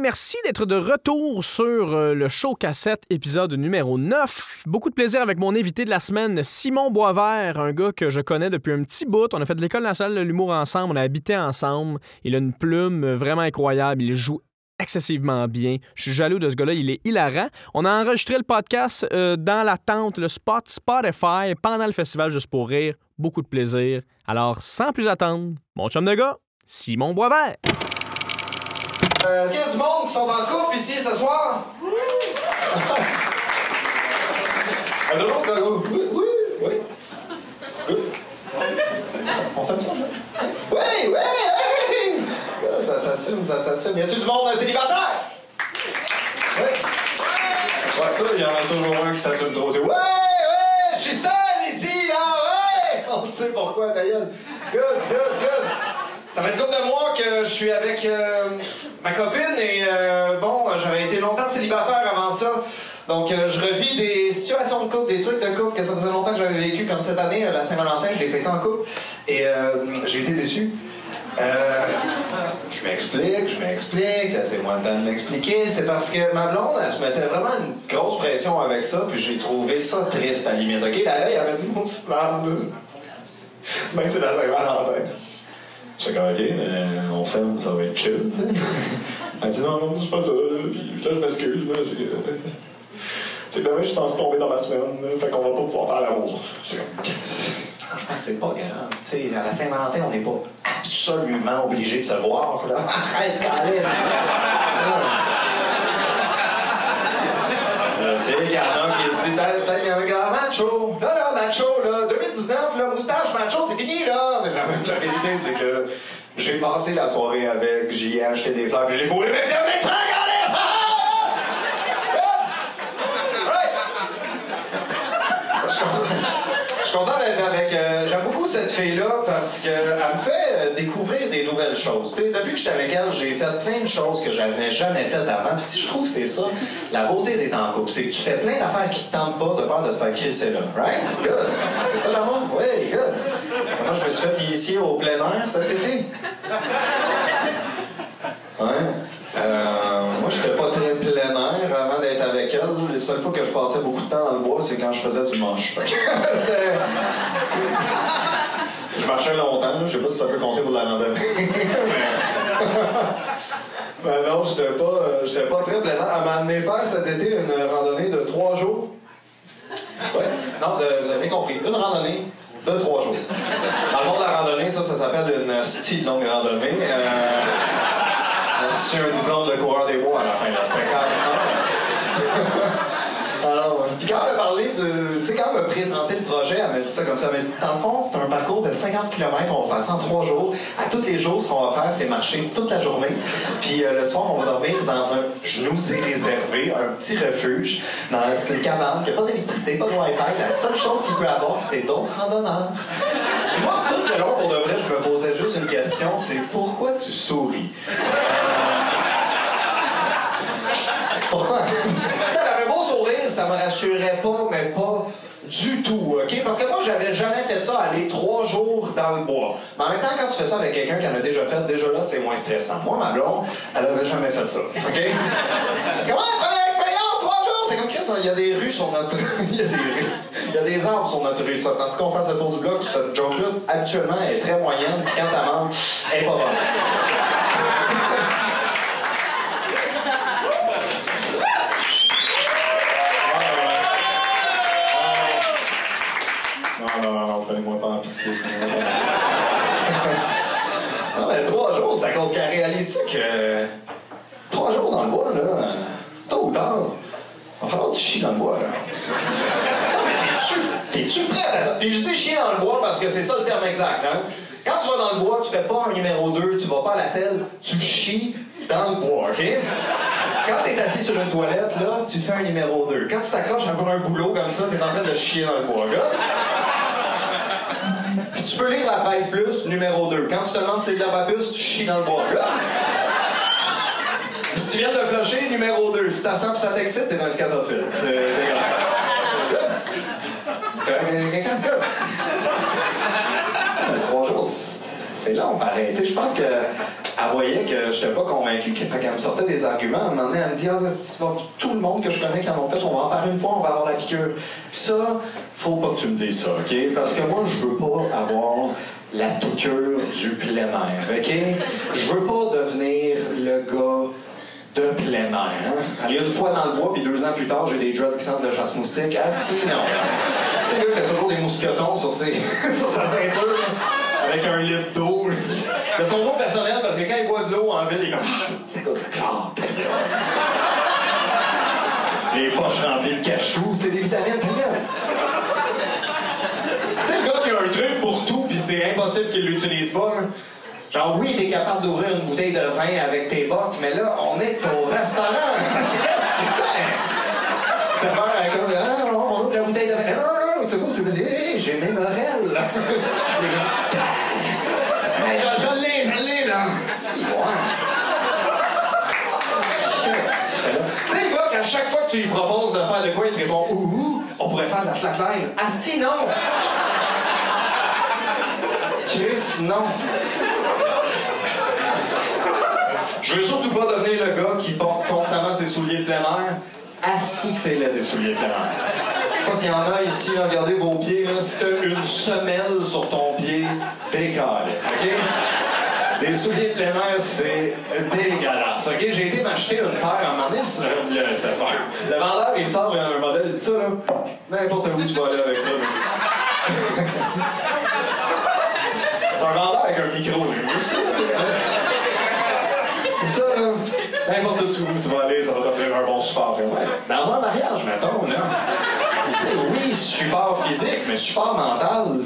merci d'être de retour sur le show cassette, épisode numéro 9. Beaucoup de plaisir avec mon invité de la semaine, Simon Boisvert, un gars que je connais depuis un petit bout. On a fait de l'École nationale de l'humour ensemble, on a habité ensemble. Il a une plume vraiment incroyable, il joue excessivement bien. Je suis jaloux de ce gars-là, il est hilarant. On a enregistré le podcast dans la tente, le spot Spotify, pendant le festival Juste pour rire. Beaucoup de plaisir. Alors, sans plus attendre, mon chum de gars, Simon Boisvert. Est-ce qu'il y a du monde qui sont en couple ici ce soir? Oui! Oui. On s'aime ça, Oui! Ça s'assume. Y a-tu du monde célibataire? Oui. Ouais, ça, il y en a toujours un qui s'assume trop. Ouais! Je suis seul ici, là! Ouais! On sait pourquoi, ta gueule. Good. Ça fait une couple de mois que je suis avec ma copine et j'avais été longtemps célibataire avant ça. Donc je revis des situations de couple, des trucs de couple que ça faisait longtemps que j'avais vécu, comme cette année, la Saint-Valentin, je l'ai fêté en couple. Et j'ai été déçu. Je m'explique, laissez-moi le temps de m'expliquer. C'est parce que ma blonde, elle se mettait vraiment une grosse pression avec ça, puis j'ai trouvé ça triste à la limite. OK, la veille, elle m'a dit, mon ben c'est la Saint-Valentin. J'ai dit, OK, mais on s'aime, ça va être chill. Elle dit, non, c'est pas ça. Puis là, je m'excuse. C'est que demain, je suis censé tomber dans ma semaine. Fait qu'on va pas pouvoir faire l'amour. Franchement, c'est pas grave. Tu sais, à la Saint-Valentin, on n'est pas absolument obligé de se voir. Là. Arrête, Caroline! C'est qu'il y en a qui se disent, t'as un gars macho. Là, macho, là, 2019, là, moustache, macho, c'est fini, là. Mais la réalité, c'est que j'ai passé la soirée avec, j'y ai acheté des fleurs, puis j'ai fourré mes fleurs, regardez ça! Je suis content d'être avec... j'aime beaucoup cette fille-là parce qu'elle me fait découvrir des nouvelles choses. Tu sais, depuis que j'étais avec elle, j'ai fait plein de choses que j'avais jamais faites avant. Puis si je trouve que c'est ça, la beauté d'être en couple, c'est que tu fais plein d'affaires qui te tentent pas de peur de te faire crisser là. Right? Good. C'est ça l'amour? Oui, good. Moi, je me suis fait initier au plein air cet été. Moi, j'étais pas très plein air avant d'être avec elle. Les seules fois que je passais beaucoup de temps dans le bois, c'est quand je faisais du moche. Je marchais longtemps, je sais pas si ça peut compter pour la randonnée. Mais non, j'étais pas très plein air. Elle m'a amené faire cet été une randonnée de 3 jours. Ouais. Non, vous avez compris. Une randonnée de 3 jours. Dans le monde de la randonnée, ça s'appelle une style longue randonnée. J'ai reçu un diplôme de coureur des bois à la fin. C'était carrément. Alors, puis quand elle m'a parlé de... Tu sais, quand elle m'a présenté le projet, elle m'a dit ça comme ça. Elle m'a dit, dans le fond, c'est un parcours de 50 km. On va faire ça en 3 jours. À tous les jours, ce qu'on va faire, c'est marcher toute la journée. Puis le soir, on va dormir dans un... Je nous ai réservé un petit refuge dans une cabane. Il n'y a pas d'électricité, pas de Wi-Fi. La seule chose qu'il peut avoir, c'est d'autres randonneurs. Puis moi, tout le long, pour de vrai, je me posais juste une question. C'est pourquoi tu souris? Pourquoi? Elle avait beau sourire, ça me rassurait pas, mais pas du tout, OK? Parce que moi, j'avais jamais fait ça, aller 3 jours dans le bois. Mais en même temps, quand tu fais ça avec quelqu'un qui en a déjà fait, déjà là, c'est moins stressant. Moi, ma blonde, elle avait jamais fait ça, OK? Comment la première expérience, 3 jours? C'est comme Chris, il y a des rues sur notre... il y a des arbres sur notre rue. Tandis qu'on fasse le tour du bloc, cette joke-là, habituellement, elle est très moyenne, puis quand elle manque, elle est pas bonne. Non, prenez-moi pas en pitié. Non, mais 3 jours, c'est à cause qu'elle réalise-tu que 3 jours dans le bois, là, tôt ou tard, il va falloir que tu chies dans le bois, là. Non, mais t'es-tu prêt à ça? Puis je dis chier dans le bois parce que c'est ça le terme exact, hein? Quand tu vas dans le bois, tu fais pas un numéro 2, tu vas pas à la selle, tu chies dans le bois, OK? Quand t'es assis sur une toilette, là, tu fais un numéro 2. Quand tu t'accroches un peu un boulot comme ça, t'es en train de chier dans le bois, gars. Tu peux lire la presse plus, numéro 2. Quand tu te demandes si c'est de la papus, tu chies dans le bois, gars. Si tu viens de flusher, numéro 2. Si t'as 100 pis ça t'excite, t'es un scatophile. C'est dégueulasse. Quelqu'un de good. 3 jours, c'est long, pareil. Tu sais, je pense que Elle voyait que j'étais pas convaincu, fait qu'elle me sortait des arguments. À un moment donné, elle me dit, tout le monde que je connais qui en ont fait, on va en faire une fois, on va avoir la piqûre. Puis ça, faut pas que tu me dises ça, OK? Parce que moi, je veux pas avoir la piqûre du plein air, OK? Je veux pas devenir le gars de plein air. Hein? Aller une fois dans le bois, puis 2 ans plus tard, j'ai des dreads qui sentent le chasse-moustique. Asti, non. Tu sais, là, t'as toujours des mousquetons sur sa ceinture, avec un litre d'eau. Il a son eau personnel, parce que quand il boit de l'eau en ville, il est comme « c'est quoi le corps? » Les poches remplies de cachou, c'est des vitamines. Tu sais, le gars qui a un truc pour tout, puis c'est impossible qu'il l'utilise pas, là. Genre, oui, t'es capable d'ouvrir une bouteille de vin avec tes bottes, mais là, on est au restaurant. Qu'est-ce que tu fais? Ça va comme, ah, non, on ouvre la bouteille de vin. Non, c'est bon, c'est bon. Hey, j'ai mes morels. Mais je l'ai, là. Si, ouais. Qu'est-ce que tu fais là? Tu sais, le gars, qu'à chaque fois que tu lui proposes de faire de quoi, il te répond, ouh, on pourrait faire de la slackline. Asti, non. Chris, non. Je veux surtout pas devenir le gars qui porte constamment ses souliers de plein air. Asti que c'est laid des souliers de plein air. Je sais pas s'il y en a ici, là, regardez vos pieds, là, si t'as une semelle sur ton pied, dégueulasse, OK? Les souliers de plein air, c'est dégueulasse, OK? J'ai été m'acheter une paire à un moment donné, le vendeur, il me sort un modèle, il dit ça, là, n'importe où tu vas aller avec ça, là. C'est un vendeur avec un micro, ça, là, n'importe où tu vas aller, ça va t'offrir un bon support. Ouais. Dans un mariage, mettons, là. Oui, support physique, mais support mental.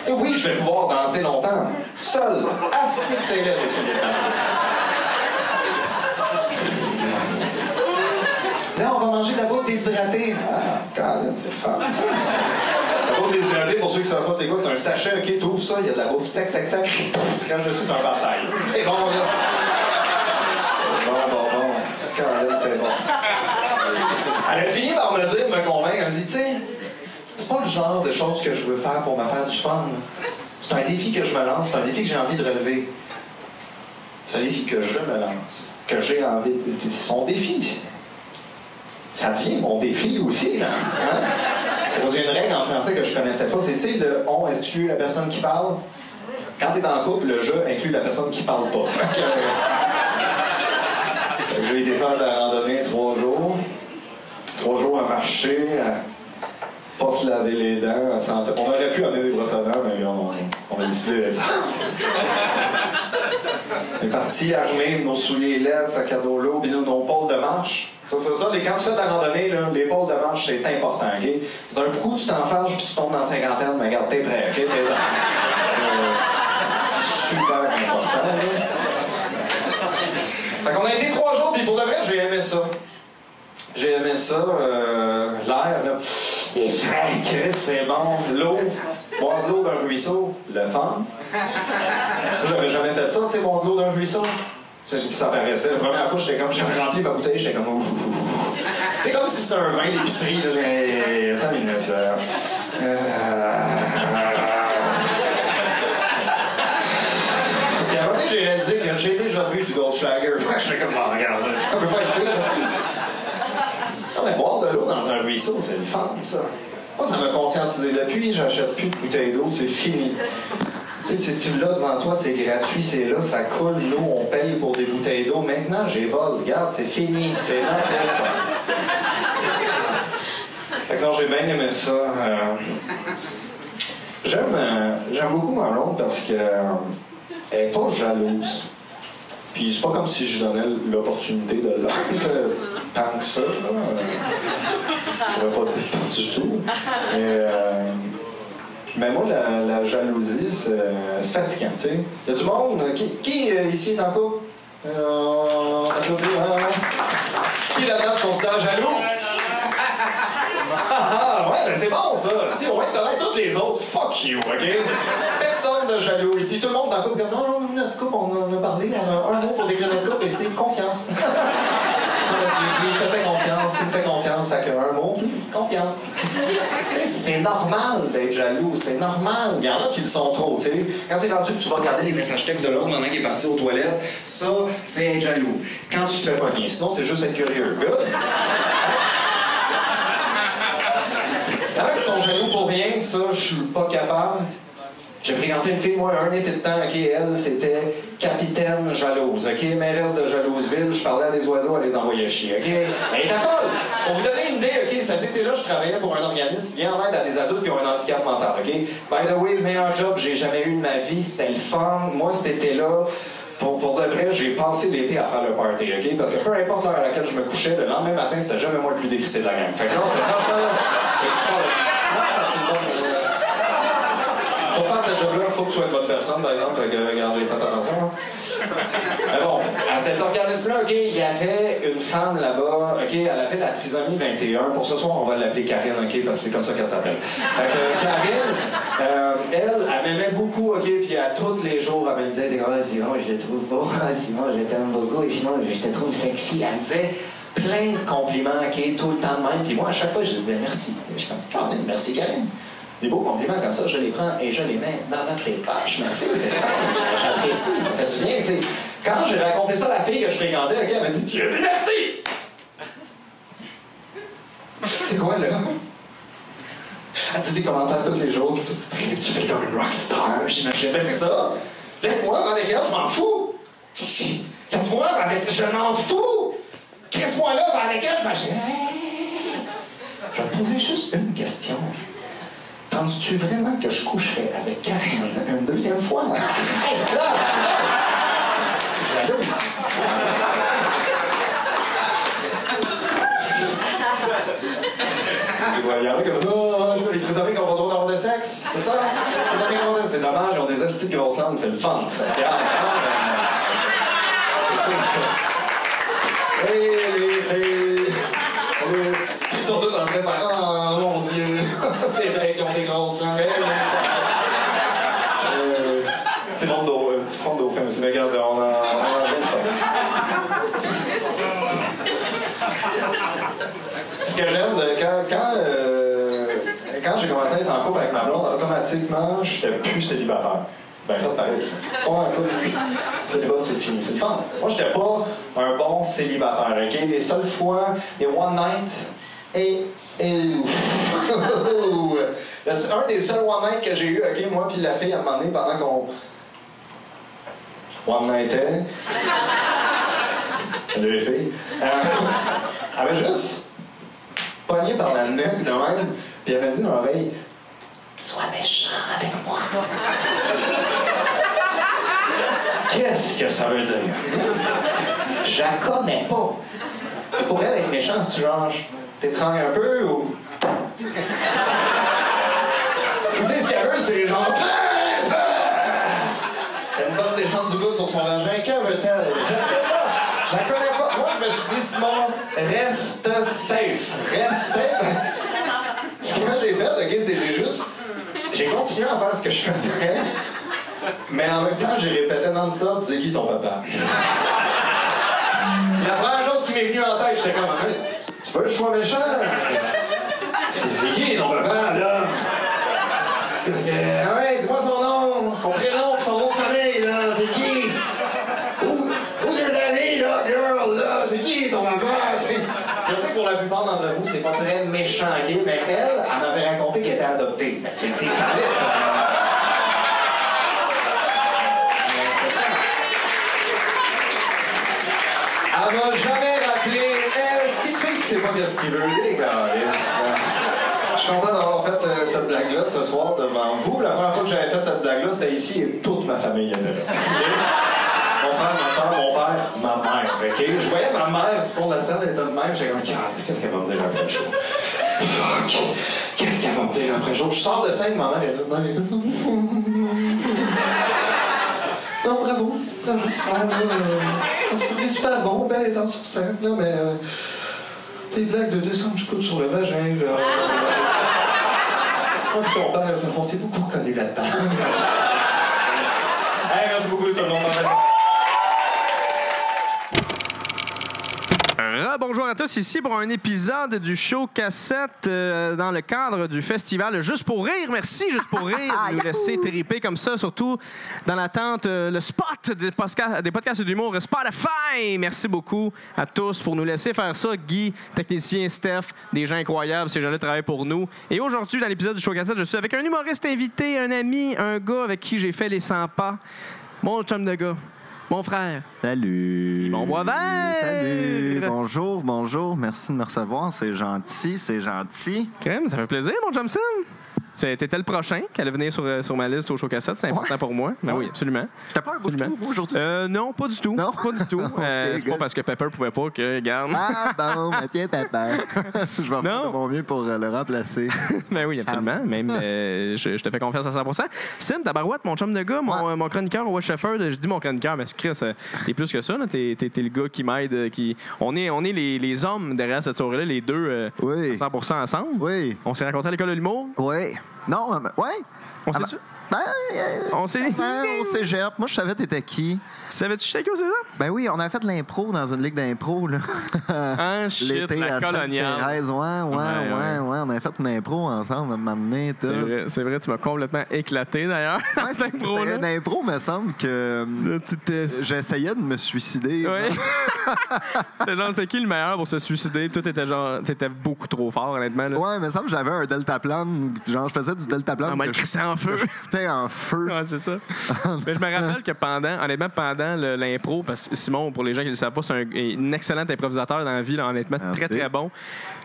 Et oui, je vais pouvoir danser longtemps. Seul. Asti que c'est là, les souliers de là, on va manger de la bouffe déshydratée. Ah, quand même, c'est fun, ça. La bouffe déshydratée, pour ceux qui ne savent pas c'est quoi, c'est un sachet, OK, tu ouvres ça, il y a de la bouffe sec, tu craches dessus, t'as un bataille. C'est bon, là. Bon. Caroline, c'est bon. Elle a fini par me dire, me convaincre, elle me dit, tu sais, c'est pas le genre de choses que je veux faire pour me faire du fun. C'est un défi que je me lance, c'est un défi que j'ai envie de relever. C'est un défi que je me lance, que j'ai envie de... C'est son défi. Ça devient mon défi aussi, là. Hein? Il y a une règle en français que je connaissais pas, c'est, tu sais, le « on » exclut la personne qui parle. Quand t'es en couple, le « je » inclut la personne qui parle pas. J'ai été faire de la randonnée 3 jours. 3 jours à marcher, à pas se laver les dents, à sentir... On aurait pu amener des brosses à dents, mais on a décidé de ça. On est parti armés de nos souliers LED, sac à dos lourd, puis nos pôles de marche. Ça, c'est ça. Quand tu fais de la randonnée, là, les pôles de marche, c'est important, OK? C'est un coup, tu t'enfarges, puis tu tombes dans la cinquantaine, mais regarde, t'es prêt, OK? T'es super important, là. Fait qu'on a été 3 jours, puis pour de vrai, j'ai aimé ça. J'ai aimé ça. L'air, là, il est frais, Chris, c'est bon. L'eau, boire de l'eau d'un ruisseau, le fun. J'avais jamais fait ça, tu sais, boire de l'eau d'un ruisseau. Ça paraissait. La première fois, j'avais rempli ma bouteille, j'étais comme... C'est comme si c'était un vin d'épicerie, là. Attends une minute, là. Puis à un moment donné, j'ai réalisé que j'ai déjà bu du Goldschlager. J'étais comme, oh, regarde, ça peut pas être pire. Non, mais boire de l'eau dans un ruisseau, c'est le fun, ça. Moi, ça m'a conscientisé. Depuis, j'achète plus de bouteilles d'eau, c'est fini. Tu sais, tu l'as devant toi, c'est gratuit, c'est là, ça coule, l'eau, on paye pour des bouteilles d'eau. Maintenant, j'ai vol, regarde, c'est fini, c'est là, ça. Fait que non, j'ai bien aimé ça. J'aime beaucoup ma blonde parce qu'elle est pas jalouse. Puis c'est pas comme si je donnais l'opportunité de l'être tant que ça. Je pourrais pas dire pas du tout. Mais moi, la jalousie, c'est fatigant, tu sais. Il y a du monde. Qui ici est en couple? Qui là-dedans se considère jaloux? Ouais, ben c'est bon, ça. Si, au moins, t'as l'air toutes les autres. Fuck you, OK? Personne de jaloux ici. Tout le monde dans le couple comme, non, notre couple, on en a parlé, on a un mot pour décrire notre couple, et c'est confiance. J'ai dit, je te fais confiance, tu me fais confiance, fait qu'un mot, confiance. Tu sais, c'est normal d'être jaloux, c'est normal. Il y en a qui le sont trop, tu sais. Quand c'est rendu que tu vas regarder les messages textes de l'autre pendant qu'il est parti aux toilettes, ça, c'est être jaloux. Quand tu te fais pogner, sinon, c'est juste être curieux. Good? Il y en a qui sont jaloux pour rien, ça, je suis pas capable. J'ai fréquenté une fille, moi, un été de temps, OK, elle, c'était capitaine jalouse, OK, mairesse de Jalouseville, je parlais à des oiseaux, elle les envoyait chier, OK? Elle était folle! Pour vous donner une idée, OK, cet été-là, je travaillais pour un organisme qui vient en aide à des adultes qui ont un handicap mental, OK? By the way, le meilleur job que j'ai jamais eu de ma vie, c'était le fun. Moi, cet été-là, pour de vrai, j'ai passé l'été à faire le party, OK? Parce que peu importe l'heure à laquelle je me couchais, le lendemain matin, c'était jamais moi le plus décrissé de la gang. Fait que non, c'est franchement... Pour faire ce job-là, il faut que tu sois une bonne personne, par exemple. Regardez, faites attention. Mais bon, à cet organisme-là, OK, il y avait une femme là-bas, OK, elle avait la trisomie 21. Pour ce soir, on va l'appeler Karine, OK, parce que c'est comme ça qu'elle s'appelle. Fait que Karine, elle m'aimait beaucoup, OK, puis à tous les jours, elle me disait, Simon, je le trouve beau, Simon, je t'aime beaucoup, et Simon, je te trouve sexy. Elle me disait plein de compliments, OK, tout le temps de même. Puis moi, à chaque fois, je disais merci. Je suis comme, Karine, merci, Karine. Des beaux compliments comme ça, je les prends et je les mets dans ma poche. Merci, c'est fun. J'apprécie, ça fait du bien, tu sais. Quand j'ai raconté ça à la fille que je fréquentais, OK, elle m'a dit, tu as dit merci! C'est quoi, là? Elle dit des commentaires tous les jours, puis tu fais comme une rockstar, j'imagine. Mais c'est ça. Laisse-moi avec elle, je m'en fous. Laisse-moi avec, je m'en fous. Laisse-moi là, avec elle, j'imagine. Je vais te poser juste une question. Penses-tu vraiment que je coucherais avec Karine une deuxième fois? Arrête là! C'est jaloux. Il y en a comme les trisomiques qui ont pas le droit d'avoir de sexe. C'est ça? Les amis qui ont c'est dommage, ils ont des hosties de grosses langues, c'est le fun, ça. Hey, les filles! Ils sont tous en train de faire oh mon Dieu! C'est vrai qu'ils ont des grosses langues. Petit monde d'eau, un petit fond d'eau. Regarde, on a bien fait. Ce que j'aime, quand j'ai commencé à être en couple avec ma blonde, automatiquement, j'étais plus célibataire. Ben, faites pareil, ça. Pas un couple. Célibat, c'est fini, c'est le fun. Moi, j'étais pas un bon célibataire, OK? Les seules fois, les one night, un des seuls one night que j'ai eu, OK, moi puis la fille, à un moment donné, pendant qu'on one nightait, les filles, elle avait juste pogné par la nuque de même, puis elle m'a dit dans l'oreille, sois méchant avec moi. Qu'est-ce que ça veut dire? Je la connais pas. Pour elle, être méchant, si tu genre, t'étranges un peu ou. Tu sais, ce qu'elle veut, c'est genre. Une bonne descente du coude sur son vagin, que veut-elle? Je sais pas. Je la connais pas. Moi, je me suis dit, Simon, reste safe. Reste safe. Ce que j'ai fait, OK, c'est j'ai continué à faire ce que je faisais, mais en même temps, j'ai répété non-stop, c'est qui ton papa? C'est la première chose qui m'est venue en tête. J'étais comme, tu veux que je sois méchant? C'est qui ton papa, là? C'est parce que, ouais, dis-moi son nom, son prénom, son nom de famille, là, c'est qui? Who's your daddy, là, girl, là? C'est qui ton papa? Je sais que pour la plupart d'entre vous, c'est pas très méchant, okay? Mais elle m'avait raconté qu'elle était adoptée. Tu me dis, calisse, elle m'a jamais rappelé. C'est une fille qui sait pas ce qu'il veut, les gars. Je suis content d'avoir fait cette blague-là ce soir devant vous. La première fois que j'avais fait cette blague-là, c'était ici et toute ma famille était là. Mon frère, ma soeur, mon père, ma mère. Okay? Je voyais ma mère du fond de la salle, elle était de même. J'étais comme, qu'est-ce qu'elle va me dire après le show? Fuck! Qu'est-ce qu'elle va me dire après le show? Je sors de scène, ma mère est là. Non, bravo, Simon, je trouvais super bon, belle aisance sur scène, là, mais tes blagues de descendre du coude sur le vagin, là. Moi et ton père, on s'est beaucoup reconnus là-dedans. Hey, merci beaucoup tout le monde. bonjour à tous, ici pour un épisode du show cassette dans le cadre du festival Juste pour rire. Merci Juste pour rire de nous laisser triper comme ça, surtout dans l'attente, le spot des podcasts d'humour Spotify. Merci beaucoup à tous pour nous laisser faire ça. Guy, technicien, Steph, des gens incroyables, ces gens-là travaillent pour nous. Et aujourd'hui, dans l'épisode du show cassette, je suis avec un humoriste invité, un ami, un gars avec qui j'ai fait les 100 pas, mon chum de gars. Mon frère. Salut. Simon Boisvert. Salut. Bonjour. Merci de me recevoir. C'est gentil. Crème, ça fait plaisir, mon chum Sim. C'était le prochain qui allait venir sur ma liste au show cassette. C'est important pour moi. Ben oui, absolument. J'étais pas un bouche-trou aujourd'hui? Non, pas du tout. Non? Pas du tout. C'est pas parce que Pepper pouvait pas que, regarde. Ah bon, tiens, Pepper. Je vais faire de mon mieux pour le remplacer. Ben oui, absolument. Même, je te fais confiance à 100%. Sim, tabarouette, mon chum de gars, mon chroniqueur au West Shefford. Je dis mon chroniqueur, mais Chris, t'es plus que ça. T'es le gars qui m'aide. On est les hommes derrière cette soirée-là, les deux Oui. 100% ensemble. Oui. On s'est rencontrés à l'école de l'humour. Oui. Non, ouais. On s'est-tu? On au cégep. Moi, je savais t'étais qui. Tu savais-tu j'étais au cégep? Ben oui, on avait fait de l'impro dans une ligue d'impro, là. Ah, shit, l'été la à coloniale. Sainte-Thérèse. Ouais. On avait fait une impro ensemble à un moment donné. C'est vrai, tu m'as complètement éclaté, d'ailleurs. Ouais, c'était une impro, me semble que j'essayais de me suicider. Ouais. C'était qui le meilleur pour se suicider? Toi, t'étais beaucoup trop fort, honnêtement. Là. Ouais, me semble que j'avais un deltaplane. Genre, je faisais du deltaplane. On m'a crissé en feu. J'étais en feu. Ouais, c'est ça. Mais je me rappelle que pendant l'impro, parce que Simon, pour les gens qui ne le savent pas, c'est un excellent improvisateur dans la vie, là, honnêtement. Merci. Très, très bon.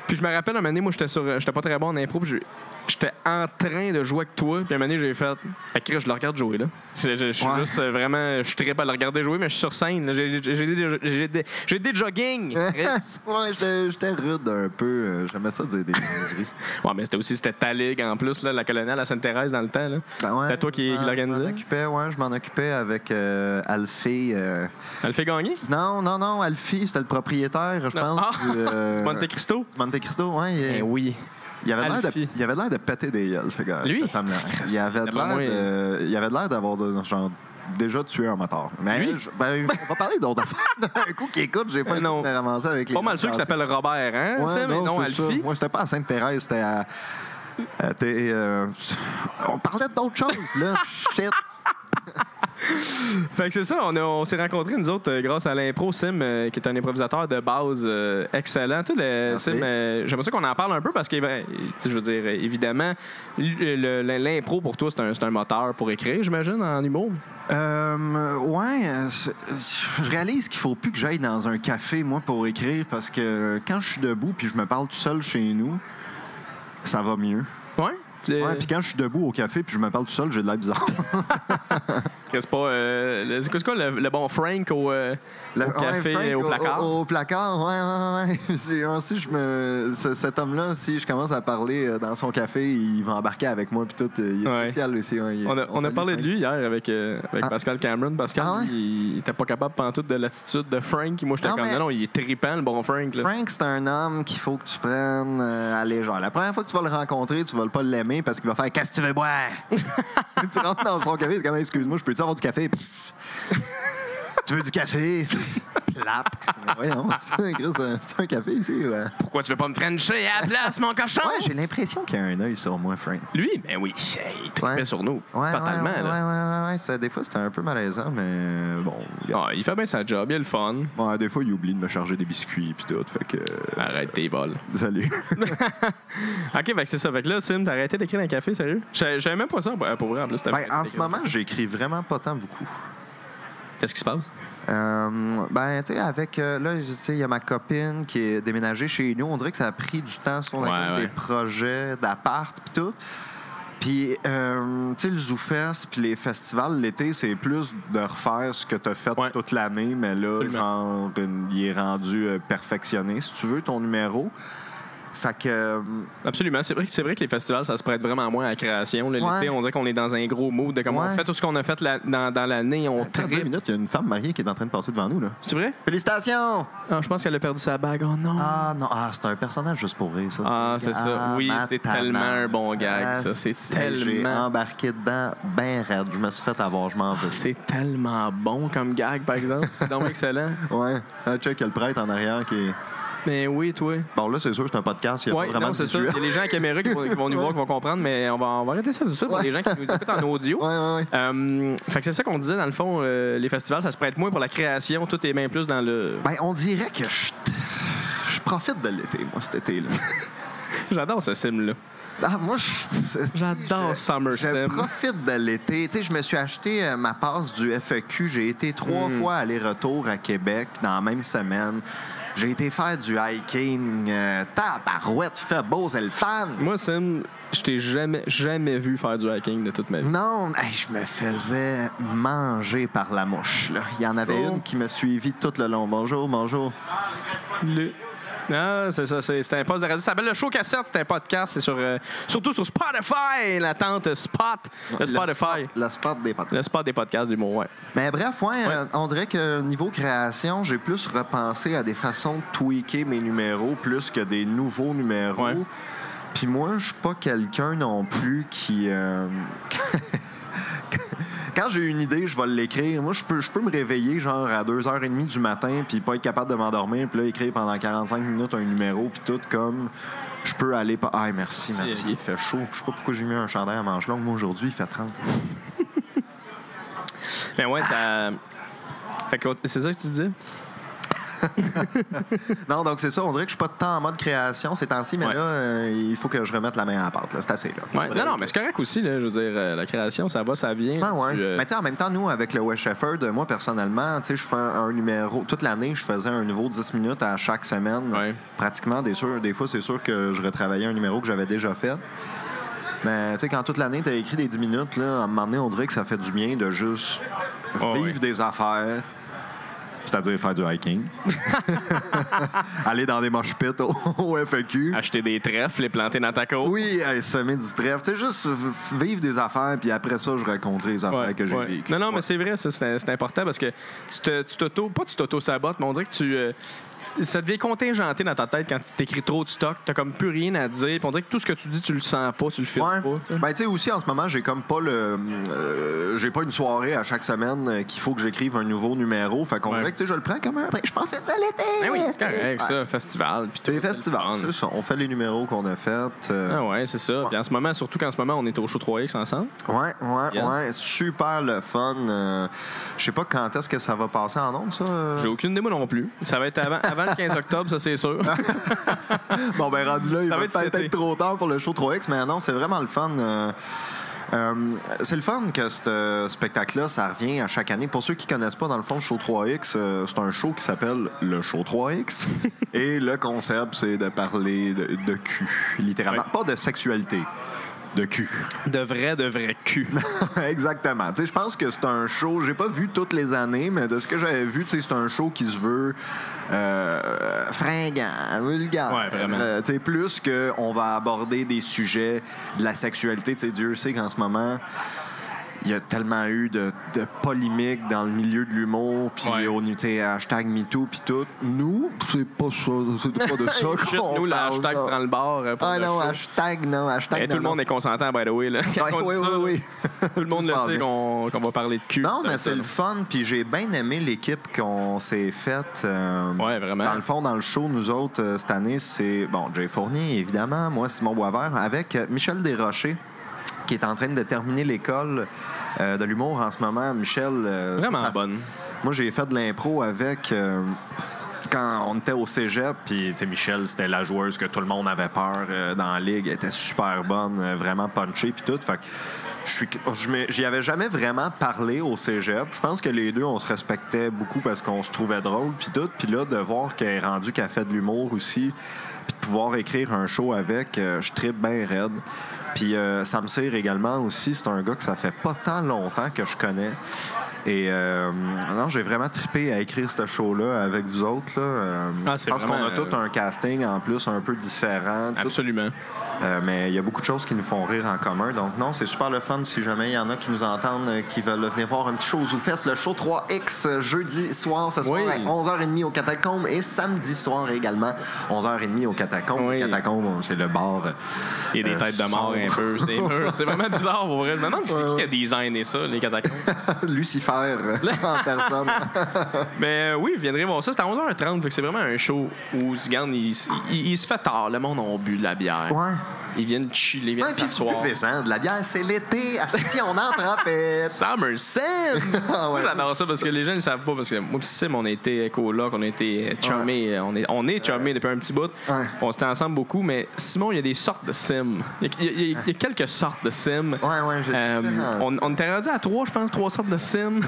Puis je me rappelle, un moment donné, moi, j'étais pas très bon en impro, puis j'étais en train de jouer avec toi, puis un moment donné, j'ai fait... Chris, je le regarde jouer, là. Je suis juste vraiment... Je suis très pas à le regarder jouer, mais je suis sur scène. Là. J'ai des jogging, Chris. Ouais, j'étais rude un peu. J'aimais ça dire des niaiseries. Ouais, mais c'était ta ligue, en plus, là, la coloniale à Sainte-Thérèse, dans le temps, là. Ben ouais, c'était toi qui l'organisais? Je m'en occupais avec Alfie. Alfie Gagné? Non, Alfie, c'était le propriétaire, je pense. Du Monte Cristo? Du Monte Cristo, ouais. Ben oui. Il avait l'air de péter des gueules, ce gars. Lui? Il avait l'air d'avoir genre déjà tué un moteur. Mais on va parler d'autres affaires. Un coup qui écoute, j'ai pas le temps de me ramasser avec les... Pas mal sûr qu'il s'appelle Robert, hein? Ouais, non, Alfie. Moi, j'étais pas à Sainte-Thérèse, c'était à... on parlait d'autres choses, là. Shit. Fait que c'est ça, on s'est rencontrés, nous autres, grâce à l'impro. Sim, qui est un improvisateur de base excellent. Sim, j'aimerais ça qu'on en parle un peu parce que, je veux dire, évidemment, l'impro pour toi, c'est un moteur pour écrire, j'imagine, en humour. Je réalise qu'il faut plus que j'aille dans un café, moi, pour écrire parce que quand je suis debout puis je me parle tout seul chez nous, ça va mieux. Ouais? Ouais, puis quand je suis debout au café puis je me parle tout seul, j'ai de l'air bizarre. C'est pas c'est quoi le bon Frank au café, Frank, au placard? Au placard, ouais. Si cet homme-là, si je commence à parler dans son café, il va embarquer avec moi puis tout. Il est spécial aussi. Ouais, on a parlé de lui hier avec Pascal Cameron. Pascal, il était pas capable pantoute de l'attitude de Frank. Moi, j'étais comme non, il est trippant, le bon Frank. Là. Frank, c'est un homme qu'il faut que tu prennes à légère. La première fois que tu vas le rencontrer, tu vas pas l'aimer parce qu'il va faire « Qu'est-ce que tu veux boire? » Tu rentres dans son café, c'est comme « Excuse-moi, je peux-tu avoir du café? » Tu veux du café? Plate. Voyons, c'est un café ici. Ouais. Pourquoi tu veux pas me frencher à la place, mon cochon? Ouais, j'ai l'impression qu'il a un œil sur moi, Frank. Lui? Ben oui, il trippait sur nous. Totalement. Ouais. Des fois, c'était un peu malaisant, mais bon. Il fait bien sa job, il a le fun. Ouais, des fois, il oublie de me charger des biscuits puis tout. Fait que. Arrête tes vols. Salut. OK, fait que c'est ça. Fait que là, Sim, t'as arrêté d'écrire dans un café, sérieux? J'avais même pas ça pour vrai, en plus. En ce moment, j'écris vraiment pas tant beaucoup. Qu'est-ce qui se passe? Tu sais, avec. Là, tu sais, il y a ma copine qui est déménagée chez nous. On dirait que ça a pris du temps sur des projets d'appart puis tout. Puis, tu sais, le ZooFest puis les festivals, l'été, c'est plus de refaire ce que tu as fait toute l'année, mais là, genre, il est rendu perfectionné, si tu veux, ton numéro. Fait que... Absolument. C'est vrai que les festivals, ça se prête vraiment moins à la création. L'été, on dirait qu'on est dans un gros mood de comment on fait tout ce qu'on a fait dans l'année. On tripe. 2 minutes, il y a une femme mariée qui est en train de passer devant nous. Là. C'est vrai? Félicitations! Je pense qu'elle a perdu sa bague. Oh non! C'est un personnage juste pour rire, ça. C'est ça. Oui, c'était tellement un bon gag, ça. C'est tellement... J'ai embarqué dedans ben raide. Je me suis fait avoir, je m'en veux. C'est tellement bon comme gag, par exemple. C'est donc excellent. Ouais. Check, il y a le prêtre en arrière qui est... Mais oui, toi. Bon, là, c'est sûr, c'est un podcast. Il y a pas vraiment de c'est ça. visuel. Il y a les gens à la caméra qui vont nous voir, qui vont comprendre, mais on va arrêter ça tout de suite pour les gens qui nous écoutent en audio. Fait que c'est ça qu'on disait, dans le fond, les festivals, ça se prête moins pour la création. Tout est bien plus dans le... Ben, on dirait que je profite de l'été, moi, cet été-là. J'adore ce sim-là. Ah, moi, j'adore Summer Sim. Je profite de l'été. Tu sais, je me suis acheté ma passe du FEQ. J'ai été 3 fois aller-retour à Québec dans la même semaine. J'ai été faire du hiking. Tabarouette, il fait beau, c'est le fun. Moi, Sim, je t'ai jamais vu faire du hiking de toute ma vie. Non, je me faisais manger par la mouche. Là. Il y en avait une qui me suivit tout le long. Bonjour. Ah, c'est ça, c'est un poste de radio. Ça s'appelle le Show Cassette, c'est un podcast. C'est surtout sur Spotify, la tante Spot. Le Spotify. Le spot des podcasts. Le spot des podcasts d'humour, ouais. Mais bref, on dirait que niveau création, j'ai plus repensé à des façons de tweaker mes numéros plus que des nouveaux numéros. Ouais. Puis moi, je suis pas quelqu'un non plus qui... Quand j'ai une idée, je vais l'écrire. Moi, je peux me réveiller genre à 2h30 du matin puis pas être capable de m'endormir puis là, écrire pendant 45 minutes un numéro puis tout comme... Je peux aller... Ah, merci. Il fait chaud. Je sais pas pourquoi j'ai mis un chandail à manches longues. Moi, aujourd'hui, il fait 30. Ben ouais, ça... Fait que c'est ça que tu disais? Non, donc c'est ça. On dirait que je suis pas de temps en mode création ces temps-ci, mais là, il faut que je remette la main à la pâte. C'est assez, là. Ouais. Non, mais c'est correct aussi. Là, je veux dire, la création, ça va, ça vient. Mais tu sais, en même temps, nous, avec le West Shepherd, moi, personnellement, tu sais, je fais un numéro... Toute l'année, je faisais un nouveau 10 minutes à chaque semaine. Ouais. Pratiquement, des fois, c'est sûr que je retravaillais un numéro que j'avais déjà fait. Mais tu sais, quand toute l'année, tu as écrit des 10 minutes, là, à un moment donné, on dirait que ça fait du bien de juste vivre des affaires. C'est-à-dire faire du hiking. Aller dans des mosh pits au FEQ. Acheter des trèfles, les planter dans ta côte. Oui, semer du trèfle. Tu sais, juste vivre des affaires, puis après ça, je raconterai les affaires que j'ai vécues. Non, mais c'est vrai, ça, c'est important parce que tu t'auto-sabotes, mais on dirait que ça devient contingenté dans ta tête quand tu t'écris trop de stock. T'as comme plus rien à dire. Puis on dirait que tout ce que tu dis, tu le sens pas, tu le filmes pas. T'sais. Ben, tu sais, aussi, en ce moment, j'ai comme pas j'ai pas une soirée à chaque semaine qu'il faut que j'écrive un nouveau numéro. Fait qu'on dirait que, tu sais, je le prends comme un... Je pense fait de l'été. Ben oui, c'est correct, ça. Festival. Puis tout. C'est festival, c'est ça. On fait les numéros qu'on a faits. Ah ouais, c'est ça. Puis en ce moment, surtout qu'en ce moment, on est au show 3X ensemble. Ouais. Super le fun. Je sais pas quand est-ce que ça va passer en ondes, ça. J'ai aucune démo non plus. Ça va être avant le 15 octobre, ça, c'est sûr. Bon, ben rendu là, il va peut-être être trop tard pour le show 3X, mais non, c'est vraiment le fun. C'est le fun que ce spectacle-là, ça revient à chaque année. Pour ceux qui ne connaissent pas, dans le fond, le show 3X, c'est un show qui s'appelle le show 3X. Et le concept, c'est de parler de cul, littéralement. Pas de sexualité. De cul. De vrai cul. Exactement. Tu sais, je pense que c'est un show, j'ai pas vu toutes les années, mais de ce que j'avais vu, tu sais, c'est un show qui se veut fringant, vulgaire. Ouais, vraiment. Tu sais, plus qu'on va aborder des sujets de la sexualité. Tu sais, Dieu sait qu'en ce moment, il y a tellement eu de polémiques dans le milieu de l'humour, puis au hashtag MeToo, puis tout. Nous, c'est pas ça, c'est pas de ça qu'on nous, le hashtag prend le bord. Hashtag tout le monde est consentant, by the way. Là. Oui. Tout le monde le sait qu'on va parler de cul. Non, mais c'est le fun, puis j'ai bien aimé l'équipe qu'on s'est faite. Ouais, vraiment. Dans le fond, dans le show, nous autres, cette année, c'est, Jay Fournier, évidemment, moi, Simon Boisvert, avec Michel Desrochers, qui est en train de terminer l'école de l'humour en ce moment. Michel... Vraiment bonne. Moi, j'ai fait de l'impro avec... quand on était au cégep, puis Michel, c'était la joueuse que tout le monde avait peur dans la ligue. Elle était super bonne, vraiment punchée, puis tout. Fait que j'y avais jamais vraiment parlé au cégep. Je pense que les deux, on se respectait beaucoup parce qu'on se trouvait drôle, puis tout. Puis là, de voir qu'elle est rendue qu'elle fait de l'humour aussi, puis de pouvoir écrire un show avec, je trippe bien raide. Puis Sam Cyr également aussi, c'est un gars que ça fait pas tant longtemps que je connais. Et non, j'ai vraiment trippé à écrire ce show-là avec vous autres. Là. Je pense qu'on a tout un casting en plus un peu différent. Absolument. Mais il y a beaucoup de choses qui nous font rire en commun. Donc non, c'est super le fun si jamais il y en a qui nous entendent, qui veulent venir voir un petit show aux Zoufest. Le show 3X, jeudi soir, ce soir, à 11h30 au Catacombes, et samedi soir également, 11h30 au Catacombes. Oui. Le Catacombes, c'est le bar. Il y a des têtes de mort un peu. C'est vraiment bizarre, pour vrai. Je me demande qui a designé ça, les Catacombes. Lucifer. chair en personne. Mais oui, vous viendrez voir ça. C'est à 11h30, fait que c'est vraiment un show où Zigan, il se fait tard. Le monde a bu de la bière. Ouais. Ils viennent chiller, ils viennent s'asseoir. De la bière, c'est l'été. Asti, on en prend fait. Summer Sim! Moi, j'adore ça parce que les gens ne le savent pas. Parce que moi et Sim, on a été coloc, on a été chummés. On est chummés depuis un petit bout. Ouais. On s'était ensemble beaucoup, mais Simon, il y a des sortes de Sim. Il y a quelques sortes de Sim. On était rendu à 3, je pense, 3 sortes de Sim.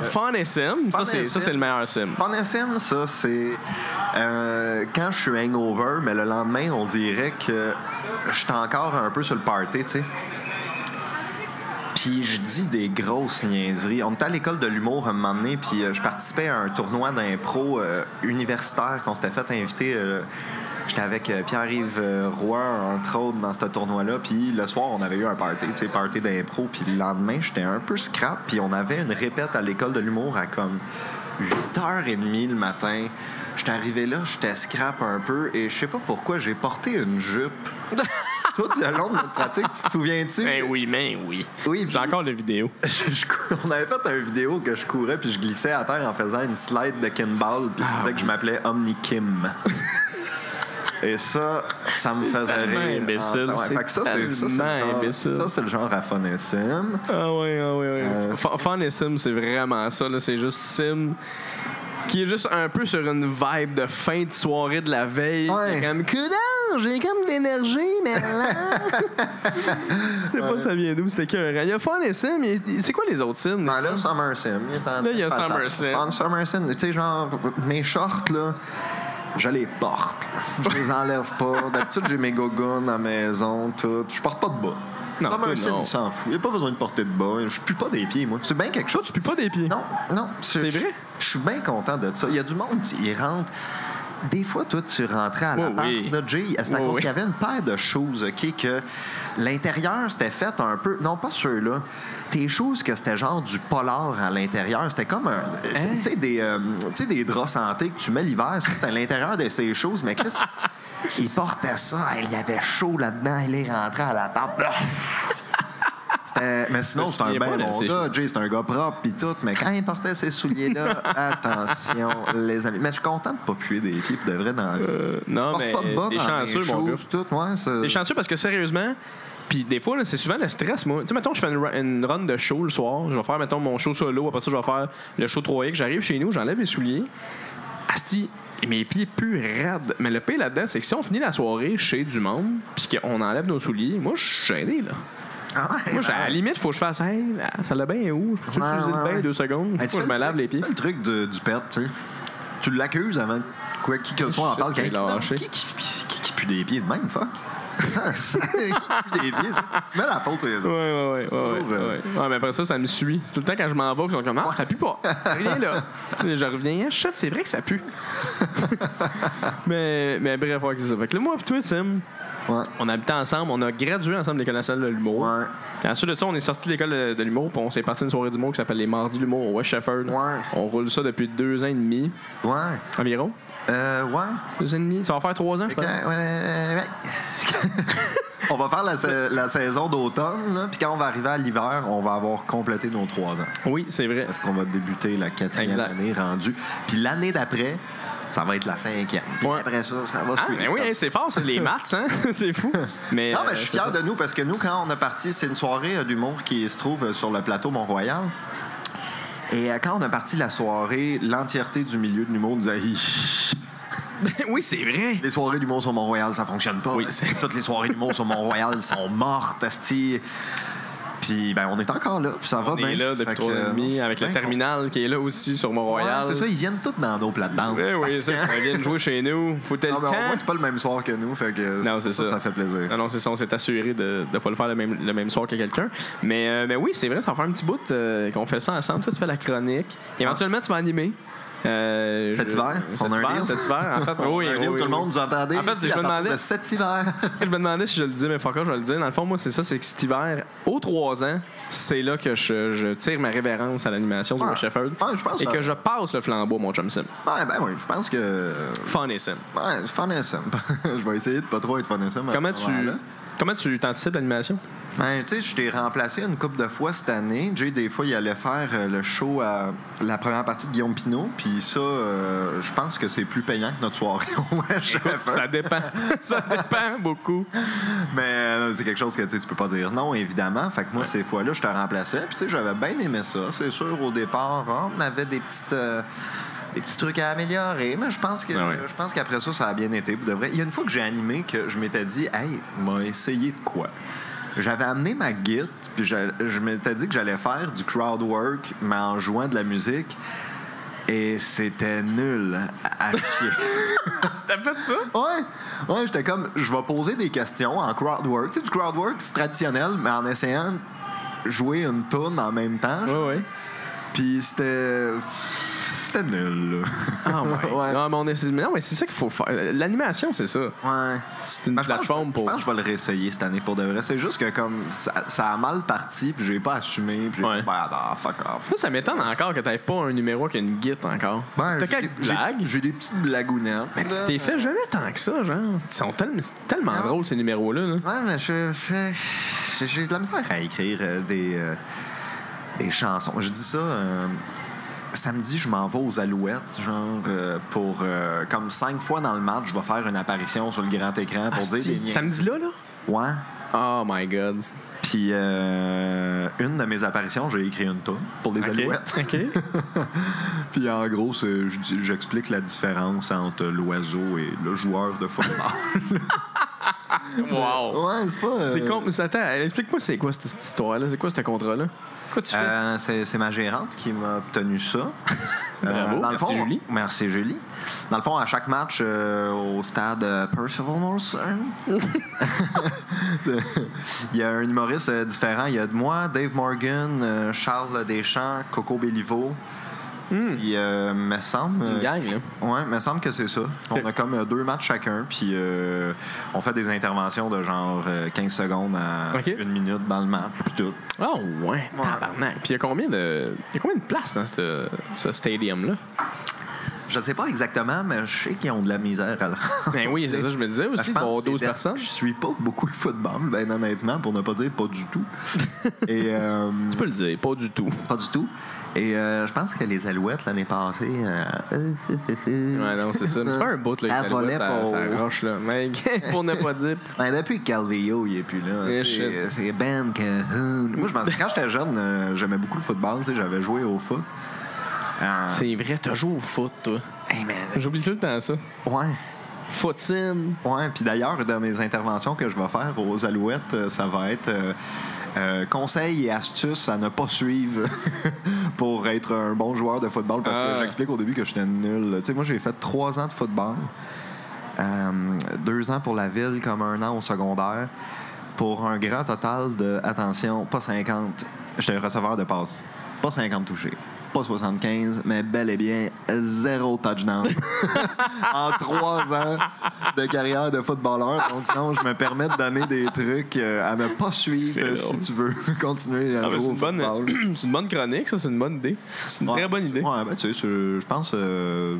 Fun et Sim, ça, c'est le meilleur Sim. Fun et Sim, ça, c'est quand je suis hangover, mais le lendemain, on dirait que je suis encore un peu sur le party, tu sais. Puis je dis des grosses niaiseries. On était à l'école de l'humour un moment donné, puis je participais à un tournoi d'impro universitaire qu'on s'était fait inviter. J'étais avec Pierre-Yves Roy, entre autres, dans ce tournoi-là. Puis le soir, on avait eu un party, tu sais, party d'impro. Puis le lendemain, j'étais un peu scrap. Puis on avait une répète à l'école de l'humour à comme 8h30 le matin. J'étais arrivé là, j'étais scrap un peu. Et je sais pas pourquoi, j'ai porté une jupe. Tout le long de notre pratique, tu te souviens-tu? Ben oui. Oui, j'ai encore la vidéo. On avait fait une vidéo que je courais puis je glissais à terre en faisant une slide de Kinball puis je disais que je m'appelais Omni Kim. Et ça me faisait rire. Imbécile. Fait que ça, c'est le genre à Fun et Sim. Ah oui. Fun et Sim, c'est vraiment ça. Là. C'est juste Sim qui est juste un peu sur une vibe de fin de soirée de la veille. Ouais. Comme, coudonc, j'ai comme de l'énergie, mais là... Je sais pas ça vient d'où, c'était écœurant. Il y a Fun et Sim, c'est quoi les autres Sims? Ben là, Summer Sim. Là, il y a Summer Sim. Summer Sim, tu sais, genre, mes shorts, là, je les porte. Je les enlève pas. D'habitude, j'ai mes gogoons à la maison, tout. Je porte pas de bas. Non, Summer Sim, il s'en fout. Il n'y a pas besoin de porter de bas. Je pue pas des pieds, moi. C'est bien quelque chose. Toi, tu pues pas des pieds? Non. C'est vrai? Je suis bien content de ça. Il y a du monde qui rentre. Des fois, toi, tu rentrais à l'appart, là, Jay, c'est à cause qu'il y avait une paire de choses, OK, que l'intérieur, c'était fait un peu... Non, pas ceux-là. Tes choses que c'était genre du polar à l'intérieur. C'était comme un... Tu sais, des draps santé que tu mets l'hiver. Ça, c'était à l'intérieur de ces choses. Mais Chris, il portait ça. Il y avait chaud là-dedans. Il est rentré à l'appart. Mais sinon, c'est un bien bon gars. Jay, c'est un gars propre pis tout. Mais quand il portait ces souliers-là, attention, les amis. Mais je suis content de pas puer des pieds pis de vrai dans la vie. Non, mais t'es chanceux, mon gars. T'es chanceux parce que sérieusement, puis des fois, là, c'est souvent le stress, moi. Tu sais, mettons, je fais une run de show le soir. Je vais faire, mettons, mon show solo. Après ça, je vais faire le show 3X. J'arrive chez nous, j'enlève les souliers. Asti, mes pieds puent raides. Mais le pire là-dedans, c'est que si on finit la soirée chez du monde puis qu'on enlève nos souliers, moi, je suis gêné, là. Moi, à la limite, il faut que je fasse hey, ça l'a bien où? Je peux-tu utiliser le bain 2 secondes? Moi, je me lave les pieds. Tu fais le truc du pet, tu sais. Tu l'accuses avant quoi, qui que soit en parle. Qui pue des pieds de même, fuck? Qui pue des pieds? Tu mets la faute sur les autres. Ouais, mais après ça me suit. Tout le temps, quand je m'en vais, je suis comme, ah, ça pue pas. Rien là. Je reviens, shit, c'est vrai que ça pue. mais bref, c'est ça. Fait que là, moi, toi, Sim, on habitait ensemble, on a gradué ensemble de l'École nationale de l'humour. Ouais. Puis ensuite de ça, on est sorti de l'École de l'humour, puis on s'est parti une soirée d'humour qui s'appelle les Mardis de l'humour au West Shefford. Ouais. On roule ça depuis 2 ans et demi. Ouais. Environ. 2 ans et demi. Ça va faire 3 ans, je pense. On va faire la saison d'automne, puis quand on va arriver à l'hiver, on va avoir complété nos 3 ans. Oui, c'est vrai. Parce qu'on va débuter la 4e année rendue. Puis l'année d'après, ça va être la 5e. Puis après ça va suivre. Mais oui, c'est fort, c'est les maths, hein? C'est fou. Mais, non, mais je suis fier de nous parce que nous, quand on a parti, c'est une soirée d'humour qui se trouve sur le plateau Mont-Royal. Et quand on a parti la soirée, l'entièreté du milieu de l'humour nous a dit... Oui, c'est vrai. Les soirées d'humour sur Mont-Royal, ça fonctionne pas. Oui, toutes les soirées d'humour sur Mont-Royal sont mortes, asti. Puis, ben, on est encore là, puis ça va bien. On est là depuis 3 ans et demi, avec le terminal qui est là aussi sur Mont-Royal. Ouais, c'est ça, ils viennent tous dans nos plates-bandes. Oui, ça vient jouer chez nous. Faut non, mais au moins, c'est pas le même soir que nous, fait que non, c'est ça fait plaisir. Non, c'est ça, on s'est assuré de ne pas le faire le même soir que quelqu'un. Mais oui, c'est vrai, ça va faire un petit bout qu'on fait ça ensemble. Toi, tu fais la chronique. Éventuellement, tu vas animer. Cet hiver, on a un deal. Cet hiver, en fait, oui, tout le monde, vous entendez? En fait, je me demandais cet hiver. Je me demandais si je le dis, mais fuck, je vais le dire. Dans le fond, moi, c'est ça, c'est que cet hiver, aux 3 ans, c'est là que je tire ma révérence à l'animation du West Shefford et que je passe le flambeau, mon chum Sim. Ouais, ben oui, je pense que... Fun et Sim. Ouais, Fun et Sim. Je vais essayer de pas trop être Fun et Sim. Comment tu t'anticipes l'animation? Ben, tu sais, je t'ai remplacé une couple de fois cette année. Jay, des fois, il allait faire le show à la première partie de Guillaume Pinot. Puis ça, je pense que c'est plus payant que notre soirée. Ça dépend. Ça dépend beaucoup. Mais c'est quelque chose que tu peux pas dire non, évidemment. Fait que moi, ces fois-là, je te remplaçais. Puis tu sais, j'avais bien aimé ça. C'est sûr, au départ, on avait des petits trucs à améliorer, mais je pense qu'après ça a bien été. Pour de vrai. Il y a une fois que j'ai animé que je m'étais dit, hey, m'a essayé de quoi? J'avais amené ma guitare, puis je m'étais dit que j'allais faire du crowd work, mais en jouant de la musique. Et c'était nul à chier. T'as fait ça? Ouais, j'étais comme, je vais poser des questions en crowd work. Tu sais, du crowd work, c'est traditionnel, mais en essayant de jouer une tune en même temps. Ouais. Puis c'était nul, là. Ah, ouais. Non, mais c'est ça qu'il faut faire. L'animation, c'est ça. Ouais. C'est une plateforme pour. Je pense que je vais le réessayer cette année pour de vrai. C'est juste que comme ça a mal parti, puis j'ai pas assumé, puis j'ai fuck off. Ça m'étonne encore que t'aies pas un numéro qui a une guitare encore. Ben, t'as quelques blagues? J'ai des petites blagounettes. Mais tu t'es fait jamais tant que ça, genre. C'est tellement drôles, ces numéros-là. Là. Ouais, mais j'ai de la misère à écrire des chansons. Je dis ça... samedi, je m'en vais aux Alouettes, genre, pour... comme 5 fois dans le match, je vais faire une apparition sur le grand écran pour dire des niaiseries. Samedi-là, là? Ouais. Oh my God. Puis, une de mes apparitions, j'ai écrit une toune pour les Alouettes. OK. Puis, en gros, j'explique la différence entre l'oiseau et le joueur de football. Wow. Ouais, c'est pas... Attends, explique-moi c'est quoi cette histoire-là? C'est quoi ce contrat-là? Quoi tu fais? C'est ma gérante qui m'a obtenu ça. Bravo, dans le merci fond, Julie. Merci Julie. Dans le fond, à chaque match au stade Percival Molson, il y a un humoriste différent. Il y a de moi, Dave Morgan, Charles Deschamps, Coco Béliveau. Puis, me semble. Une gang, là. Ouais, me semble que c'est ça. On a comme 2 matchs chacun, puis on fait des interventions de genre 15 secondes à 1 minute dans le match, puis tout. Oh, ouais, tabarnak. Puis il y a combien de places dans ce stadium-là? Je ne sais pas exactement, mais je sais qu'ils ont de la misère à le Ben oui, c'est ça, je me disais aussi, pour 12 personnes. Je suis pas beaucoup le football, ben honnêtement, pour ne pas dire pas du tout. Et, tu peux le dire, pas du tout. Pas du tout. Et je pense que les Alouettes, l'année passée... ouais, non, c'est ça. Mais c'est pas un bout, là, les Alouettes, ça roche, là. Mais pour ne pas dire... Ben, depuis que Calvillo, il est plus là. C'est Ben Cahoon. Moi, quand j'étais jeune, j'aimais beaucoup le football. J'avais joué au foot. C'est vrai, t'as joué au foot, toi. Hey, man. J'oublie tout le temps ça. Ouais. Footine. Ouais, puis d'ailleurs, dans mes interventions que je vais faire aux Alouettes, ça va être... conseils et astuces à ne pas suivre pour être un bon joueur de football, parce que j'explique au début que j'étais nul. Tu sais, moi, j'ai fait 3 ans de football, 2 ans pour la ville, comme 1 an au secondaire, pour un grand total de, attention, pas 50, j'étais receveur de passe, pas 50 touchés, pas 75, mais bel et bien 0 touchdown en 3 ans de carrière de footballeur. Donc non, je me permets de donner des trucs à ne pas suivre si tu veux continuer à jouer au football. C'est une bonne chronique, ça, c'est une bonne idée. C'est une très bonne idée. Ouais, ben tu sais, je pense...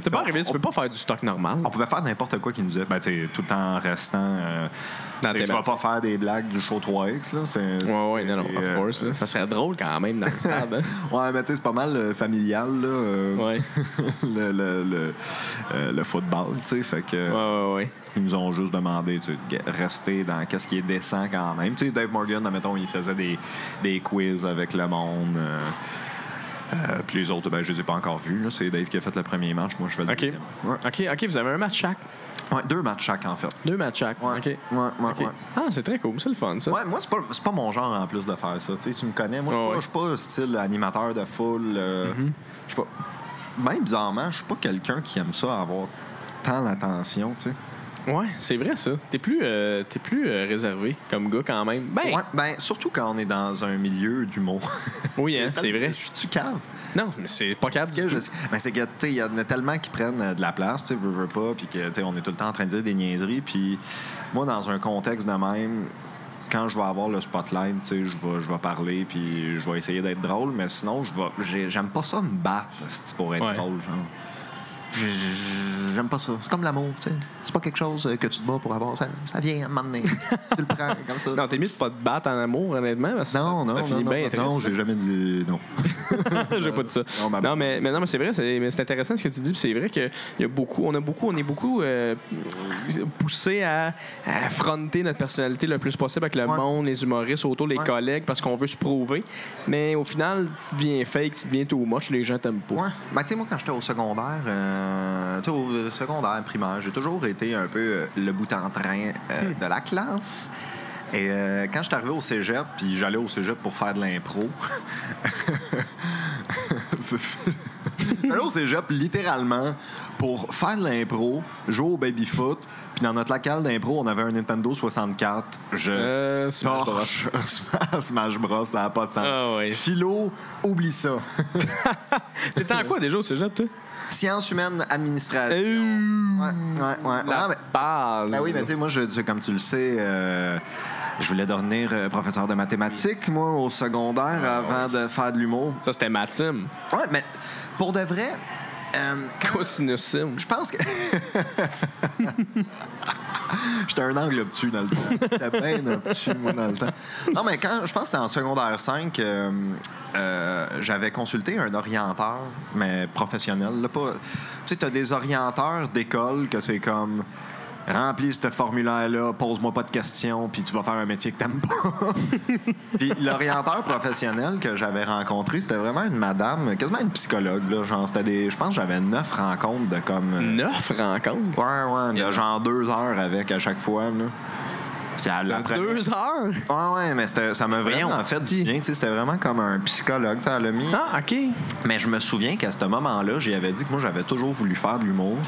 T'es pas arrivé, tu peux pas faire du stock normal. On pouvait faire n'importe quoi qui nous disait, ben tu sais, tout en restant... je vais pas faire des blagues du show 3X, là. Ouais, non, of course. Là. Ça serait drôle quand même dans le stade. Hein? Ouais, mais tu sais, c'est pas mal familial, là. Ouais. le football, tu sais, fait que... Ouais. Ils nous ont juste demandé de rester dans qu'est-ce qui est décent quand même. Tu sais, Dave Morgan, admettons, il faisait des quiz avec le monde. Puis les autres, ben, je les ai pas encore vus. Là. C'est Dave qui a fait le premier match. Moi, je fais le deuxième. Ouais. OK, vous avez un match chaque? Ouais, 2 matchs chaque, en fait. 2 matchs chaque, ouais. OK. Ouais. Ah, c'est très cool. C'est le fun, ça. Ouais, moi, c'est pas mon genre, en plus, de faire ça. Tu me connais. Moi, je suis pas style animateur de foule. Je suis pas... Même bizarrement, je suis pas quelqu'un qui aime ça avoir tant l'attention, tu sais. Ouais, c'est vrai, ça. T'es plus réservé comme gars, quand même. Ben, surtout quand on est dans un milieu d'humour. Oui, c'est vrai. Je suis cave. Non, mais c'est pas cave. Mais c'est que, tu sais, il y en a tellement qui prennent de la place, tu sais, veux pas, puis que, tu sais, on est tout le temps en train de dire des niaiseries. Puis moi, dans un contexte de même, quand je vais avoir le spotlight, tu sais, je vais parler, puis je vais essayer d'être drôle, mais sinon, j'aime pas ça me battre pour être drôle, genre. J'aime pas ça. C'est comme l'amour, tu sais. C'est pas quelque chose que tu te bats pour avoir. Ça vient à un moment donné. Tu le prends comme ça. Non, t'es mieux de pas te battre en amour, honnêtement. Parce que ça finit bien intéressant. Non, j'ai jamais dit non. J'ai pas dit ça. Non, mais c'est vrai, c'est intéressant ce que tu dis. Puis c'est vrai qu'on est beaucoup poussé à affronter notre personnalité le plus possible avec le monde, les humoristes autour, les collègues, parce qu'on veut se prouver. Mais au final, tu deviens fake, tu deviens too much, les gens t'aiment pas. Ouais. Ben, tu sais, moi, quand j'étais au secondaire, au secondaire, primaire, j'ai toujours été un peu le bout en train de la classe. Et quand je suis arrivé au cégep, puis j'allais au cégep pour faire de l'impro, j'allais au cégep littéralement pour faire de l'impro, jouer au baby-foot, puis dans notre local d'impro, on avait un Nintendo 64. Smash Bros, ça n'a pas de sens. Ah, oui. Philo, oublie ça. T'étais en quoi déjà au cégep, toi? Sciences humaines, administration. Ouais. La base. Ben oui, mais tu sais, moi, comme tu le sais, je voulais devenir professeur de mathématiques, moi, au secondaire, avant de faire de l'humour. Ça, c'était Mathim. Ouais, mais pour de vrai... Cosinusime. Je pense que... J'étais un angle obtus dans le temps. J'étais bien obtus, moi, dans le temps. Non, mais quand je pense que c'était en secondaire 5, j'avais consulté un orienteur, mais professionnel. Là, pas... Tu sais, t'as des orienteurs d'école que c'est comme... Remplis ce formulaire-là, pose-moi pas de questions, puis tu vas faire un métier que t'aimes pas. Puis l'orienteur professionnel que j'avais rencontré, c'était vraiment une madame, quasiment une psychologue. Là, genre, je pense que j'avais 9 rencontres de comme... 9 rencontres? Ouais, de genre 2 heures avec à chaque fois. Là. Puis après... 2 heures? Ouais, mais ça m'a vraiment fait du bien. C'était vraiment comme un psychologue. Elle a mis... Ah, OK. Mais je me souviens qu'à ce moment-là, j'y avais dit que moi, j'avais toujours voulu faire de l'humour.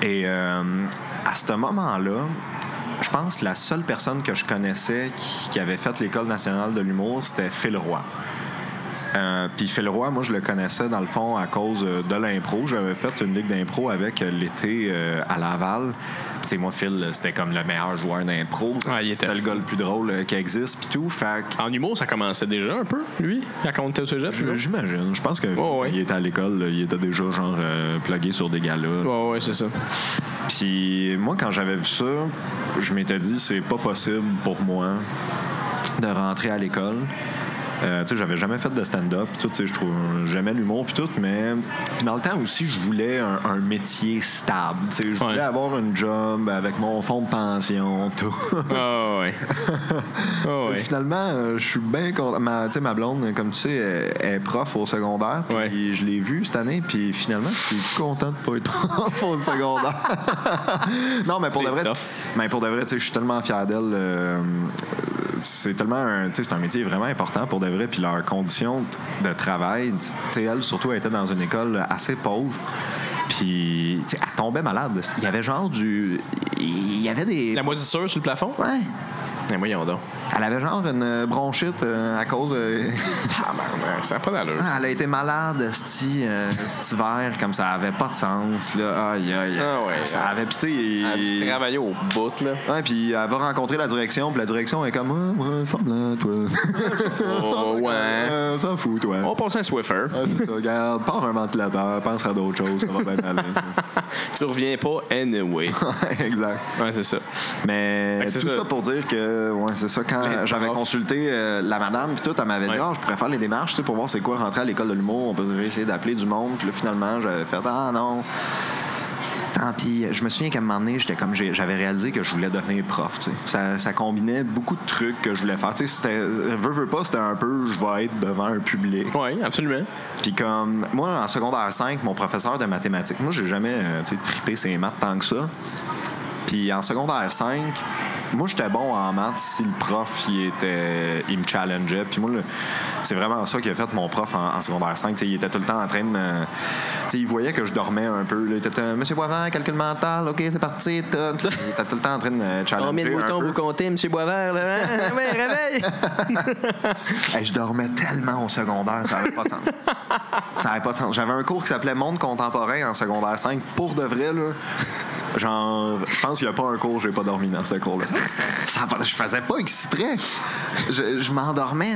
Et à ce moment-là, je pense que la seule personne que je connaissais qui avait fait l'École nationale de l'humour, c'était Phil Roy. Puis Phil Roy, moi, je le connaissais, dans le fond, à cause de l'impro. J'avais fait une ligue d'impro avec l'été à Laval. Puis moi, Phil, c'était comme le meilleur joueur d'impro. C'était le gars le plus drôle qui existe, puis tout. En humour, ça commençait déjà un peu, lui, quand on était au cégep? J'imagine. Je pense qu'il était à l'école, il était déjà, genre, plugué sur des galas. Ouais, c'est ça. Puis moi, quand j'avais vu ça, je m'étais dit, c'est pas possible pour moi de rentrer à l'école. J'avais jamais fait de stand-up, j'aimais l'humour puis tout, mais puis dans le temps aussi, je voulais un métier stable. Je voulais avoir une job avec mon fonds de pension, tout. Finalement, je suis bien content. Ma blonde, comme tu sais, est prof au secondaire, puis je l'ai vue cette année, puis finalement, je suis content de pas être prof au secondaire. Non, mais pour de vrai, je suis tellement fier d'elle. C'est tellement c'est un métier vraiment important pour de vrai, puis leurs conditions de travail, elle surtout, elle était dans une école assez pauvre, puis elle tombait malade. Il y avait genre il y avait des... La moisissure sur le plafond? Ouais. Mais voyons donc. Elle avait genre une bronchite à cause... Ça n'a pas d'allure. Elle a été malade cet hiver, comme ça avait pas de sens. Là. Aïe. Ça avait... Elle a dû travailler au bout, là. Ouais, puis elle va rencontrer la direction, puis la direction est comme... Femme-là, toi. Ouais. S'en fout, toi. On passe un Swiffer. C'est ça. Regarde, pars un ventilateur, pense à d'autres choses, ça va bien aller. Tu reviens pas anyway. Exact. Ouais, c'est ça. Mais tout ça pour dire que... Ouais, c'est ça. Quand j'avais consulté la madame, puis tout, elle m'avait dit je pourrais faire les démarches pour voir c'est quoi rentrer à l'école de l'humour. On peut essayer d'appeler du monde. Puis là, finalement, j'avais fait non. Tant pis. Je me souviens qu'à un moment donné, j'avais réalisé que je voulais devenir prof. Ça combinait beaucoup de trucs que je voulais faire. Veux pas, c'était un peu je vais être devant un public. Oui, absolument. Puis comme moi, en secondaire 5, mon professeur de mathématiques, moi, j'ai jamais trippé ses maths tant que ça. Puis en secondaire 5, moi, j'étais bon en maths si le prof, il me challengeait. Puis moi, c'est vraiment ça qui a fait mon prof en secondaire 5. Il était tout le temps en train de me... il voyait que je dormais un peu. Là. Il était « Monsieur Boisvert, calcul mental, OK, c'est parti. » Il était tout le temps en train de me challenger. Combien de boutons vous comptez, Monsieur Boisvert? Là? Oui, réveille! Je dormais tellement au secondaire, ça n'avait pas de sens. Ça n'avait pas de sens. J'avais un cours qui s'appelait Monde contemporain en secondaire 5. Pour de vrai, là... Genre, je pense qu'il n'y a pas un cours que j'ai pas dormi dans ce cours-là. Je faisais pas exprès. Je m'endormais.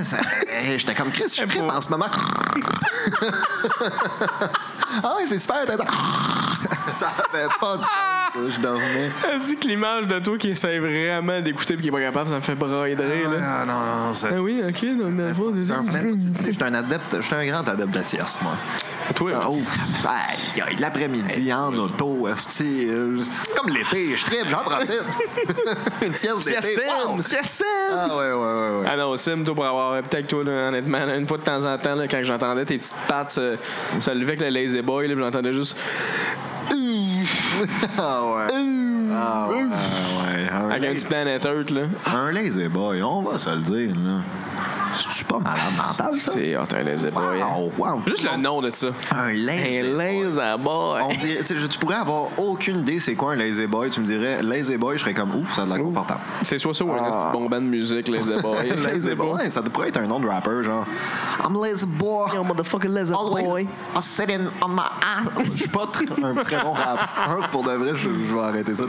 J'étais comme Chris, je suis en ce moment. Ah oui, c'est super. Ça avait pas de sens, je dormais. Est-ce que l'image de toi qui essaie vraiment d'écouter et qui est pas capable, ça me fait brailler de rire, là? Ah, non, c'est... Ah oui, OK, donc dans le fond, c'est ça. Je suis un grand adepte de la sieste, moi. Toi, l'après-midi, en auto, c'est comme l'été, je tripe, j'en profite. Une sieste d'été. Sieste! Ah ouais. Ah non, Sim, toi, pour avoir peut-être toi, là, honnêtement, là, une fois de temps en temps, là, quand j'entendais tes petites pattes se lever avec le lazy boy, là, j'entendais juste... Ah ouais. Avec un petit Planet Earth, là. Un lazy boy, on va se le dire, là. C'est-tu pas malade mental, ça? C'est un lazy boy. Wow. Juste le nom de ça. Un lazy boy. On dirait, tu pourrais avoir aucune idée c'est quoi un lazy boy. Tu me dirais lazy boy, je serais comme ouf, ça a l'air confortable. C'est soit ça ou un petit bon band de musique, lazy boy. Lazy boy, ça pourrait être un nom de rappeur, genre I'm lazy boy. Yo, motherfucking lazy boy. Always sitting on my ass. Je suis pas un très bon rappeur. Pour de vrai, je vais arrêter ça.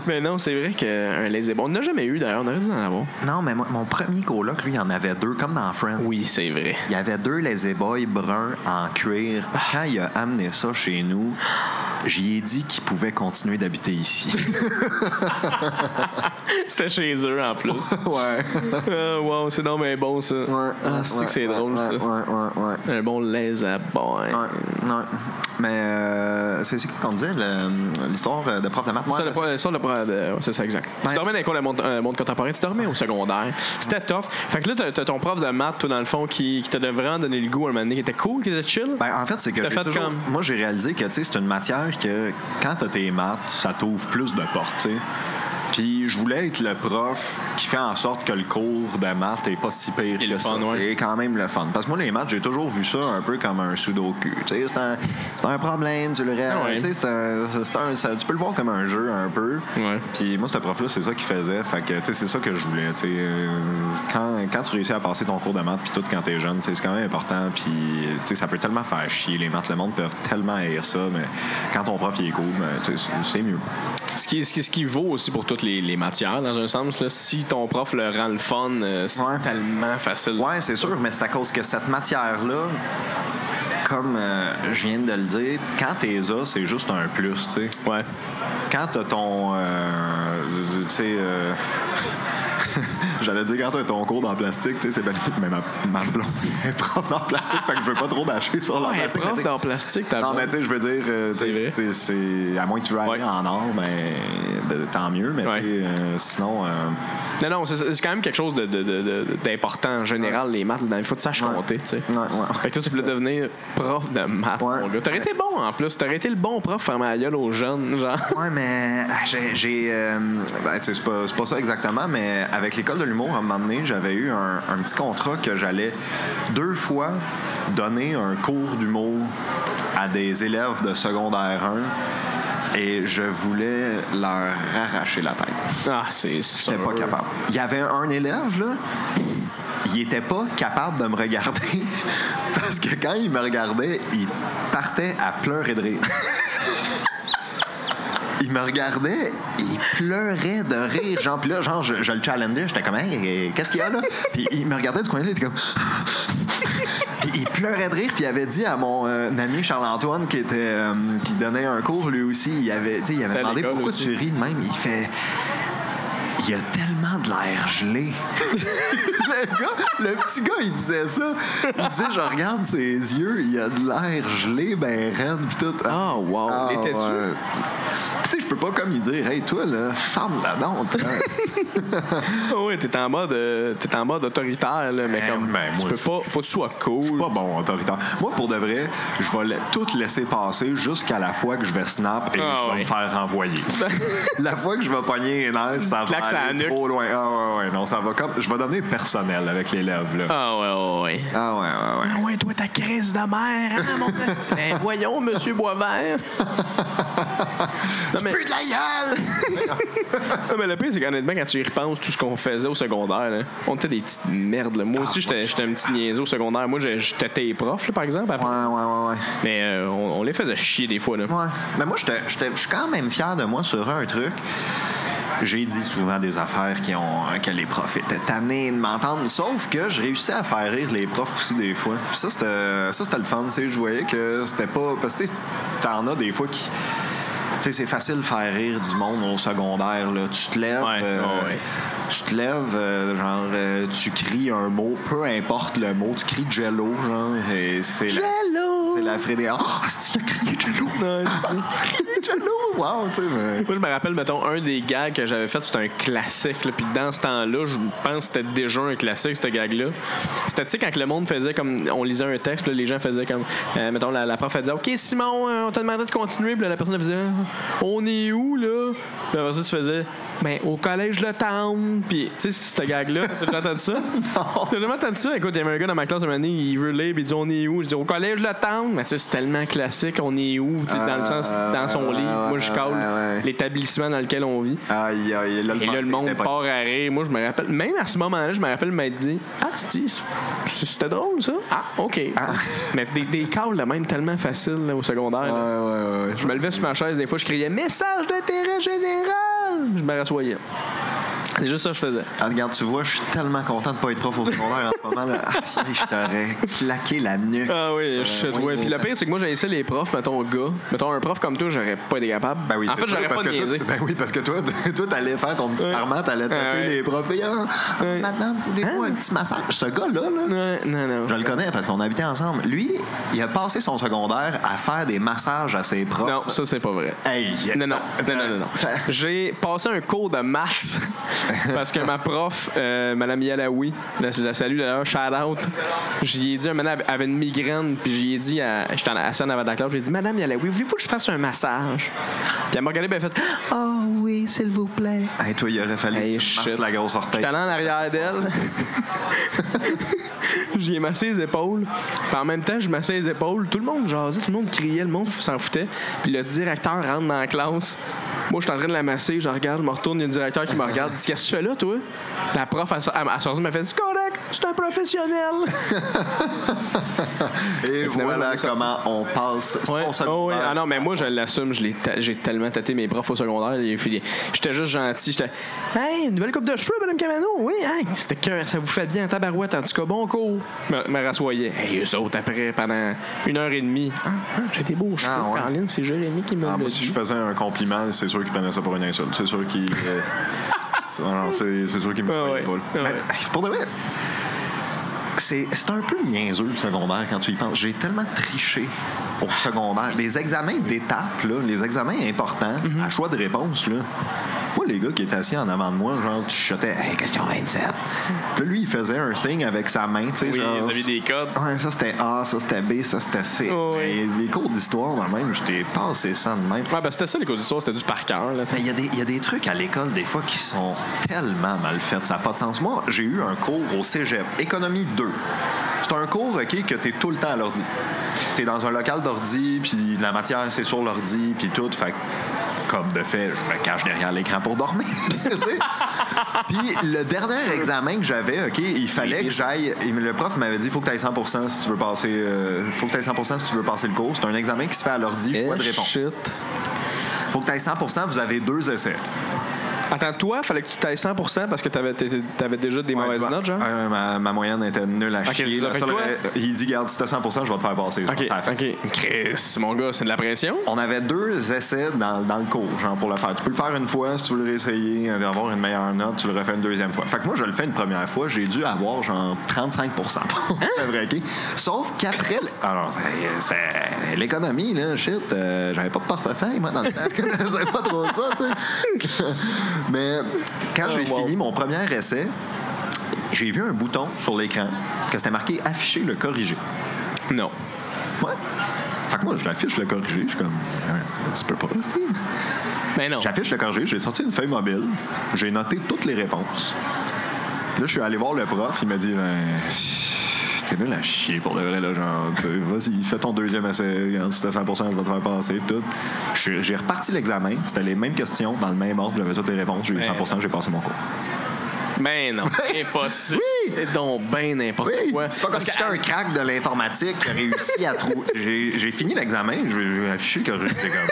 Mais non, c'est vrai qu'un lazy boy, on n'a jamais eu d'ailleurs, on aurait dû en avoir. Non, mais mon premier coloc, lui, il y en avait deux, comme dans Friends. Oui, c'est vrai. Il y avait deux lazy boys bruns en cuir. Quand il a amené ça chez nous, j'y ai dit qu'il pouvait continuer d'habiter ici. C'était chez eux, en plus. Ouais. Wow, c'est donc bien bon, ça. C'est que c'est drôle, ça. Ouais. Un bon lazy boy. Ouais. Mais c'est quoi qu'on disait, l'histoire de prof de maths? C'est ça, exact. Tu dormais dans les cours de monde contemporain, tu dormais au secondaire. C'était tough. Fait que là, t'as ton prof de maths, toi, dans le fond, qui t'a vraiment donné le goût à un moment donné, qui était cool, qui était chill. Ben, en fait, c'est que moi, j'ai réalisé que c'est une matière que quand t'as tes maths, ça t'ouvre plus de portes, tu sais. Puis je voulais être le prof qui fait en sorte que le cours de maths n'est pas si pire que ça. C'est quand même le fun. Parce que moi, les maths, j'ai toujours vu ça un peu comme un sudoku. C'est un problème, tu le tu peux le voir comme un jeu un peu. Ouais. Puis moi, ce prof-là, c'est ça qu'il faisait. Fait que c'est ça que je voulais. Quand tu réussis à passer ton cours de maths, puis tout quand t'es jeune, c'est quand même important. Puis ça peut tellement faire chier les maths. Le monde peut tellement haïr ça. Mais quand ton prof il est cool, c'est mieux. Ce qui vaut aussi pour toutes les matières, dans un sens, là, si ton prof le rend le fun, c'est tellement facile. Oui, c'est sûr, mais c'est à cause que cette matière-là, comme je viens de le dire, quand t'es là, c'est juste un plus, tu sais. Ouais. Quand t'as ton... J'allais dire, quand t'as ton cours dans plastique, tu sais, c'est magnifique, mais ma blonde est prof dans plastique, fait que je veux pas trop bâcher sur la plastique. Prof dans plastique, t'as non, mais tu sais, je veux dire, c'est à moins que tu ailles en or, ben, tant mieux, mais tu sais, sinon... Non, c'est quand même quelque chose d'important en général, les maths. Il faut que tu saches compter, tu sais. Fait que toi, tu voulais devenir prof de maths, mon gars. T'aurais été bon, en plus. T'aurais été le bon prof faire ma gueule aux jeunes, genre. Ouais, mais j'ai... c'est pas ça exactement, mais avec l'école de l'humour, à un moment donné, j'avais eu un petit contrat que j'allais 2 fois donner un cours d'humour à des élèves de secondaire 1 et je voulais leur arracher la tête. Ah, c'est sûr. J'étais pas capable. Il y avait un élève, là, il était pas capable de me regarder parce que quand il me regardait, il partait à pleurer de rire. Il me regardait, il pleurait de rire. Genre, puis là, je le challengeais, j'étais comme, hey, qu'est-ce qu'il y a là? Puis il me regardait du coin-là, il était comme. Puis il pleurait de rire, puis il avait dit à mon ami Charles-Antoine qui donnait un cours lui aussi, il avait demandé pourquoi aussi. Tu ris de même. Il fait. Il a tellement de l'air gelé. Le petit gars, il disait ça. Il disait, je regarde ses yeux, il a de l'air gelé, ben raide, pis tout. Ah, wow. L'étais-tu? Ouais. Tu sais, je peux pas comme il dire, hey, toi, là, ferme la dente. Oui, t'es en mode autoritaire, là, mais comme. Moi, tu peux pas. Faut que tu sois cool. Je suis pas bon autoritaire. Moi, pour de vrai, je vais tout laisser passer jusqu'à la fois que je vais snap et je vais me faire renvoyer. La fois que je vais pogner les nerfs, ça va aller trop loin. Ah ouais, non, ça va comme. Je vais devenir personnel avec l'élève, là. Ah ouais. Ah ouais, toi, ta crise de mère, hein, mon petit. Ben, voyons, monsieur Boisvert. Tu peux de la gueule! Non, mais le pire, c'est qu'honnêtement, quand tu y repenses, tout ce qu'on faisait au secondaire, là, on était des petites merdes. Là. Moi aussi, j'étais un petit niaiseux au secondaire. Moi, j'étais tes profs, là, par exemple. Après. Ouais. Mais on les faisait chier des fois. Là. Ouais. Mais moi, je suis quand même fier de moi sur un truc. j'ai dit souvent des affaires que les profs étaient tannés de m'entendre, sauf que je réussissais à faire rire les profs aussi des fois. Puis ça, c'était le fun. Je voyais que c'était pas... Parce que t'en as des fois qui... c'est facile de faire rire du monde au secondaire. Là. Tu te lèves... Tu te lèves, tu cries un mot, peu importe le mot, tu cries Jello, genre, et c'est Jello! C'est la frédérique. Oh, c'est tu as crié Jello! Non, Jello! Wow, tu sais, mais... Moi, je me rappelle, mettons, un des gags que j'avais fait, c'était un classique, là, puis dans ce temps-là, je pense que c'était déjà un classique, ce gag-là. C'était, tu sais, quand le monde faisait comme, on lisait un texte, là, les gens faisaient comme, mettons, la prof, elle disait, OK, Simon, on t'a demandé de continuer, puis la personne, elle faisait, on est où, là? Puis après ça, tu faisais, ben, au collège Le Town. Puis, tu sais, ce gag-là, t'as déjà entendu ça? Non. T'as jamais entendu ça? Écoute, il y avait un gars dans ma classe, un moment donné, il veut lire, puis il dit, on est où? Je dis, au collège Le Town. Mais tu sais, c'est tellement classique, on est où? Tu sais, dans le sens, dans son livre. Moi, je cale l'établissement dans lequel on vit. Aïe, aïe, et là, le monde part à rire. Moi, je me rappelle, même à ce moment-là, je me rappelle m'être dit, c'était drôle, ça? Ah, OK. Mais des calls, là, même tellement faciles, là, au secondaire. Ouais. Je me levais sur ma chaise, des fois, je criais, message d'intérêt général! Je me rassoyais. C'est juste ça que je faisais. Ah, regarde, tu vois, je suis tellement content de ne pas être prof au secondaire en ce moment. Là. Je t'aurais claqué la nuque. Ah oui, ouais. Puis le pire, c'est que moi, j'ai essayé les profs, mettons, gars. Mettons, un prof comme toi, j'aurais pas été capable. Ben oui, en fait, j'aurais pas niaisé. Ben oui, parce que toi, t'allais faire ton petit parlement, t'allais taper les profs. Madame, voulez-vous un petit massage? Ce gars-là, non. Je le connais parce qu'on habitait ensemble. Lui, il a passé son secondaire à faire des massages à ses profs. Non, ça, c'est pas vrai. Hey, non. J'ai passé un cours de maths. Parce que ma prof, Mme Yalaoui, je la salue d'ailleurs, shout out, j'y ai dit un moment, elle avait une migraine, puis j'y ai dit, j'étais assis en avant de la classe, j'ai dit, Mme Yalaoui, voulez-vous que je fasse un massage? Puis elle m'a regardé, puis elle a fait, oui, s'il vous plaît. Hey, toi, il aurait fallu que tu masses la grosse orteil. J'étais allé en arrière d'elle. J'y ai massé les épaules. Puis en même temps, je massais les épaules. Tout le monde jasait, tout le monde criait, le monde s'en foutait. Puis le directeur rentre dans la classe. Moi, je suis en train de la masser, je regarde, je me retourne, il y a un directeur qui me regarde, il dit, qu'est-ce que tu fais là, toi? La prof, elle sorti, m'a fait, c'est correct, c'est un professionnel. Et voilà comment on passe son secondaire. Ah non, mais moi, je l'assume, j'ai tellement tâté mes profs au secondaire. J'étais juste gentil. J'étais, hey, une nouvelle coupe de cheveux, Mme Camano. Oui, hey, c'était cœur, ça vous fait bien en tabarouette, en tout cas, bon cours. Me rassoyais. Hey, eux autres, après, pendant 1h30. J'ai des beaux cheveux. Caroline, c'est Jérémy qui me l'a dit. Moi, si je faisais un compliment, c'est sûr qu'il prenait ça pour une insulte. C'est sûr qu'il. C'est sûr qu'il me prenait pas. Pour de vrai. C'est un peu niaiseux le secondaire quand tu y penses. J'ai tellement triché au secondaire. Les examens d'étape, là, les examens importants, à choix de réponse, là. Moi, les gars qui étaient assis en avant de moi, genre, tu chuchotais, hey, question 27. Puis là, lui, il faisait un signe avec sa main, tu sais. Oui, genre, vous avez des codes. Ouais, ça c'était A, ça c'était B, ça c'était C. Oh, oui. Et les cours d'histoire, de même, je t'ai passé ça de même. Ouais, ben c'était ça, les cours d'histoire, c'était du par cœur. Il y a des trucs à l'école, des fois, qui sont tellement mal faits, ça n'a pas de sens. Moi, j'ai eu un cours au cégep, économie 2. C'est un cours, OK, que t'es tout le temps à l'ordi. T'es dans un local d'ordi, puis la matière, c'est sur l'ordi, puis tout, fait comme de fait, je me cache derrière l'écran pour dormir. Puis le dernier examen que j'avais, OK, il fallait que j'aille. Le prof m'avait dit, il faut que tu ailles 100% si tu veux passer. Faut que tu ailles 100% si tu veux passer le cours. C'est un examen qui se fait à l'ordi, choix de réponse. Faut que tu ailles 100%, vous avez 2 essais. Attends, toi, fallait que tu t'ailles 100% parce que t'avais déjà des mauvaises notes, genre? Ma moyenne était nulle à chier. Il dit, garde, si t'as 100%, je vais te faire passer. OK. Chris, mon gars, c'est de la pression? On avait 2 essais dans le cours, genre, pour le faire. Tu peux le faire une fois, si tu veux le réessayer, avoir une meilleure note, tu le refais une deuxième fois. Fait que moi, je le fais une première fois, j'ai dû avoir, genre, 35%. C'est vrai, OK? Sauf qu'après... Alors, c'est l'économie, là, shit. J'avais pas de portefeuille, moi, dans le temps. Je connaissais pas trop ça, tu sais. Mais quand j'ai fini mon premier essai, j'ai vu un bouton sur l'écran que c'était marqué « Afficher le corrigé ». Non. Ouais. Fait que moi, je l'affiche le corrigé. Je suis comme « Ça peut pas rester. » Mais non. J'affiche le corrigé. J'ai sorti une feuille mobile. J'ai noté toutes les réponses. Là, je suis allé voir le prof. Il m'a dit t'es nul à chier pour de vrai, là, genre, vas-y, fais ton deuxième essai, si t'as 100%, je vais te faire passer, tout. J'ai reparti l'examen, c'était les mêmes questions, dans le même ordre, j'avais toutes les réponses, j'ai eu 100%, j'ai passé mon cours. Mais non, impossible. Oui. C'est donc bien n'importe quoi. C'est pas comme si j'étais un crack de l'informatique qui a réussi à trouver. J'ai fini l'examen, je vais afficher que j'étais comme...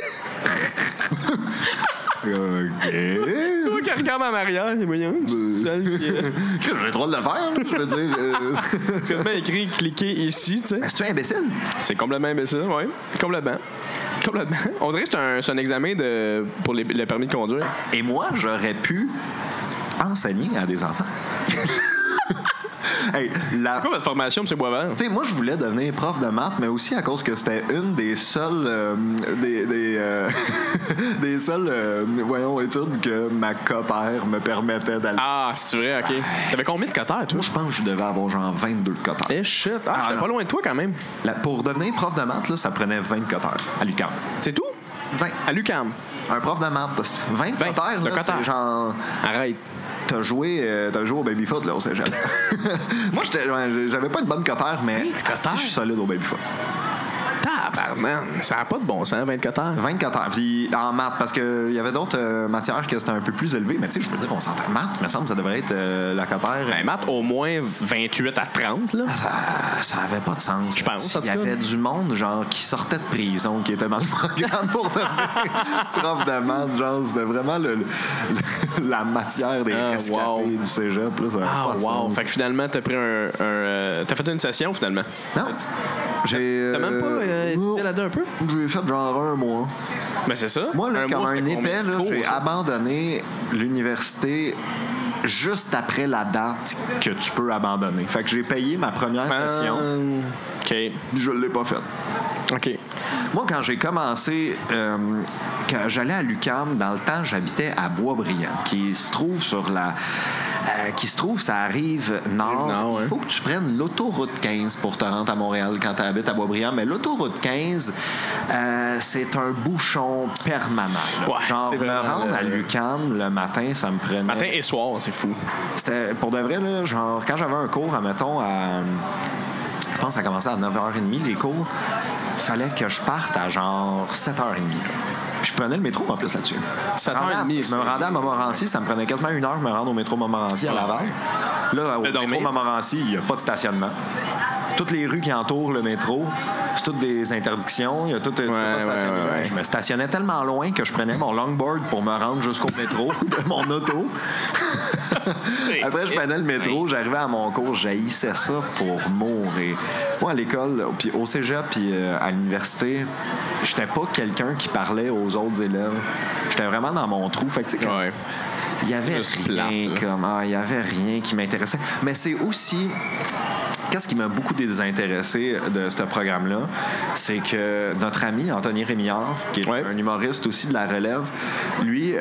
Toi, qui regarde en arrière, et voyons, seul qui j'ai le droit de le faire, là, je veux dire. C'est quasiment écrit cliquez ici, tu sais. Est-ce que tu es imbécile? C'est complètement imbécile, oui. Complètement. On dirait que c'est un examen pour le permis de conduire. Et moi, j'aurais pu enseigner à des enfants. Hey, c'est quoi votre formation, M. Boisvert? Tu sais, moi, je voulais devenir prof de maths, mais aussi à cause que c'était une des seules des seules études que ma cotère me permettait d'aller. Ah, c'est vrai, OK. T'avais combien de cotères, toi? Moi, je pense que je devais avoir genre 22 de cotères. Eh, shit. J'étais pas loin de toi, quand même. Pour devenir prof de maths, là, ça prenait 20 cotères à l'UQAM. C'est tout? 20. À l'UQAM. Un prof de maths, 20 cotères, là, c'est genre... Arrête. T'as joué au baby-foot, là, au cégep. Moi, j'avais pas une bonne cotère, mais je suis solide au baby-foot. Tabarnak, ça n'a pas de bon sens, 24 heures. 24 heures. Puis en maths, parce qu'il y avait d'autres matières que c'était un peu plus élevé, mais tu sais, je veux dire, on s'entend maths, il me semble que ça devrait être la cotère. Ben, maths, au moins 28 à 30, là. Ça avait pas de sens. Je pense, il y avait du monde, genre, qui sortait de prison, qui était dans le programme pour devenir prof de maths. Genre, c'était vraiment la matière des rescapés du cégep. Là, ça avait pas de sens. Fait que finalement, t'as pris t'as fait une session, finalement? Non. T'as même pas étudié là-dedans un peu? J'ai fait genre un mois. Ben c'est ça. Moi, là, comme un épais, là, j'ai ça? Abandonné l'université juste après la date que tu peux abandonner. Fait que j'ai payé ma première session. OK. Je l'ai pas faite. OK. Moi, quand j'ai commencé, quand j'allais à l'UQAM, dans le temps, j'habitais à Boisbriand, qui se trouve ça arrive nord. Il faut que tu prennes l'autoroute 15 pour te rendre à Montréal quand tu habites à Boisbriand. Mais l'autoroute 15, c'est un bouchon permanent. Ouais, genre, me rendre à l'UQAM le matin, ça me prenait... Matin et soir, c'est fou. C'était, pour de vrai, là, genre, quand j'avais un cours, admettons, je pense que ça commençait à 9h30, les cours, il fallait que je parte à genre 7h30. Je prenais le métro en plus là-dessus. 7h30. Je me rendais à Montmorency, ça me prenait quasiment 1 heure de me rendre au métro Montmorency à Laval. Là, au métro Montmorency, il n'y a pas de stationnement. Toutes les rues qui entourent le métro, c'est toutes des interdictions. Il y a tout pas de stationnement. Ouais. Je me stationnais tellement loin que je prenais mon longboard pour me rendre jusqu'au métro de mon auto. Après, je prenais le métro, j'arrivais à mon cours, j'haïssais ça pour mourir. Moi, à l'école, puis au cégep, puis à l'université, j'étais pas quelqu'un qui parlait aux autres élèves. J'étais vraiment dans mon trou. Fait que, tu sais, il y avait rien il y avait rien qui m'intéressait. Mais c'est aussi... Qu'est-ce qui m'a beaucoup désintéressé de ce programme-là, c'est que notre ami Anthony Rémillard, qui est un humoriste aussi de la relève, lui,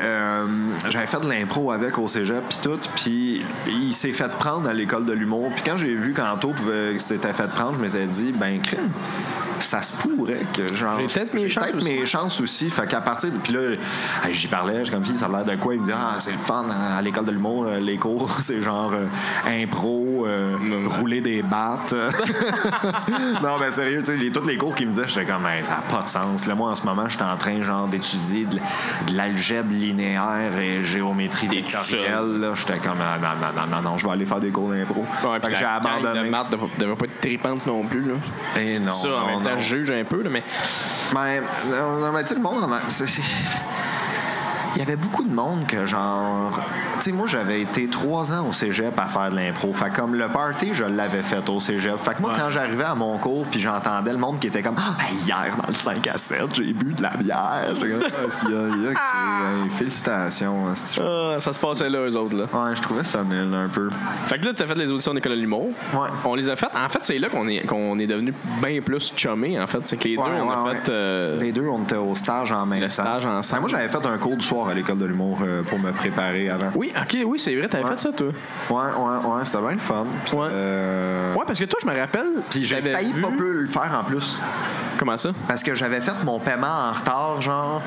j'avais fait de l'impro avec au cégep puis tout, puis il s'est fait prendre à l'école de l'humour. Puis quand j'ai vu qu'Anto s'était fait prendre, je m'étais dit, ben crime, ça se pourrait que genre j'ai peut-être mes chances aussi. Fait qu'à partir de... Puis là, j'y parlais, j'ai comme si ça a l'air de quoi. Il me dit, c'est le fun à l'école de l'humour, les cours, c'est genre impro, rouler des battes. Non, mais sérieux, tu sais, tous les cours qu'il me disaient, j'étais comme, ça n'a pas de sens. Là, moi, en ce moment, j'étais en train genre d'étudier de l'algèbre linéaire et géométrie vectorielle. Là, j'étais comme, non, je vais aller faire des cours d'impro. Fait que j'ai abandonné. La maths devait pas être tripante non plus. Là. Et non. Ça, en même temps, je juge un peu, là, mais. Mais tu sais, le monde, il y avait beaucoup de monde que genre... Tu sais, moi, j'avais été 3 ans au cégep à faire de l'impro. Fait comme le party, je l'avais fait au cégep. Fait que moi, quand j'arrivais à mon cours puis j'entendais le monde qui était comme « Hier, dans le 5 à 7, j'ai bu de la bière. » J'étais comme « Félicitations. » ça se passait là, eux autres. Là. Ouais, je trouvais ça nul un peu. Fait que là, t'as fait les auditions d'école de l'humour. Ouais. On les a faites. En fait, c'est là qu'on est devenus bien plus chummés, en fait. C'est que les deux, on a fait... Les deux, on était au stage en même temps. Le stage ensemble. Moi, j'avais fait un cours du soir à l'école de l'humour pour me préparer avant. Oui, oui, c'est vrai, t'avais fait ça, toi. Ouais, c'était bien le fun. Ouais, parce que toi, je me rappelle. Puis j'ai failli pas peu le faire en plus. Comment ça? Parce que j'avais fait mon paiement en retard, genre.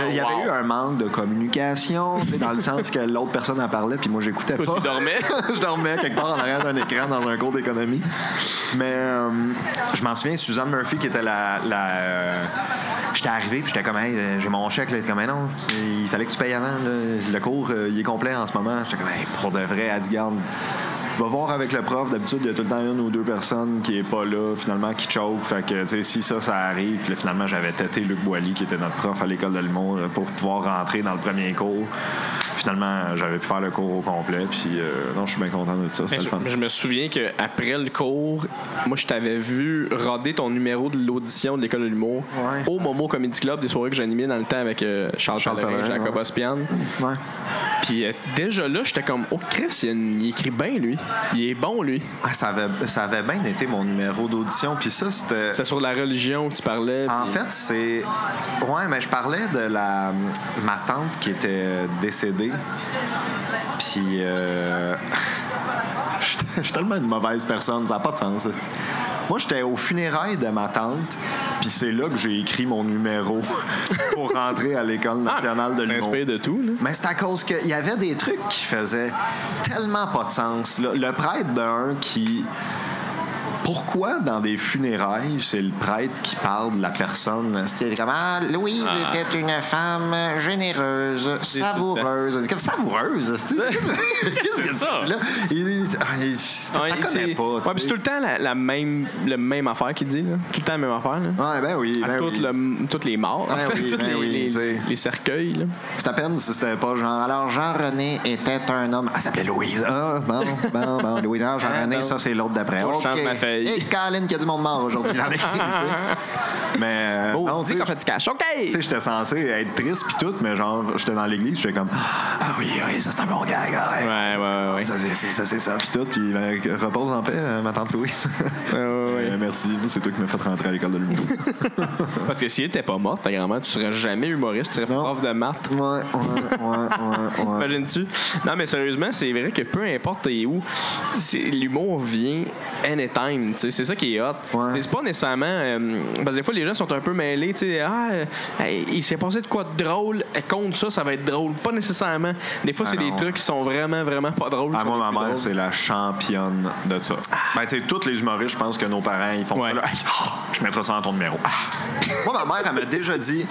Il y avait eu un manque de communication, dans le sens que l'autre personne en parlait, puis moi, j'écoutais pas. Tu dormais? Je dormais quelque part en arrière d'un écran dans un cours d'économie. Mais je m'en souviens, Suzanne Murphy, qui était j'étais arrivé, puis j'étais comme, hey, j'ai mon chèque, là. Elle était comme, non, il fallait que tu payes avant, là. Le cours, il est complet en ce moment. J'étais comme, hey, pour de vrai, elle dit, garde, Va voir avec le prof. D'habitude, il y a tout le temps une ou deux personnes qui est pas là, finalement, qui choke. Fait que, tu sais, si ça arrive, puis là, finalement, j'avais têté Luc Boilly, qui était notre prof à l'école de l'humour, pour pouvoir rentrer dans le premier cours. Finalement, j'avais pu faire le cours au complet, puis non, je suis bien content de ça. C'était le fun. Je me souviens qu'après le cours, moi, je t'avais vu roder ton numéro de l'audition de l'école de l'humour au Momo Comedy Club, des soirées que j'animais dans le temps avec Charles Pellerin, Jacob Ospian. Ouais. Puis déjà là, j'étais comme, oh Chris, il écrit bien, lui. Il est bon, lui. Ah, ça avait bien été mon numéro d'audition. Puis ça, c'était... C'est sur la religion que tu parlais. En fait, c'est... Ouais, mais je parlais de ma tante qui était décédée. Puis... Je suis tellement une mauvaise personne. Ça n'a pas de sens. Moi, j'étais aux funérailles de ma tante, puis c'est là que j'ai écrit mon numéro pour rentrer à l'École nationale de l'humour. Ça inspire de tout, là. Mais c'est à cause qu'il y avait des trucs qui faisaient tellement pas de sens. Le prêtre d'un qui... Pourquoi, dans des funérailles, c'est le prêtre qui parle de la personne? C'est comme, Louise était une femme généreuse, savoureuse. Comme savoureuse? Qu'est-ce que ça? Là? Il connaît pas. Ouais, c'est tout le temps la même affaire qu'il dit. Là. Tout le temps la même affaire. Là. Ouais, ben oui. Toutes les morts, en fait. Tous les cercueils. Là. C'est à peine si c'était pas genre. Alors, Jean-René était un homme. Elle s'appelait Louise. Ah, bon, Louise. Jean-René, ça, c'est l'autre d'après. Et Colin, qu'il y a du monde mort aujourd'hui dans l'église. Mais. On dit qu'on fait du cash. OK! Tu sais, j'étais censé être triste puis tout, mais genre, j'étais dans l'église, j'étais comme, oui, ça c'est un bon gag. Ouais. Ça, c'est ça, puis tout. Puis repose en paix, ma tante Louise. Merci, c'est toi qui m'as fait rentrer à l'école de l'humour. Parce que si elle était pas morte, ta grand-mère, tu serais jamais humoriste, tu serais prof de maths. Ouais. Imagines-tu? Non, mais sérieusement, c'est vrai que peu importe t'es où, l'humour vient anytime. C'est ça qui est hot. Ouais. C'est pas nécessairement... parce que des fois, les gens sont un peu mêlés. Il s'est passé de quoi de drôle. Contre ça va être drôle. Pas nécessairement. Des fois, c'est des trucs qui sont vraiment, vraiment pas drôles. Moi, ma mère, c'est la championne de ça. Ben, tu sais, tous les humoristes, je pense que nos parents, ils font ça. Là, je mettrai ça dans ton numéro. Moi, ma mère, elle m'a déjà dit,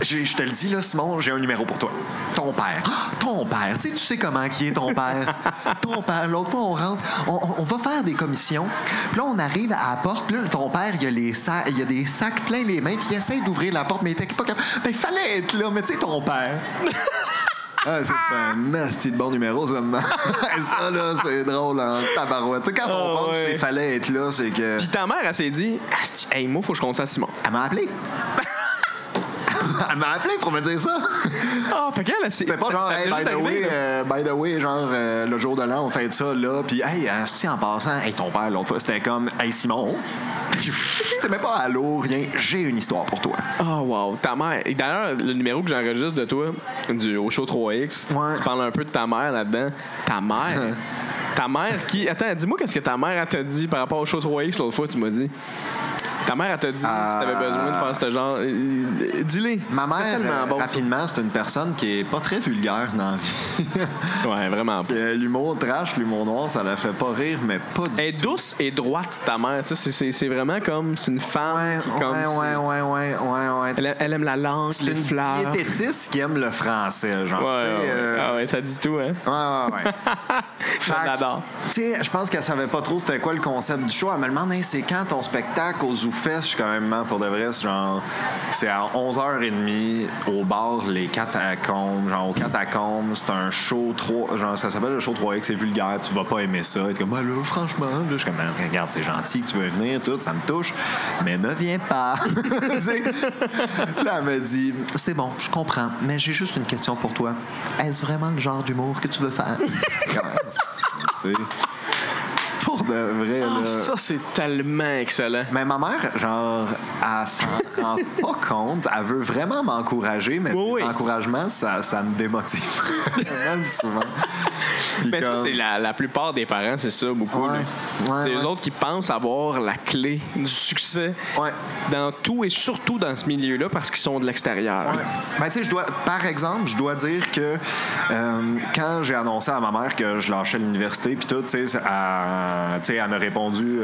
je te le dis, là, Simon, j'ai un numéro pour toi. Ton père. Tu sais comment qui est ton père. Ton père. L'autre fois, on rentre, on va faire des commissions. Puis là, on arrive à la porte. Puis là, ton père, il y a des sacs plein les mains. Puis il essaie d'ouvrir la porte, mais il était pas capable. Ben, il fallait être là, mais tu sais, ton père. C'est un nasty de bon numéro, ça. Ça, là, c'est drôle en tabarouette. Tu sais, quand on pense qu'il fallait être là, c'est que... Puis ta mère, elle s'est dit, hey, moi, faut que je compte ça à Simon. Elle m'a appelé. Elle m'a appelé pour me dire ça. Fait qu'elle, c'était pas genre, hey, by the way, genre, le jour de l'an, on fait ça là. Puis, hey, en passant, hey, ton père, l'autre fois, c'était comme, hey, Simon. Tu mets pas allô, rien, j'ai une histoire pour toi. Oh, wow. Ta mère. Et d'ailleurs, le numéro que j'enregistre de toi, au show 3X, tu parles un peu de ta mère là-dedans. Ta mère. Ta mère qui. Attends, dis-moi qu'est-ce que ta mère t'a dit par rapport au show 3X l'autre fois, tu m'as dit. Ta mère, elle t'a dit si t'avais besoin de faire ce genre. Dis-le. Ma mère, rapidement, c'est une personne qui est pas très vulgaire dans la vie. Ouais, vraiment pas. L'humour trash, l'humour noir, ça la fait pas rire, mais pas du tout. Elle est douce et droite, ta mère. C'est vraiment comme. C'est une femme. Ouais. Elle aime la langue, les fleurs. C'est une diététiste qui aime le français, genre. Ouais, ça dit tout, hein. Ouais. Je l'adore. Tu sais, je pense qu'elle savait pas trop c'était quoi le concept du show. Elle me demande, c'est quand ton spectacle au Zoufest? Je suis quand même, pour de vrai, c'est à 11h30 au bar Les Catacombes. Genre, aux Catacombes, c'est un show 3. Genre, ça s'appelle le show 3X, c'est vulgaire, tu vas pas aimer ça. Et comme, là, franchement, là, je suis comme, regarde, c'est gentil que tu veux venir, tout, ça me touche, mais ne viens pas. Là, elle me dit, c'est bon, je comprends, mais j'ai juste une question pour toi. Est-ce vraiment le genre d'humour que tu veux faire? Pour de vrai, là. Ça, c'est tellement excellent. Mais ma mère, genre, elle s'en rend pas compte. Elle veut vraiment m'encourager, mais ces encouragements, ça me démotive. Vraiment souvent. Mais ça, c'est la plupart des parents, c'est ça, beaucoup. C'est eux autres qui pensent avoir la clé du succès dans tout et surtout dans ce milieu-là parce qu'ils sont de l'extérieur. Ben, tu sais, par exemple, je dois dire que quand j'ai annoncé à ma mère que je lâchais l'université, puis tout, tu sais, elle m'a répondu,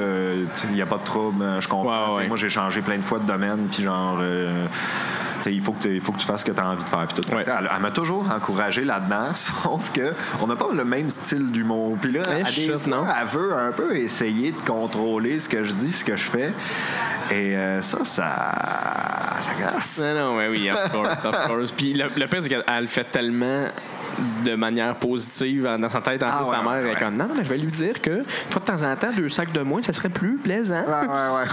il n'y a pas de trouble, je comprends. Moi, j'ai changé plein de fois de domaine, puis genre... il faut que tu fasses ce que tu as envie de faire. Puis tout. Ouais. Elle m'a toujours encouragé là-dedans, sauf qu'on n'a pas le même style d'humour. Puis là, elle veut un peu essayer de contrôler ce que je dis, ce que je fais. Et ça gosse. Non, oui, of course. Puis le pire, c'est qu'elle le fait tellement de manière positive dans sa tête. En plus, ta mère est comme, non, mais je vais lui dire que, toi, de temps en temps, 2 sacs de moins, ça serait plus plaisant. Ouais.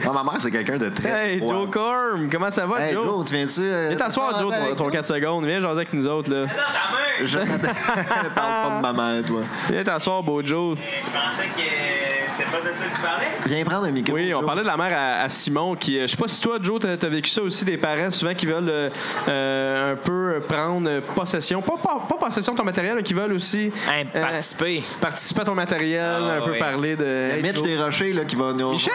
Non, ma mère, c'est quelqu'un de très... Hey, Joe Corm, comment ça va, Joe? Hey, Joe, tu viens-tu... Viens t'asseoir, Joe, ton 4 secondes. Viens jaser avec nous autres, là. Je parle pas de ma mère, toi. Viens t'asseoir, beau Joe. Je pensais que c'était pas de ça que tu parlais. Viens prendre un micro. Oui, on Joe. parlait de la mère à Simon, qui, je sais pas si toi, Joe, t'as vécu ça aussi, des parents souvent qui veulent un peu prendre possession, pas possession de ton matériel, mais qui veulent aussi participer à ton matériel, un peu parler de... Mitch Desrochers, là, qui va nous... Michel,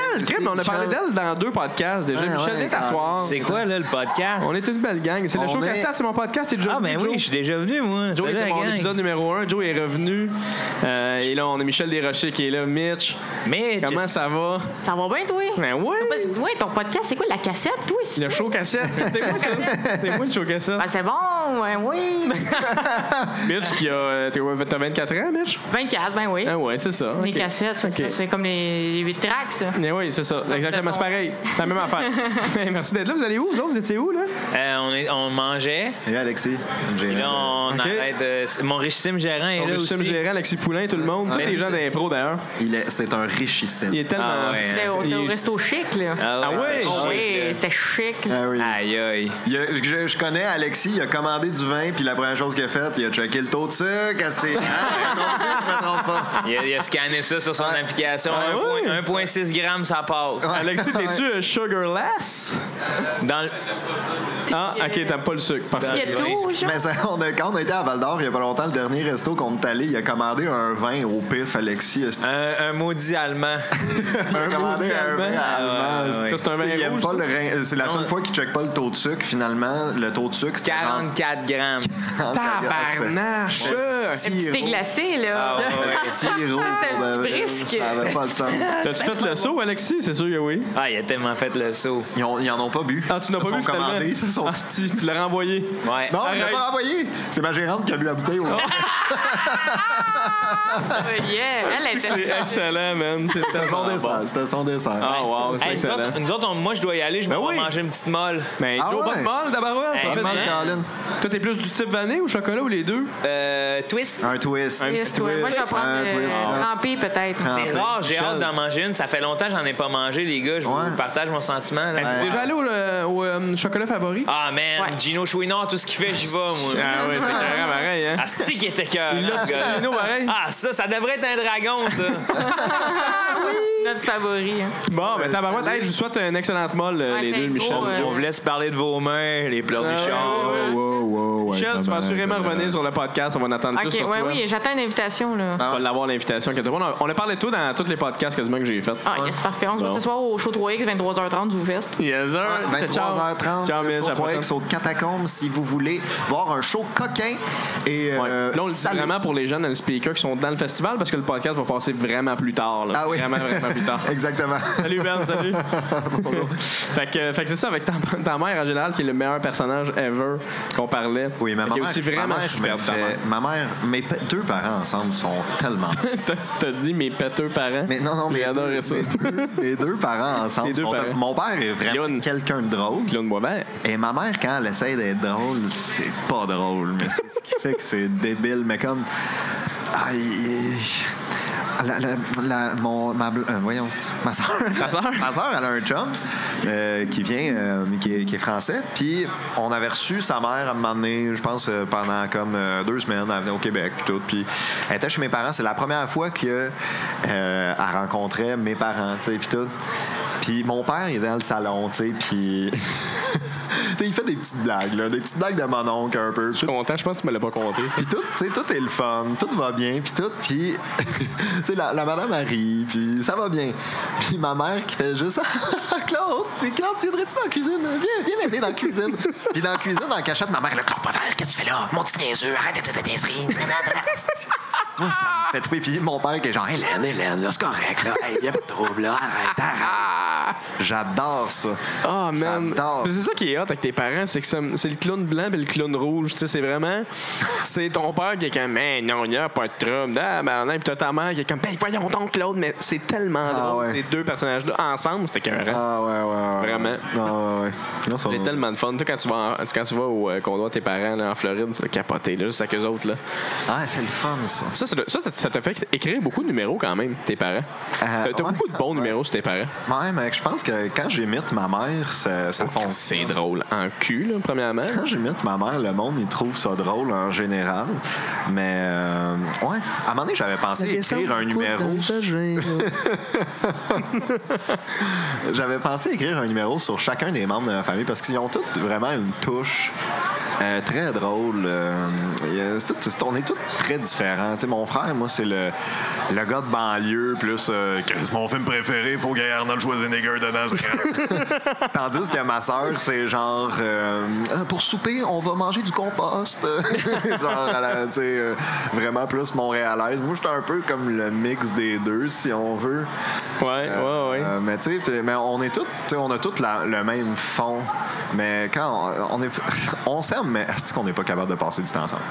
on a parlé d'elle dans 2 podcasts déjà. Michel, viens t'asseoir. C'est quoi, là, le podcast? On est une belle gang. C'est le show cassette, c'est mon podcast. C'est déjà venu, Joe. Oui, je suis déjà venu, moi. Joe était mon épisode numéro 1. Joe est revenu. Et là, on a Michel Desrochers qui est là. Mitch, comment ça va? Ça va bien, toi? Ben oui. Oui, ton podcast, c'est quoi, la cassette, toi? Le show cassette. C'est moi, ça. C'est moi, le show cassette. Ben, c'est bon, oui. Mitch, t'as 24 ans, Mitch? 24, ben oui. Ah ouais, c'est ça. Les cassettes, ça, c'est comme les 8 tracks, ça. Mais oui, c'est ça. Exactement, c'est pareil. C'est la même affaire. Merci d'être là. Vous allez où, vous autres? Vous étiez où, là? On mangeait. Et Alexis. Et là, on arrête. Mon richissime gérant est là aussi. Richissime gérant, Alexis Poulain, tout le monde. Tous les gens d'impro, d'ailleurs. C'est un richissime. Il est tellement... C'était au resto chic, là. Ah oui? Oui, c'était chic. Ah oui. Aïe. Je connais Alexis, il a commandé du vin, puis la première chose qu'il a faite, il a checké le taux de sucre. Je me trompe pas. Il a scanné ça sur son application. 1,6 grammes, ça passe. Alexis, t'es-tu sugarless? OK, t'aimes pas le sucre. Parfait. Keto, genre. Mais quand on a été à Val-d'Or, il y a pas longtemps, le dernier resto qu'on est allé, il a commandé un vin au pif, Alexis. Un maudit allemand. Il a commandé un vin allemand. C'est un vin rouge. C'est la seule fois qu'il check pas le taux de sucre, finalement. Le taux de sucre, c'est 44 grammes. Tabarnache! Un petit thé glacé, là. Sirop. C'était un petit brisque. Ça avait pas de sens. As-tu fait le saut, Alexis? C'est sûr que oui. Il a tellement fait le saut. Ils en ont pas bu. Ah, tu n'as pas bu, finalement? Commandé, tu l'as renvoyé. Ouais. Non, il l'a pas renvoyé. C'est ma gérante qui a bu la bouteille. Elle était... C'est excellent, man. C'était son dessert. Ah, wow, c'est excellent. Nous autres, moi, je dois y aller. Je vais manger une petite molle. Mais Joe, pas de molle, d'abord. Pas de molle, Colin. Toi, t'es plus du type vanille ou chocolat ou les deux? Twist. Un twist. Un petit twist. Moi, je vais prendre trempé, peut-être. C'est rare, j'ai hâte d'en manger une. Ça fait longtemps que j'en ai pas mangé, les gars. Je vous partage mon sentiment. Là. T'es déjà allé au chocolat favori? Ah, man, Gino Chouinard, tout ce qu'il fait, j'y vais, moi. Ah oui, c'est carrément pareil, hein? Asti qui était cœur. Il l'a dit, Gino, pareil. Ah, ça devrait être un dragon, ça. Notre favori. Hein. Bon, ben tabarouette, je vous souhaite une excellente molle, les deux, Michel. On vous laisse parler de vos mains, les pleurs Richard. Michel, tu vas assurément revenir sur le podcast. On va en attendre plus sur toi. Oui, j'attends une invitation. Là. Tu vas l'avoir, l'invitation. On a parlé de toi dans tous les podcasts quasiment que j'ai fait. Ah, yes, parfait. On se voit ce soir au show 3X, 23h30 du Fest. Yes, sir. 23h30, Ciao, show 3X aux Catacombes, si vous voulez voir un show coquin. Et, là, on le dit vraiment pour les gens dans le speaker qui sont dans le festival parce que le podcast va passer vraiment plus tard. Là. Ah oui. Vraiment plus tard. Exactement. Salut Ben, salut. fait que c'est ça avec ta mère en général qui est le meilleur personnage ever qu'on parlait. Oui, mais ma mère, aussi vraiment super. Ma mère, mes deux parents ensemble sont tellement. T'as dit mes péteux parents. Mais non, j'ai adoré ça. Mes deux parents ensemble sont tellement. Mon père est vraiment quelqu'un de drôle. Claude Boisvert. Et ma mère, quand elle essaie d'être drôle, c'est pas drôle, mais c'est ce qui fait que c'est débile. Mais comme. Voyons, ma soeur. Ta soeur? Ma soeur, elle a un chum qui vient, qui est français. Puis on avait reçu sa mère à un moment donné, je pense, pendant comme 2 semaines. Elle venait au Québec, puis tout. Puis elle était chez mes parents. C'est la première fois qu'elle rencontrait mes parents, tu sais, puis tout. Puis mon père, il est dans le salon, tu sais, puis... il fait des petites blagues, là, des petites blagues de mon oncle un peu. Je suis content, je pense que tu me l'as pas compté. Ça. Puis tout est le fun, tout va bien, puis tout. Puis, la madame arrive, puis ça va bien. Puis ma mère qui fait juste Claude, tu viendrais-tu dans la cuisine? Viens m'aider dans la cuisine. Puis dans la cuisine, dans la cachette, ma mère, Claude, qu'est-ce que tu fais là? Mon petit niaiseux, arrête de tes niaiseries. Moi, ça me fait triper. Puis mon père qui est genre, Hélène, là, c'est correct, là. Il y a pas de trouble, là. Arrête. J'adore ça. Ah, man. J'adore. C'est ça qui est hot avec tes parents, c'est que c'est le clown blanc et le clown rouge. Tu sais, c'est vraiment. C'est ton père qui est comme, mais non, il n'y a pas de trouble. Ah, ben, puis t'as ta mère qui est comme, ben, voyons donc, Claude. Mais c'est tellement drôle, ces deux personnages-là. Ensemble, c'était écœurant. Ah, ouais. Vraiment. Ah, ouais. C'est tellement de fun. Toi, quand tu vas au condo de tes parents là, en Floride, tu vas capoter, là, juste avec eux autres. Là. Ah, c'est le fun, ça. Ça t'a fait écrire beaucoup de numéros quand même, tes parents. T'as beaucoup de bons numéros sur tes parents. Ouais, mais je pense que quand j'imite ma mère, ça fonctionne. C'est drôle. En cul, là, premièrement. Quand j'imite ma mère, le monde, il trouve ça drôle en général. Mais, ouais, à un moment donné, j'avais pensé écrire un numéro. J'avais pensé écrire un numéro sur chacun des membres de la famille parce qu'ils ont tous vraiment une touche très drôle. On est tous très différents. T'sais, mon frère, moi, c'est le gars de banlieue, plus c'est mon film préféré, faut qu'il y ait Arnold Schwarzenegger dedans. Tandis que ma sœur, c'est genre pour souper, on va manger du compost. Genre, vraiment plus montréalaise. Moi, j'étais un peu comme le mix des deux, si on veut. Ouais. Mais tu sais, on est tous, on a tous le même fond. Mais quand on s'aime, mais est-ce qu'on n'est pas capable de passer du temps ensemble?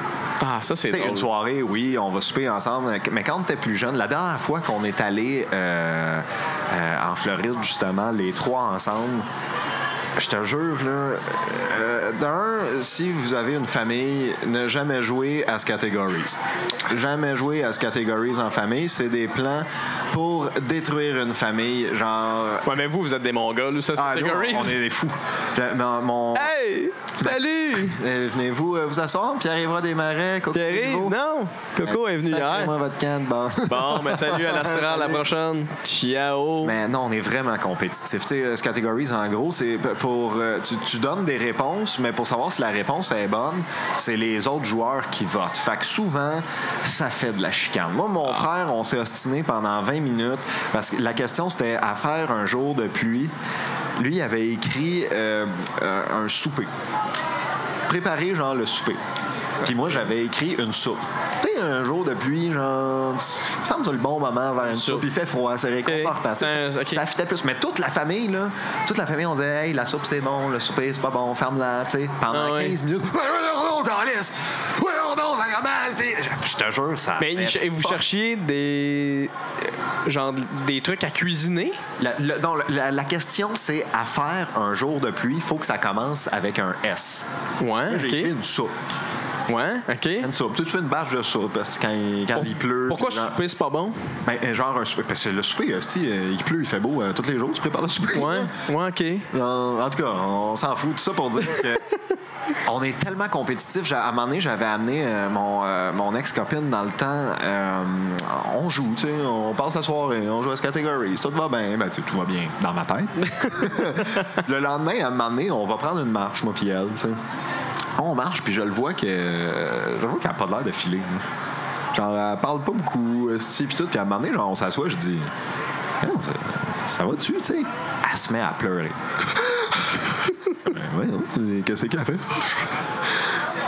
Ah, ça, c'est drôle. Une soirée, oui, on va souper ensemble. Mais quand on était plus jeune, la dernière fois qu'on est allé en Floride, justement, les trois ensemble, je te jure, là, d'un, si vous avez une famille, ne jamais jouer à Categories. Jamais jouer à Categories en famille. C'est des plans pour détruire une famille, genre... Ouais, mais vous êtes des Mongols ou ça, Categories? On est des fous. Hey! Salut! Venez-vous vous asseoir? Pierre-Yves Desmarais, Coco. Pierre-Yves? Non! Coco est venu hier. Moi votre canne, bon. Bon, mais salut à l'Astral, la prochaine. Ciao! Mais non, on est vraiment compétitif. Tu sais, Categories, en gros, c'est pour... tu donnes des réponses, mais pour savoir si la réponse est bonne, c'est les autres joueurs qui votent. Fait que souvent, ça fait de la chicane. Moi, mon frère, on s'est ostiné pendant 20 minutes parce que la question, c'était à faire un jour de pluie. Lui, il avait écrit un souper. Préparer, genre, le souper. Puis moi, j'avais écrit une soupe. Tu sais, un jour de pluie, genre, ça me semble le bon moment vers une soupe. Il fait froid, c'est réconfortant. Okay. Ça fitait plus. Mais toute la famille, on disait, hey, la soupe, c'est bon, le souper, c'est pas bon, ferme-la, tu sais. Pendant 15 minutes. Je te jure, ça. Mais vous cherchiez des trucs à cuisiner? La question, c'est à faire un jour de pluie, il faut que ça commence avec un S. Ouais, j'ai fait une soupe. Ouais, OK. Une soupe. Tu fais une bâche de soupe parce que quand il pleut. Pourquoi le souper, c'est pas bon? Ben, genre un souper. Parce que le souper, il pleut, il fait beau. Tous les jours, tu prépares le souper. Ouais, OK. En tout cas, on s'en fout. Tout ça pour dire que. On est tellement compétitifs. À un moment donné, j'avais amené mon ex-copine dans le temps. On joue, tu sais, on passe la soirée, on joue à Categories. Tout va bien. Ben, tu sais, tout va bien dans ma tête. Le lendemain, à un moment donné, on va prendre une marche, moi puis elle, tu sais. On marche, puis je le vois qu'elle n'a pas l'air de filer. Genre, elle parle pas beaucoup, puis tout. Puis à un moment donné, genre, on s'assoit, je dis, ça va-tu, tu sais? Elle se met à pleurer. Ouais, qu'est-ce qu'elle fait?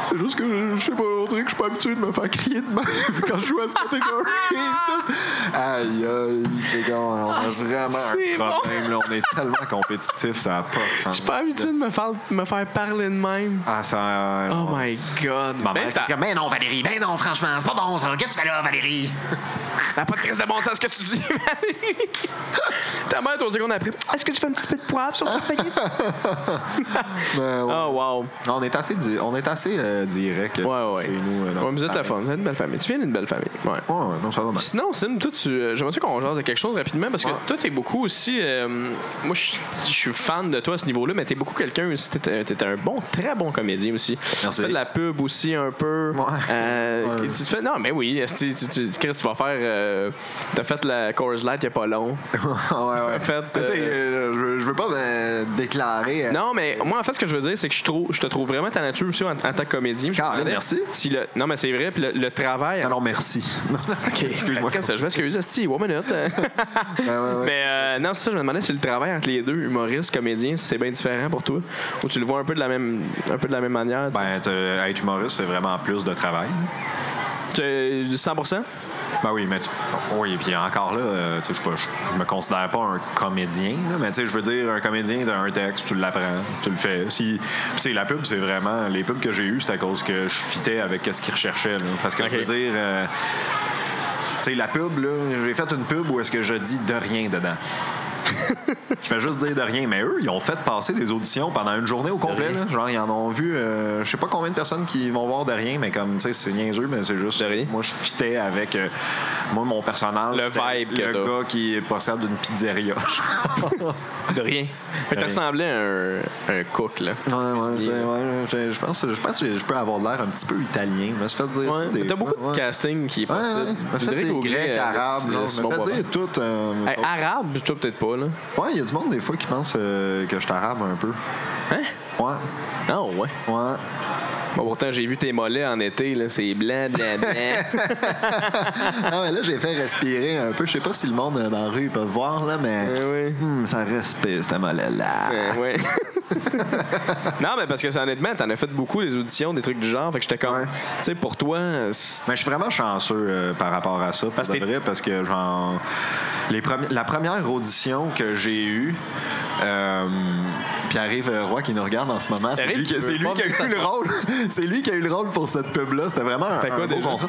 C'est juste que, je sais pas, on dirait que je suis pas habitué de me faire crier de même quand je joue à cette catégorie. Aïe, c'est comme, on a vraiment un problème. Là, on est tellement compétitifs, ça n'a pas de sens. Je suis pas habitué de me faire parler de même. Ah, ça... oh my God. Ben non, Valérie, ben non, franchement, c'est pas bon, ça. Qu'est-ce que tu fais là, Valérie? T'as pas de crise de bon sens ce que tu dis, Valérie. Ta mère, 3 secondes après, est-ce que tu fais un petit peu de poivre sur ton spaghetti? Oh, wow. On est assez direct chez nous. Vous êtes la femme, vous êtes une belle famille. Tu viens d'une belle famille. Ouais, non, ça va bien. Sinon, Sim, toi, j'aimerais ça qu'on jase de quelque chose rapidement parce que toi, t'es beaucoup aussi. Moi, je suis fan de toi à ce niveau-là, mais t'es beaucoup quelqu'un aussi. T'es un très bon comédien aussi. Merci. Tu fais de la pub aussi un peu. Ouais. Tu te fais. Non, mais oui. Tu vas faire. T'as fait la Coors Light il n'y a pas long. ouais. Je veux pas me déclarer. Non, mais moi, en fait, ce que je veux dire, c'est que je te trouve vraiment talentueux aussi en tant que comédien. Merci. Non, mais c'est vrai. Puis le travail. Alors, merci. OK, excuse-moi. Je m'excuse, Asti. 1 minute. Mais non, c'est ça, je me demandais si le travail entre les deux, humoriste, comédien, c'est bien différent pour toi. Ou tu le vois un peu de la même manière. Ben, être humoriste, c'est vraiment plus de travail. 100%? Ben oui, mais oui, puis encore là, je me considère pas un comédien, là, mais je veux dire, un comédien, t'as un texte, tu l'apprends, tu le fais. La pub, c'est vraiment... Les pubs que j'ai eues, c'est à cause que je fitais avec ce qu'ils recherchaient. Là, parce que je veux dire... la pub, là, j'ai fait une pub où est-ce que je dis de rien dedans. Je fais juste dire de rien, mais eux, ils ont fait passer des auditions pendant une journée au complet. Là. Genre, ils en ont vu, je sais pas combien de personnes qui vont voir de rien, mais comme, tu sais, c'est niaiseux, mais c'est juste. Moi, je fitais avec mon personnage. Le vibe que le gars qui possède une pizzeria. De rien. Fait que tu ressemblais à un cook, là. Ouais, je pense que je peux avoir l'air un petit peu italien. Je me suis fait dire ça. T'as beaucoup de casting qui est possible. Je dirais grec, arabe. Je me fait dire tout. Arabe, toi, peut-être pas, là. Ouais, il y a du monde, des fois, qui pense que je t'arabe un peu. Hein? Ouais. Non, ouais. Ouais. Bon, pourtant, j'ai vu tes mollets en été, là. C'est blanc. Non, mais là, j'ai fait respirer un peu. Je sais pas si le monde dans la rue peut voir, là, mais ça respire, ce mollet-là. Ouais. Non, mais parce que honnêtement, t'en as fait beaucoup, des auditions, des trucs du genre. Fait que j'étais comme... Tu sais, pour toi... Mais je suis vraiment chanceux par rapport à ça, parce que, genre... La première audition que j'ai eue... Pierre-Yves Roy qui nous regarde en ce moment, c'est lui qui a eu le rôle. C'est lui qui a eu le rôle pour cette pub-là. C'était vraiment un beau contrat.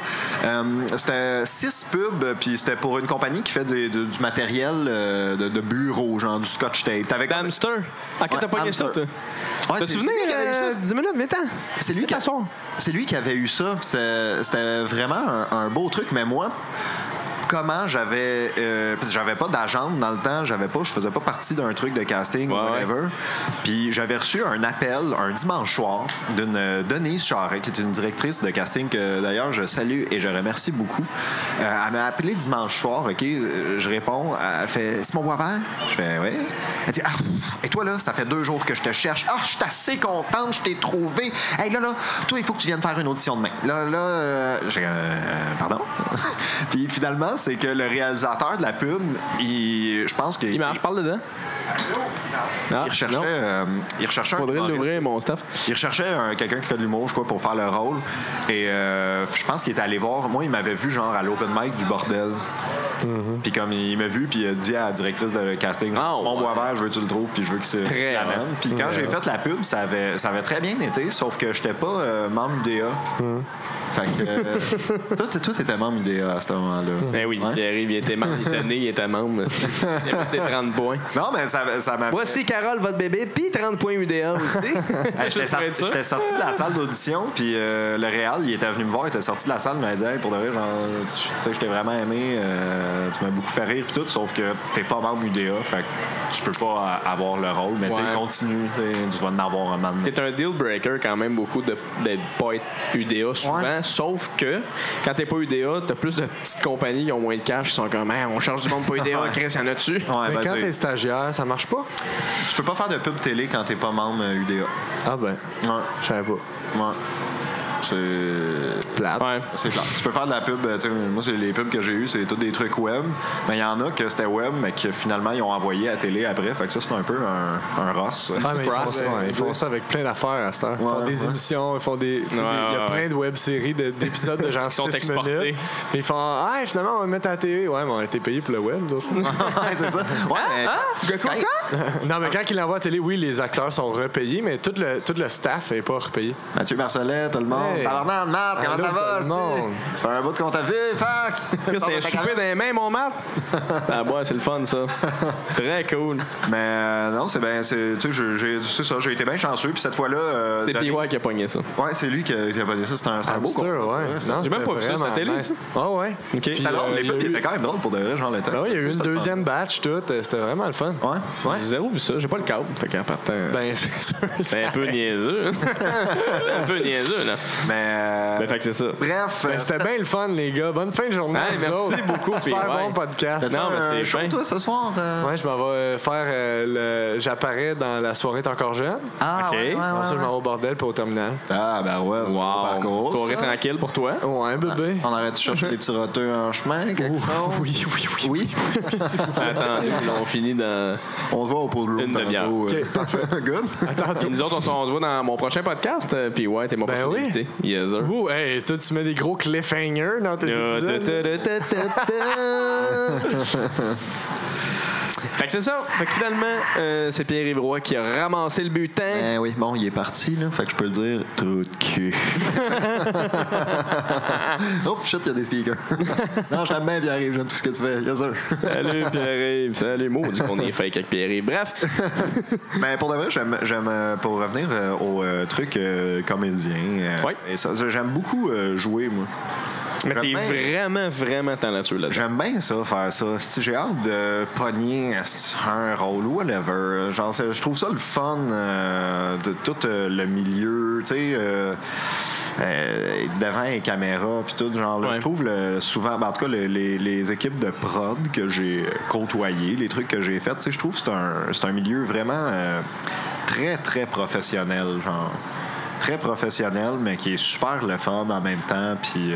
C'était 6 pubs, puis c'était pour une compagnie qui fait du matériel de bureau, genre du scotch tape. Damster. Ah, quand t'as pas ça, toi? Tu te souviens? 10 minutes, 20 ans. C'est lui qui avait eu ça. C'était vraiment un beau truc, mais moi... Comment j'avais pas d'agente dans le temps, je faisais pas partie d'un truc de casting ou whatever. Puis j'avais reçu un appel un dimanche soir d'une Denise Charret, qui est une directrice de casting que d'ailleurs je salue et je remercie beaucoup. Elle m'a appelé dimanche soir, OK, je réponds, elle fait Simon Boisvert? Je fais oui. Elle dit et toi là, ça fait 2 jours que je te cherche. Je suis assez contente, je t'ai trouvé. Hey là, toi il faut que tu viennes faire une audition demain. Là, pardon. Puis finalement c'est que le réalisateur de la pub, je pense qu'il... Il marche, parle dedans. Il recherchait faudrait l'ouvrir, mon staff. Il recherchait quelqu'un qui fait de l'humour, je crois, pour faire le rôle. Et je pense qu'il était allé voir... Moi, il m'avait vu, genre, à l'open mic du bordel. Puis comme il m'a vu, puis il a dit à la directrice de casting, Simon Boisvert, je veux que tu le trouves, puis je veux qu'il l'amène. Puis quand j'ai fait la pub, ça avait très bien été, sauf que j'étais pas membre UDA. Fait que toi, t'étais membre UDA à ce moment-là. Ben oui, Pierre-Yves, il était né, il était membre. Il a fait ses 30 points. Non, mais ça m'a... Voici Carole, votre bébé, puis 30 points UDA aussi. J'étais sorti de la salle d'audition, puis le réal, il était venu me voir, il était sorti de la salle, il m'a dit hey, pour de vrai, genre, tu sais, je t'ai vraiment aimé, tu m'as beaucoup fait rire, puis tout, sauf que t'es pas membre UDA, fait que tu peux pas avoir le rôle, mais tu sais, continue, tu vas en avoir un moment. C'est un deal breaker quand même, beaucoup de pas être UDA souvent, sauf que quand t'es pas UDA, t'as plus de petites compagnies qui ont moins de cash, qui sont comme on charge du monde pas UDA, Chris, y'en a-tu? Mais quand t'es stagiaire, ça marche pas? Tu peux pas faire de pub télé quand t'es pas membre UDA. Ah ben, je savais pas. Ouais. C'est plate. C'est plate. Tu peux faire de la pub. Moi, c'est les pubs que j'ai eues, c'est tous des trucs web. Mais il y en a que c'était web, mais que finalement, ils ont envoyé à la télé après. Fait que ça, c'est un peu un Ross. Ils font ça avec plein d'affaires à cette heure. Ils font des émissions, ils font des. Il y a plein de web-séries, d'épisodes de genre 6 minutes. Ils font finalement, on va mettre à la télé. Ouais, mais on a été payé pour le web, d'autres. C'est ça. Non, mais quand ils l'envoient à la télé, oui, les acteurs sont repayés, mais tout le staff n'est pas repayé. Mathieu Marcellet, tout le monde. Tabarnak, Matt, comment ça va? Fait un bout qu'on t'a vu, fac! C'était un souper dans les mains, mon Matt? C'est le fun, ça. Très cool. Mais non, c'est bien. C'est ça, j'ai été bien chanceux. Puis cette fois-là. C'est PY qui a pogné ça. Ouais, c'est lui qui a pogné ça. C'est un beau contrat. J'ai même pas vu ça sur la télé, ça. Ah ouais. C'était drôle. Les pubs étaient quand même drôles pour de vrai, genre le temps. Il y a eu une deuxième batch, tout. C'était vraiment le fun. Ouais. J'ai zéro vu ça. J'ai pas le câble. Fait qu'en partant. C'est sûr. C'est un peu niaiseux. Là. Mais fait que c'est ça. Bref. C'était bien le fun, les gars. Bonne fin de journée. Merci beaucoup. Super bon podcast. Non, mais c'est chaud, toi, ce soir. Ouais, je m'en vais faire J'apparais dans La soirée est encore jeune. Ah, OK. Ensuite, je m'en vais au bordel puis au terminal. Ah, ben ouais. Wow. Soirée tranquille pour toi. Ouais, bébé. On arrête de chercher des petits roteux en chemin, quelque chose? Oui. Attends, on finit dans. On se voit au pool room tantôt. OK, parfait. Good. Et nous autres, on se voit dans mon prochain podcast. Puis t'es mon prochain invité. idée. Yes, sir. Ouh, hey, toi, tu mets des gros cliffhangers dans tes épisodes. Fait que c'est ça. Fait que finalement, c'est Pierre-Yves Roy qui a ramassé le butin. Oui, bon, il est parti, là. Fait que je peux le dire, trou de cul. Oh, shit, il y a des speakers. Non, je t'aime bien, Pierre-Yves, j'aime tout ce que tu fais. Yes, sir. Salut, Pierre-Yves. Salut, moi, on dit qu'on est fake avec Pierre-Yves. Bref. Ben, pour de vrai, j'aime pour revenir au truc comédien. Et ça, j'aime beaucoup jouer, moi. Mais t'es vraiment, vraiment talentueux là-dedans. J'aime bien ça, faire ça. Si j'ai hâte de pogner un rôle ou whatever. Genre, je trouve ça le fun de tout le milieu, tu sais, devant les caméras, puis tout. Genre, je trouve souvent, en tout cas, les équipes de prod que j'ai côtoyées, les trucs que j'ai faits, tu sais, je trouve que c'est un milieu vraiment très, très professionnel, genre. Très professionnel, mais qui est super le fun en même temps. Puis,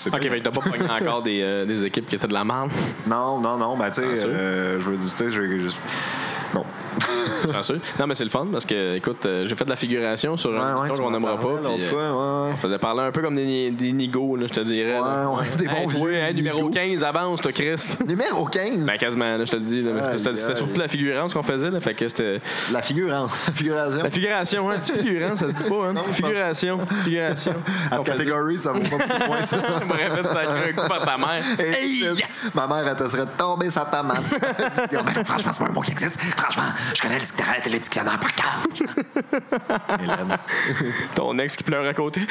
OK, fait que t'as pas pogné encore des équipes qui étaient de la merde? Non. Ben, tu sais, je veux dire, tu sais, non. Non, mais c'est le fun parce que, écoute, j'ai fait de la figuration sur un show qu'on n'aimera pas. L'autre fois, on faisait parler un peu comme des nigauds, là, je te dirais. Des bons vieux numéro 15, avance, toi, Chris. Numéro 15? Ben, quasiment, là, je te le dis. Là, c'était surtout la figurance qu'on faisait. Là, fait que c'était... La figuration. La figuration, hein. C'est figurance, ça se dit pas, hein. Non, figuration. À cette catégorie, ça vaut pas beaucoup de points, ça. Bref, ça a un coup par ta mère. Hey! Ma mère, elle te serait tombée sa tomate. Franchement, c'est pas un mot qui existe. Franchement, je connais le dictionnaire par cœur. Hélène. Ton ex qui pleure à côté.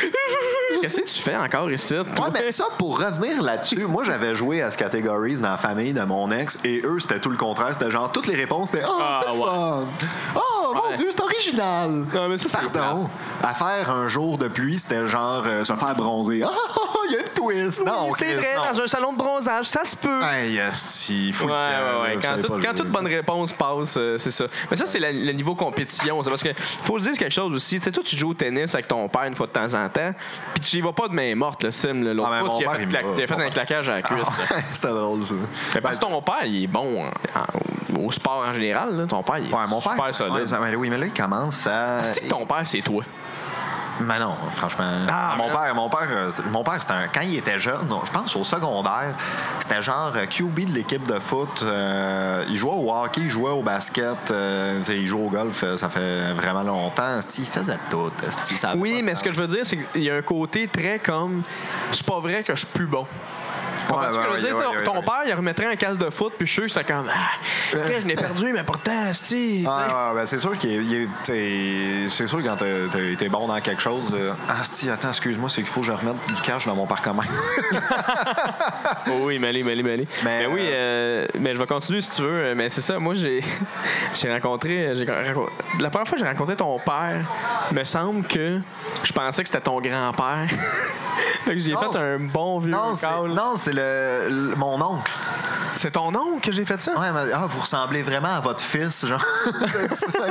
Qu'est-ce que tu fais encore ici? Ouais, mais ça, pour revenir là-dessus, moi, j'avais joué à ce categories dans la famille de mon ex et eux, c'était tout le contraire. C'était genre, toutes les réponses, c'était « Oh, c'est le fun! Oh, mon Dieu, c'est original! » Non, mais ça, Pardon. À faire un jour de pluie, c'était genre se faire bronzer. « Oh, il y a une twist! » Oui, non, c'est vrai, dans un salon de bronzage, ça se peut. Hey, il faut Quand toute bonne réponse passe, c'est ça. Mais ça, c'est le niveau compétition. C'est parce que faut que je dise quelque chose aussi. Tu sais, toi, tu joues au tennis avec ton père une fois de temps en temps, puis tu y vas pas de main morte, le sim. L'autre fois, tu as fait un claquage à la cuisse. C'était drôle, ça. Parce que ton père, il est bon au sport en général. Là. Ton père, il est super solide. Oui, mais là, il commence à... C'est que ton père, c'est toi. Mais non, franchement. Mon père, c'était quand il était jeune, je pense au secondaire, c'était genre QB de l'équipe de foot. Il jouait au hockey, il jouait au basket, il jouait au golf, ça fait vraiment longtemps. Il faisait tout. Oui, mais ce que je veux dire, c'est qu'il y a un côté très comme c'est pas vrai que je suis plus bon. Ton père, il remettrait un casque de foot, puis je suis sûr que c'est comme je l'ai perdu, mais pourtant, c'est sûr c'est sûr quand t'as été bon dans quelque chose. Attends, excuse-moi, c'est qu'il faut que je remette du cash dans mon parcomètre. Oui, mêlé. Mais oui, mais je vais continuer si tu veux. Mais c'est ça, moi, j'ai rencontré. La première fois que j'ai rencontré ton père, me semble que je pensais que c'était ton grand-père. Fait que j'ai fait un bon vieux call. Non, c'est mon oncle. C'est ton oncle que j'ai fait ça? Ouais, mais, vous ressemblez vraiment à votre fils, genre.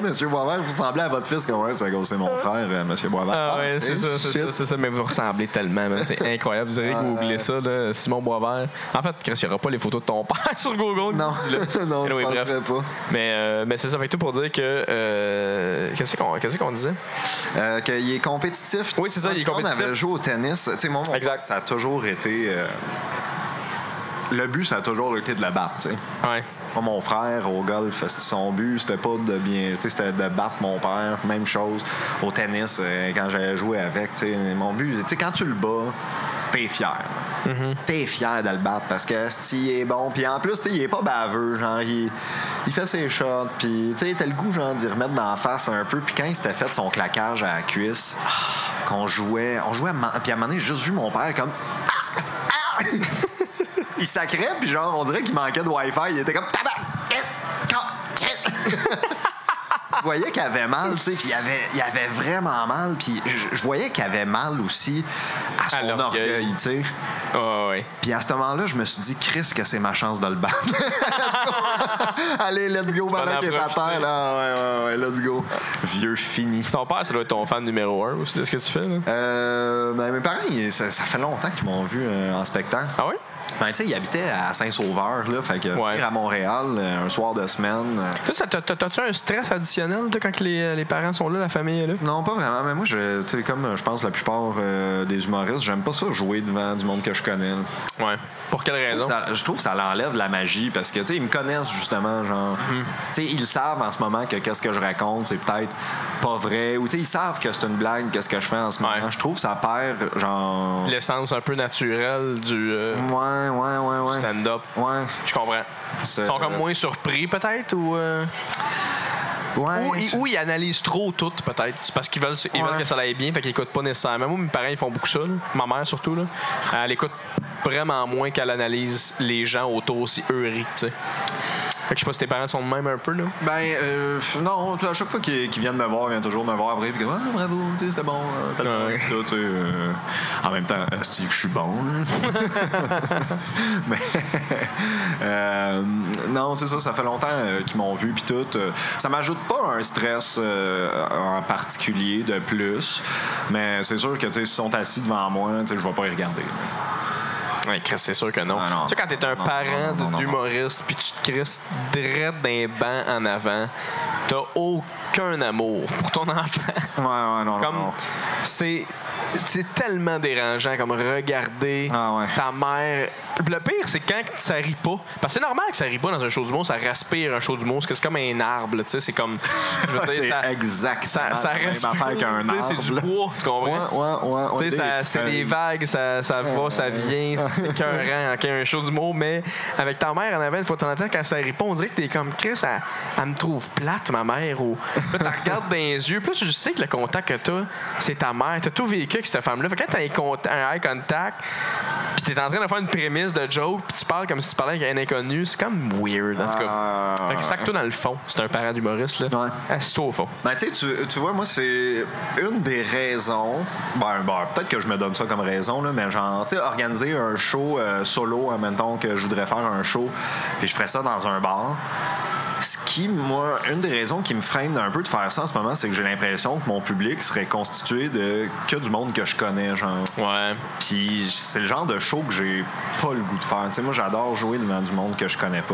Monsieur Boisvert, vous ressemblez à votre fils. C'est mon frère, Monsieur Boisvert. Ah ouais, c'est ça. Mais vous ressemblez tellement, c'est incroyable. Vous irez googler ça, là, Simon Boisvert. En fait, Chris, il n'y aura pas les photos de ton père sur Google. Non, non, je ne penserais pas. Mais c'est ça, fait tout pour dire que... Qu'est-ce qu'on disait? Qu'il est compétitif. Oui, c'est ça, il est compétitif. On avait joué au tennis. Tu sais, moi, mon père, ça a toujours été... Le but, ça a toujours été de le battre, tu sais. Ouais. Moi, mon frère, au golf, son but, c'était pas de bien... Tu sais, c'était de battre mon père. Même chose. Au tennis, quand j'avais joué avec, tu sais, mon but... Tu sais, quand tu le bats, t'es fier. Mm-hmm. T'es fier de le battre parce que s'il est bon. Puis en plus, tu sais, il est pas baveux. Genre, il fait ses shots. Puis, tu sais, t'as le goût, genre, d'y remettre dans la face un peu. Puis quand il s'était fait son claquage à la cuisse, qu'on jouait... Puis à un moment donné, j'ai juste vu mon père comme... Il sacrait, puis genre, on dirait qu'il manquait de Wi-Fi. Il était comme... Je voyais qu'il avait mal, tu sais, puis il avait vraiment mal, puis je voyais qu'il avait mal aussi à son orgueil, tu sais. Oh, oui. Puis à ce moment-là, je me suis dit, Chris, que c'est ma chance de le battre. Allez, let's go, pendant qu'il est à terre, là. Ouais, let's go. Vieux fini. Ton père, ça doit être ton fan numéro 1 aussi de ce que tu fais, là? Ben, mes parents, ça fait longtemps qu'ils m'ont vu en spectacle. Ah oui? Ben, tu sais, il habitait à Saint-Sauveur, là. Fait que à Montréal, un soir de semaine. T'as-tu un stress additionnel quand les parents sont là, la famille est là? Non, pas vraiment. Mais moi, comme je pense la plupart des humoristes, j'aime pas ça jouer devant du monde que je connais. Là. Ouais. Pour quelle raison? Je trouve que ça l'enlève de la magie parce que, tu sais, ils me connaissent justement, genre. Tu sais, ils savent en ce moment que qu'est-ce que je raconte, c'est peut-être pas vrai. Ou, tu sais, ils savent que c'est une blague, qu'est-ce que je fais en ce moment. Je trouve que ça perd, genre. L'essence un peu naturelle du. Ouais. Stand-up. Ouais. Je comprends. Ils sont comme moins surpris, peut-être, ou. Ouais, ou ils analysent trop tout, peut-être. C'est parce qu'ils veulent que ça aille bien, fait qu'ils écoutent pas nécessairement. Moi, mes parents, ils font beaucoup ça. Là. Ma mère, surtout. Là. Elle écoute vraiment moins qu'elle analyse les gens autour si eux rient, tu sais. Fait que je sais pas si tes parents sont de même un peu, là. Non, à chaque fois qu'ils viennent me voir, ils viennent toujours me voir après, puis bravo, c'était bon, en même temps, je suis bon. Mais non, c'est ça fait longtemps qu'ils m'ont vu, puis tout. Ça m'ajoute pas un stress en particulier de plus, mais c'est sûr que s'ils sont assis devant moi, je vais pas y regarder. Oui, Chris, c'est sûr que non. Tu sais, quand t'es un parent d'humoriste puis tu te crisses direct d'un banc en avant, t'as aucun amour pour ton enfant. Non. C'est tellement dérangeant comme regarder ta mère. Le pire, c'est quand ça rit pas. Parce que c'est normal que ça rit pas dans un show d'humour, ça respire un show d'humour, parce que c'est comme un arbre, tu sais, c'est comme. Je veux dire, c'est exact. Ça respire. C'est du bois, tu comprends? Tu sais, c'est des vagues, ça va, ça vient, c'est écœurant, un show d'humour, mais avec ta mère en avant, une fois de temps en temps, quand ça rit pas, on dirait que t'es comme Chris, elle me trouve plate, ma mère, ou là, tu regardes dans les yeux, puis là, tu sais que le contact que t'as, c'est ta mère. T'as tout vécu avec cette femme-là. Fait que quand t'as un eye contact, puis t'es en train de faire une prémisse de joke, puis tu parles comme si tu parlais avec un inconnu, c'est comme weird, en tout cas. Fait que ça que toi, dans le fond, c'est un parent d'humoriste, là. Assis-toi au fond. Ben, tu vois, moi, c'est une des raisons. Peut-être que je me donne ça comme raison, là, mais genre, tu sais, organiser un show solo, en même temps que je voudrais faire un show, puis je ferais ça dans un bar. Ce qui, moi, une des raisons qui me freine un peu de faire ça en ce moment, c'est que j'ai l'impression que mon public serait constitué de que du monde que je connais, genre. Ouais. Puis c'est le genre de show que j'ai pas le goût de faire. Tu sais, moi, j'adore jouer devant du monde que je connais pas.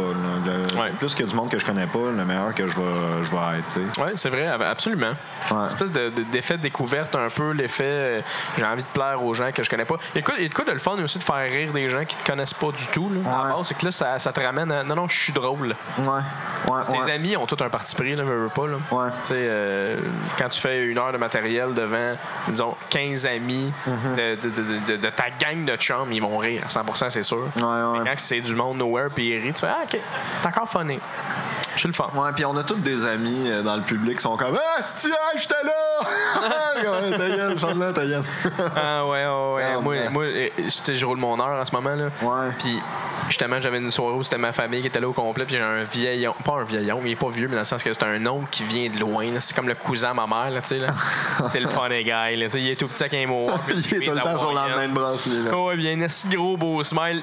Plus que du monde que je connais pas, le meilleur que je vais être, tu sais. Ouais, c'est vrai, absolument. Une espèce d'effet de découverte un peu, l'effet j'ai envie de plaire aux gens que je connais pas. Il y a de quoi de le fun aussi de faire rire des gens qui te connaissent pas du tout, là. C'est que là, ça te ramène à non, je suis drôle. Tes amis ont tout un parti pris, là, veux pas. Là. Tu sais, quand tu fais 1 heure de matériel devant, disons, 15 amis de ta gang de chums, ils vont rire à 100%, c'est sûr. Mais quand c'est du monde nowhere puis ils rient, tu fais OK, t'es encore funny. Je suis le fun. Ouais, puis on a tous des amis dans le public qui sont comme ah, c'est j'étais là! Ta gueule, chante là, ta gueule. Moi, je roule mon heure en ce moment, là. Puis justement, j'avais une soirée où c'était ma famille qui était là au complet, puis il y a un vieil oncle, pas un vieil oncle, il est pas vieux, mais dans le sens que c'est un oncle qui vient de loin, là. C'est comme le cousin à ma mère, là, tu sais, là. C'est le funny guy, là. Tu sais, il est tout petit avec un mot. Il est tout le temps sur la main de brasse, là. Oh, il y a un assez gros beau smile.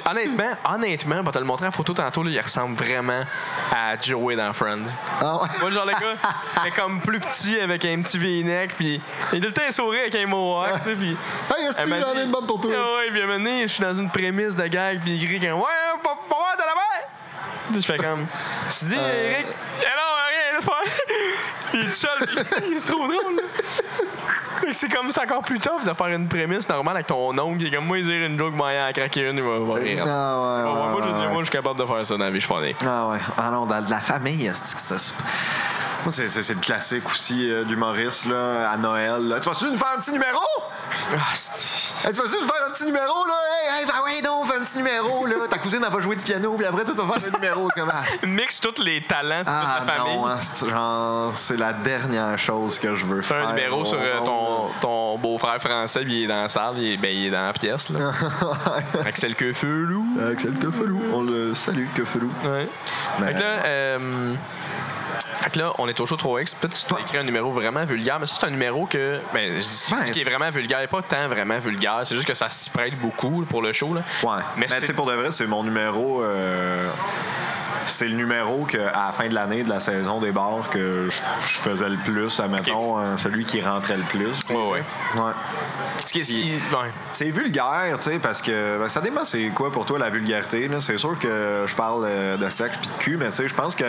Honnêtement, pour te le montrer en photo tantôt, là, il ressemble vraiment à Joey dans Friends. Moi, genre, le gars, il est comme plus petit avec un petit V-neck, puis il a tout le temps un sourire avec un mohawk, tu sais, puis. Hey, est-ce que tu as une bonne pour toi? Ouais, puis à un moment donné, je suis dans une prémisse de gag, puis il crie comme ouais, pas t'as la main! Je fais comme. Je dis, Eric, non, rien, laisse faire. Il est tout seul, il se trouve drôle, là. C'est encore plus tough de faire une prémisse normale avec ton oncle qui est comme moi, il dit une joke, il va en craquer une, il va rire. Moi, je suis capable de faire ça dans la vie, je fais. Ah non, dans la famille, c'est le classique aussi d'humoriste là, à Noël. Là. Tu vas-tu nous faire un petit numéro? Tu vas-tu nous faire un petit numéro? Là? Hey, donc, fais un petit numéro. Là. Ta cousine, elle va jouer du piano, puis après, tu vas faire un numéro. Mixe tous les talents de toute la famille. Non, c'est la dernière chose que je veux faire. Fais un numéro sur ton beau-frère français, puis il est dans la salle, il est dans la pièce. Là. Axel Queufelou. Axel Queufelou. On le salue, Queufelou. Ouais. Mais... Fait que là, on est au show 3X. Peut-être que tu as écrit un numéro vraiment vulgaire, mais ça, c'est un numéro que. Ben, je dis qui est vraiment vulgaire. Il n'est pas tant vraiment vulgaire. C'est juste que ça s'y prête beaucoup pour le show. Là. Ouais. Mais tu sais, pour de vrai, c'est mon numéro. c'est le numéro qu'à la fin de l'année de la saison des bars que je faisais le plus, admettons, celui qui rentrait le plus. Ouais. C'est vulgaire, tu sais, parce que ça dépend c'est quoi pour toi la vulgarité. Là. C'est sûr que je parle de sexe pis de cul, mais tu sais, je pense que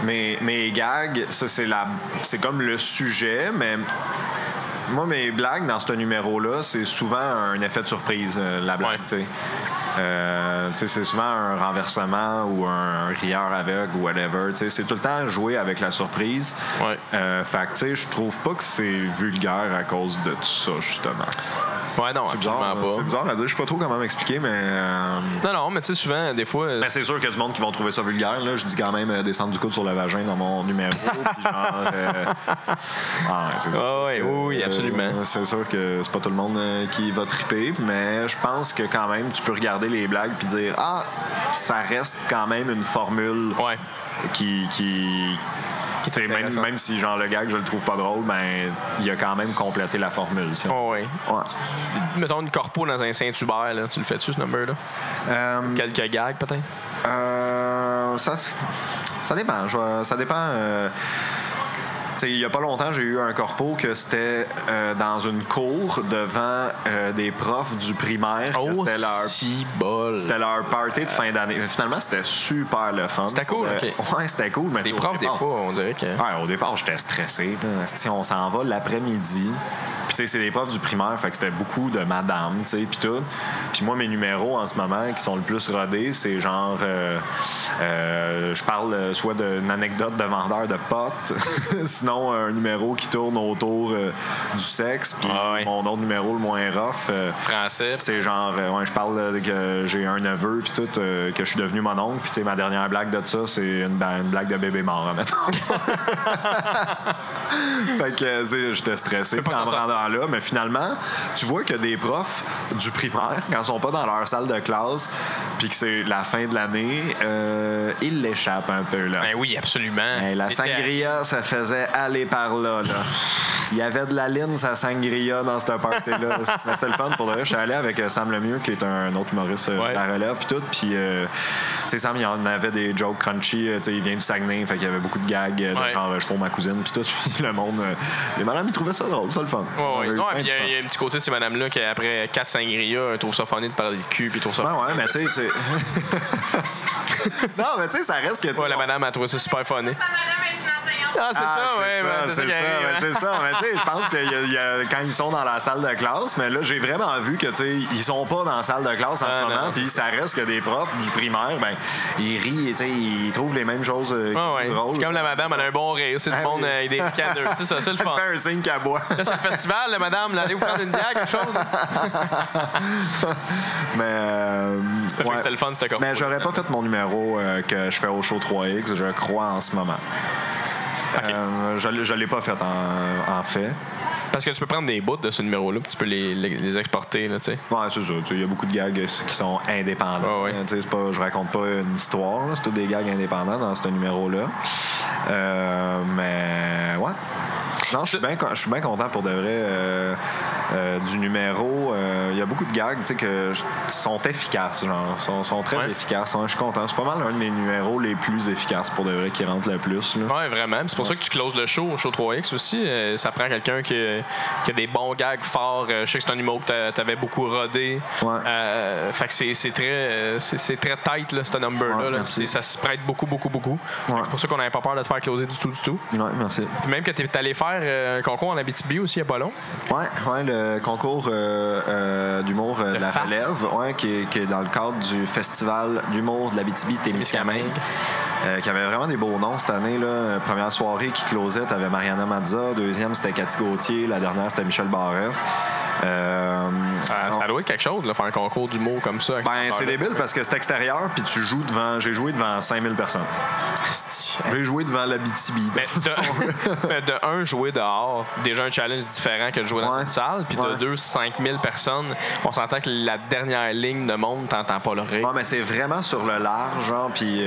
mes gags, ça c'est comme le sujet, mais moi, mes blagues dans ce numéro-là, c'est souvent un effet de surprise, la blague, tu sais. C'est souvent un renversement ou un rieur aveugle ou whatever. C'est tout le temps joué avec la surprise. Fait que je trouve pas que c'est vulgaire à cause de tout ça, justement. Ouais, non, absolument pas. C'est bizarre à dire. Je sais pas trop comment m'expliquer, mais... Non, mais tu sais, souvent, des fois... Ben, c'est sûr qu'il y a du monde qui vont trouver ça vulgaire. Là. Je dis quand même descendre du coude sur le vagin dans mon numéro. Puis genre... c'est ça. Oui, absolument. C'est sûr que c'est pas tout le monde qui va triper, mais je pense que quand même, tu peux regarder les blagues puis dire ça reste quand même une formule qui même si genre le gag je le trouve pas drôle, ben il a quand même complété la formule. Mettons une corpo dans un Saint-Hubert, là, tu le fais-tu ce number-là? Quelques gags peut-être? Ça dépend. Ça dépend. Il y a pas longtemps, j'ai eu un corpo que c'était dans une cour devant des profs du primaire. C'était leur party de fin d'année. Finalement, c'était super le fun. C'était cool, OK. Ouais, c'était cool. Mais les profs, des fois, on dirait que... Ouais, au départ, j'étais stressé. On s'en va l'après-midi. Puis, tu sais, c'est des profs du primaire, fait que c'était beaucoup de madame, tu sais, puis tout. Puis moi, mes numéros en ce moment qui sont le plus rodés, c'est genre... je parle soit d'une anecdote de vendeur de potes, sinon un numéro qui tourne autour du sexe, puis mon autre numéro, le moins rough... français. C'est genre... je parle que j'ai un neveu, puis tout, que je suis devenu mon oncle, puis tu sais, ma dernière blague de ça, c'est une blague de bébé mort, mettons. Fait que, j'étais stressé en me rendant là, mais finalement, tu vois que des profs du primaire, quand ils sont pas dans leur salle de classe, puis que c'est la fin de l'année, ils l'échappent un peu, là. Ben oui, absolument. La sangria, ça faisait aller par là. Il y avait de la ligne, sa sangria, dans cette party-là. Mais c'était le fun pour le reste. Je suis allé avec Sam Lemieux, qui est un autre humoriste de la relève, puis tout. Puis, tu sais, Sam, il en avait des jokes crunchy. Tu sais, il vient du Saguenay, fait qu'il y avait beaucoup de gags, genre, je trouve ma cousine, puis tout. Puis le monde, les madames, ils trouvaient ça drôle, ça le fun. Il y a un petit côté de ces madames-là qui, après 4 sangria, trouvent ça funny de parler de cul, puis trouvent ça. Mais tu sais, c'est. Non, mais tu sais, ça reste que. La madame a trouvé ça super funny. C'est ça. Mais tu sais, je pense que quand ils sont dans la salle de classe, mais là, j'ai vraiment vu que, tu sais, ils sont pas dans la salle de classe en ce moment, puis ça reste que des profs du primaire, ben, ils rient, tu sais, ils trouvent les mêmes choses drôles. Comme la madame, elle a un bon rire, c'est du monde avec des ricadeux, c'est ça, c'est le fun. Elle fait un signe qu'elle boit. Là, c'est le festival, la madame, là, allez vous prendre une bière, quelque chose. Mais, c'était le fun, c'était comme. Mais j'aurais pas fait mon numéro que je fais au show 3X, je crois, en ce moment. Je l'ai pas fait en fait. Parce que tu peux prendre des bouts de ce numéro-là puis tu peux les exporter, là, tu sais. Ouais, c'est ça. Il y a beaucoup de gags qui sont indépendants. C'est pas, je raconte pas une histoire, là, c'est tous des gags indépendants dans ce numéro-là. Mais ouais. Non, je suis bien content pour de vrai du numéro. Il y a beaucoup de gags qui sont efficaces, genre, sont très efficaces. Je suis content. C'est pas mal un de mes numéros les plus efficaces pour de vrai qui rentre le plus. Là. Ouais, vraiment. C'est pour ça que tu closes le show, au show 3X aussi. Ça prend quelqu'un qui a des bons gags forts. Je sais que c'est un numéro que t'avais beaucoup rodé. Fait que c'est très tight, là, ce number-là. Là. Ça se prête beaucoup. C'est pour ça qu'on n'avait pas peur de te faire closer du tout. Ouais, merci. Puis même que t'es allé faire un concours en Abitibi aussi, il n'y a pas long. Ouais, le concours d'humour de la relève, qui est dans le cadre du festival d'humour de l'Abitibi-Témiscamingue. Qui avait vraiment des beaux noms cette année. Là. Première soirée qui closait, t'avais Mariana Mazza. Deuxième, c'était Cathy Gauthier. La dernière, c'était Michel Barrère. Ça doit être quelque chose, là, faire un concours d'humour comme ça. C'est débile parce que c'est extérieur, puis tu joues devant. J'ai joué devant 5000 personnes. J'ai joué devant l'Abitibi. De jouer dehors, déjà un challenge différent que de jouer dans une salle, puis de 2, 5000 personnes, on s'entend que la dernière ligne de monde, t'entends pas le rire. Ouais, mais c'est vraiment sur le large, genre, puis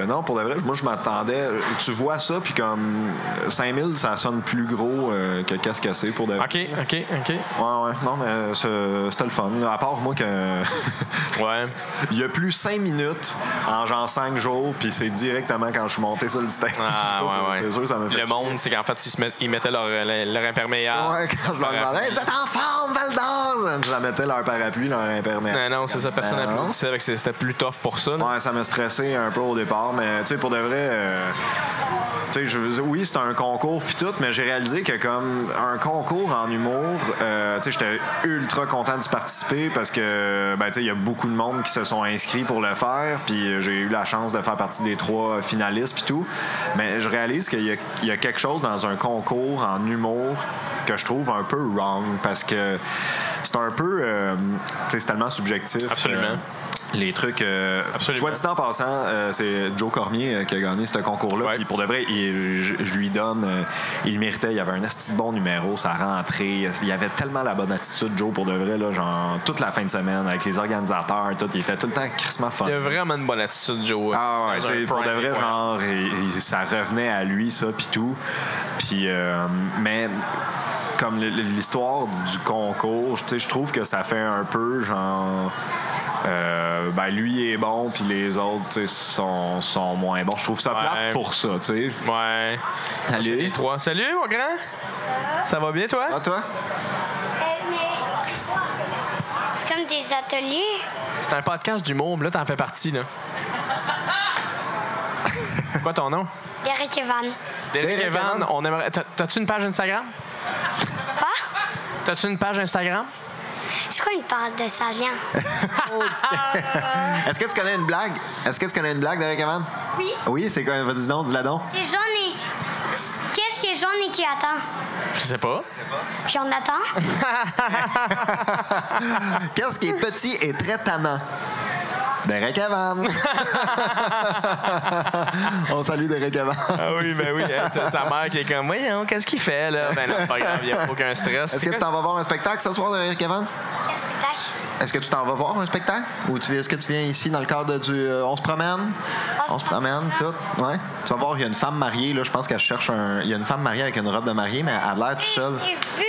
non, pour de vrai, moi je m'attendais. Tu vois ça, puis comme 5000, ça sonne plus gros que qu'est-ce que c'est pour de vrai. OK. Ouais, non, mais c'était le fun. À part moi que. Ouais. Il y a plus 5 minutes en genre 5 jours, puis c'est directement quand je suis monté sur le stage. C'est sûr, ça m'a fait. Le monde, c'est qu'en fait, ils mettaient leur imperméable. Ouais, quand je leur demandais, vous êtes en forme, Val d'Or! Ils mettaient leur parapluie, leur imperméable. Non, c'est ça, personne n'applaudissait, c'était plus tough pour ça. Là. Ouais, ça m'a stressé un peu au départ, mais tu sais, pour de vrai. Tu sais, oui, c'est un concours puis tout, mais j'ai réalisé que comme un concours en humour, tu sais, j'étais ultra content d'y participer parce que, ben, tu sais, il y a beaucoup de monde qui se sont inscrits pour le faire, puis j'ai eu la chance de faire partie des 3 finalistes puis tout. Mais je réalise qu'il y a quelque chose dans un concours en humour que je trouve un peu wrong parce que c'est un peu, tu sais, c'est tellement subjectif. Absolument. Les trucs. Soit dit en passant, c'est Joe Cormier qui a gagné ce concours-là. Ouais. Puis pour de vrai, je lui donne. Il le méritait. Il avait un asti de bon numéro. Ça rentrait. Il avait tellement la bonne attitude, Joe, pour de vrai, là, genre toute la fin de semaine avec les organisateurs. Tout, il était tout le temps crissement fun. Il a vraiment une bonne attitude, Joe. Ah ouais, pour de vrai, genre, ça revenait à lui, ça, puis tout. Puis, mais. Comme l'histoire du concours, je trouve que ça fait un peu genre. Ben lui est bon puis les autres sont moins bons. Je trouve ça plate pour ça, tu sais. Ouais. Salut. Salut mon grand. Ça va bien toi? Ah toi? Mais c'est comme des ateliers. C'est un podcast d'humour, là t'en fais partie là. C'est quoi ton nom? Derek Evan. Derek Evan. On aimerait. T'as-tu une page Instagram? Quoi? T'as-tu une page Instagram? C'est quoi une part de salient? Est-ce que tu connais une blague? Derek Evan? Oui. Oui, c'est quoi? Vas-y donc, dis-la donc. C'est jaune et... Qu'est-ce qui est jaune et qui attend? Je sais pas. Puis on attend? Qu'est-ce qui est petit et très tannant? Derek Evan. On salue Derek Evan. Ah oui, ben oui. C'est sa mère qui est comme, voyons, qu'est-ce qu'il fait, là? Ben non, c'est pas grave, il n'y a aucun stress. Est-ce que tu t'en vas voir un spectacle ce soir, Derek Evan? Quel spectacle? Est-ce que tu t'en vas voir un spectacle? Ou est-ce que tu viens ici dans le cadre du On se promène? On se promène, tout. Ouais. Tu vas voir, il y a une femme mariée, là. Je pense qu'elle cherche un. Il y a une femme mariée avec une robe de mariée, mais elle a l'air toute seule. J'ai vu,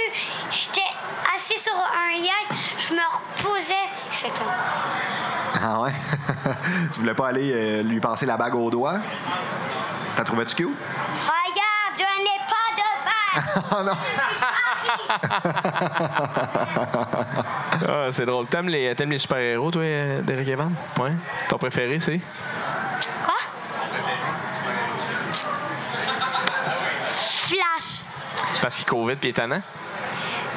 j'étais assis sur un yacht, je me reposais, je fais comme. Ah ouais? Tu voulais pas aller lui passer la bague au doigt? T'as trouvé-tu cute? Regarde, je n'ai pas de bague! Oh non! Ah, c'est drôle. T'aimes les super-héros, toi, Derek Evan? Ouais. Ton préféré, c'est? Quoi? Flash. Parce qu'il court vite pis il est tannant?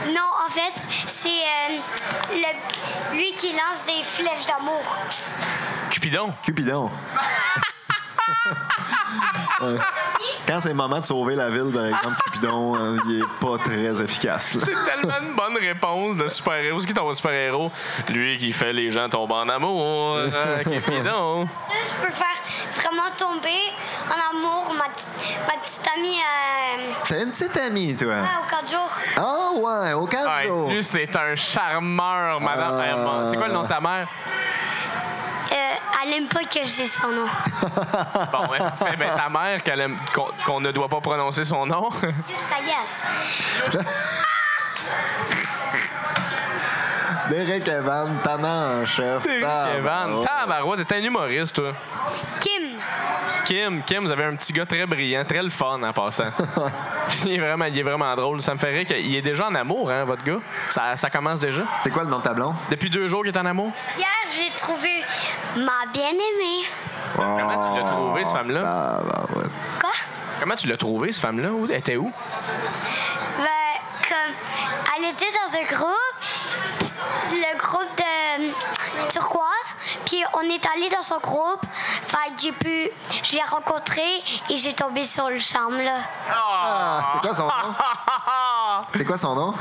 Non, en fait, c'est lui qui lance des flèches d'amour. Cupidon. Cupidon. Ouais. Quand c'est le moment de sauver la ville, par exemple, Cupidon, il est pas très efficace. C'est tellement une bonne réponse de super-héros. C'est qui ton super-héros? Lui qui fait les gens tomber en amour. Cupidon. Ça, je peux faire vraiment tomber en amour ma petite amie T'as une petite amie, toi? au 4 jours. Ah ouais, au 4 jours. Lui, c'est un charmeur, madame. C'est quoi le nom de ta mère? Elle n'aime pas que je dise son nom. Bon, ouais. Ben, ta mère, qu'on ne doit pas prononcer son nom. Juste à yes. Derek Evan, tannant en chef. Derek Evan. Tabarouette, t'es un humoriste, toi. Kim. Kim, vous avez un petit gars très brillant, très le fun en passant. il est vraiment drôle. Ça me fait rire qu'il est déjà en amour, hein, votre gars. Ça commence déjà. C'est quoi le nom de ta blonde? Depuis 2 jours qu'il est en amour? Hier, j'ai trouvé ma bien-aimée. Comment tu l'as trouvé, cette femme-là? Ah, bah ouais. Quoi? Comment tu l'as trouvé, cette femme-là? Elle était où? Ben, comme elle était dans un groupe, le groupe de Turquoise, puis on est allé dans son groupe. Fait que je l'ai rencontré et j'ai tombé sur le charme, là. Ah, c'est quoi son nom? C'est quoi son nom?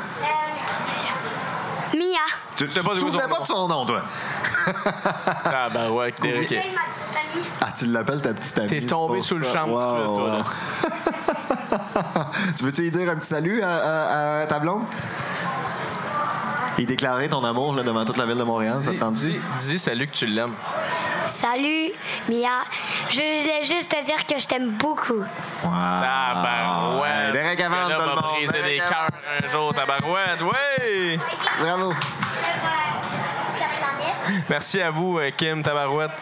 Mia. Tu te souvenais pas de son nom, toi? Ah, ben ouais, Derek. Elle ma petite amie. Ah, tu l'appelles ta petite amie. T'es tombé sous le charme tout de suite, toi, là. Tu veux-tu lui dire un petit salut à ta blonde? Et déclarer ton amour là, devant toute la ville de Montréal, ça te tente? Dis salut que tu l'aimes. Salut, Mia. Je voulais juste te dire que je t'aime beaucoup. Wow. Tabarouette. Derek Evans, tout le monde. Briser des cœurs un jour, tabarouette. Oui! Bravo. Merci à vous, Kim Tabarouette.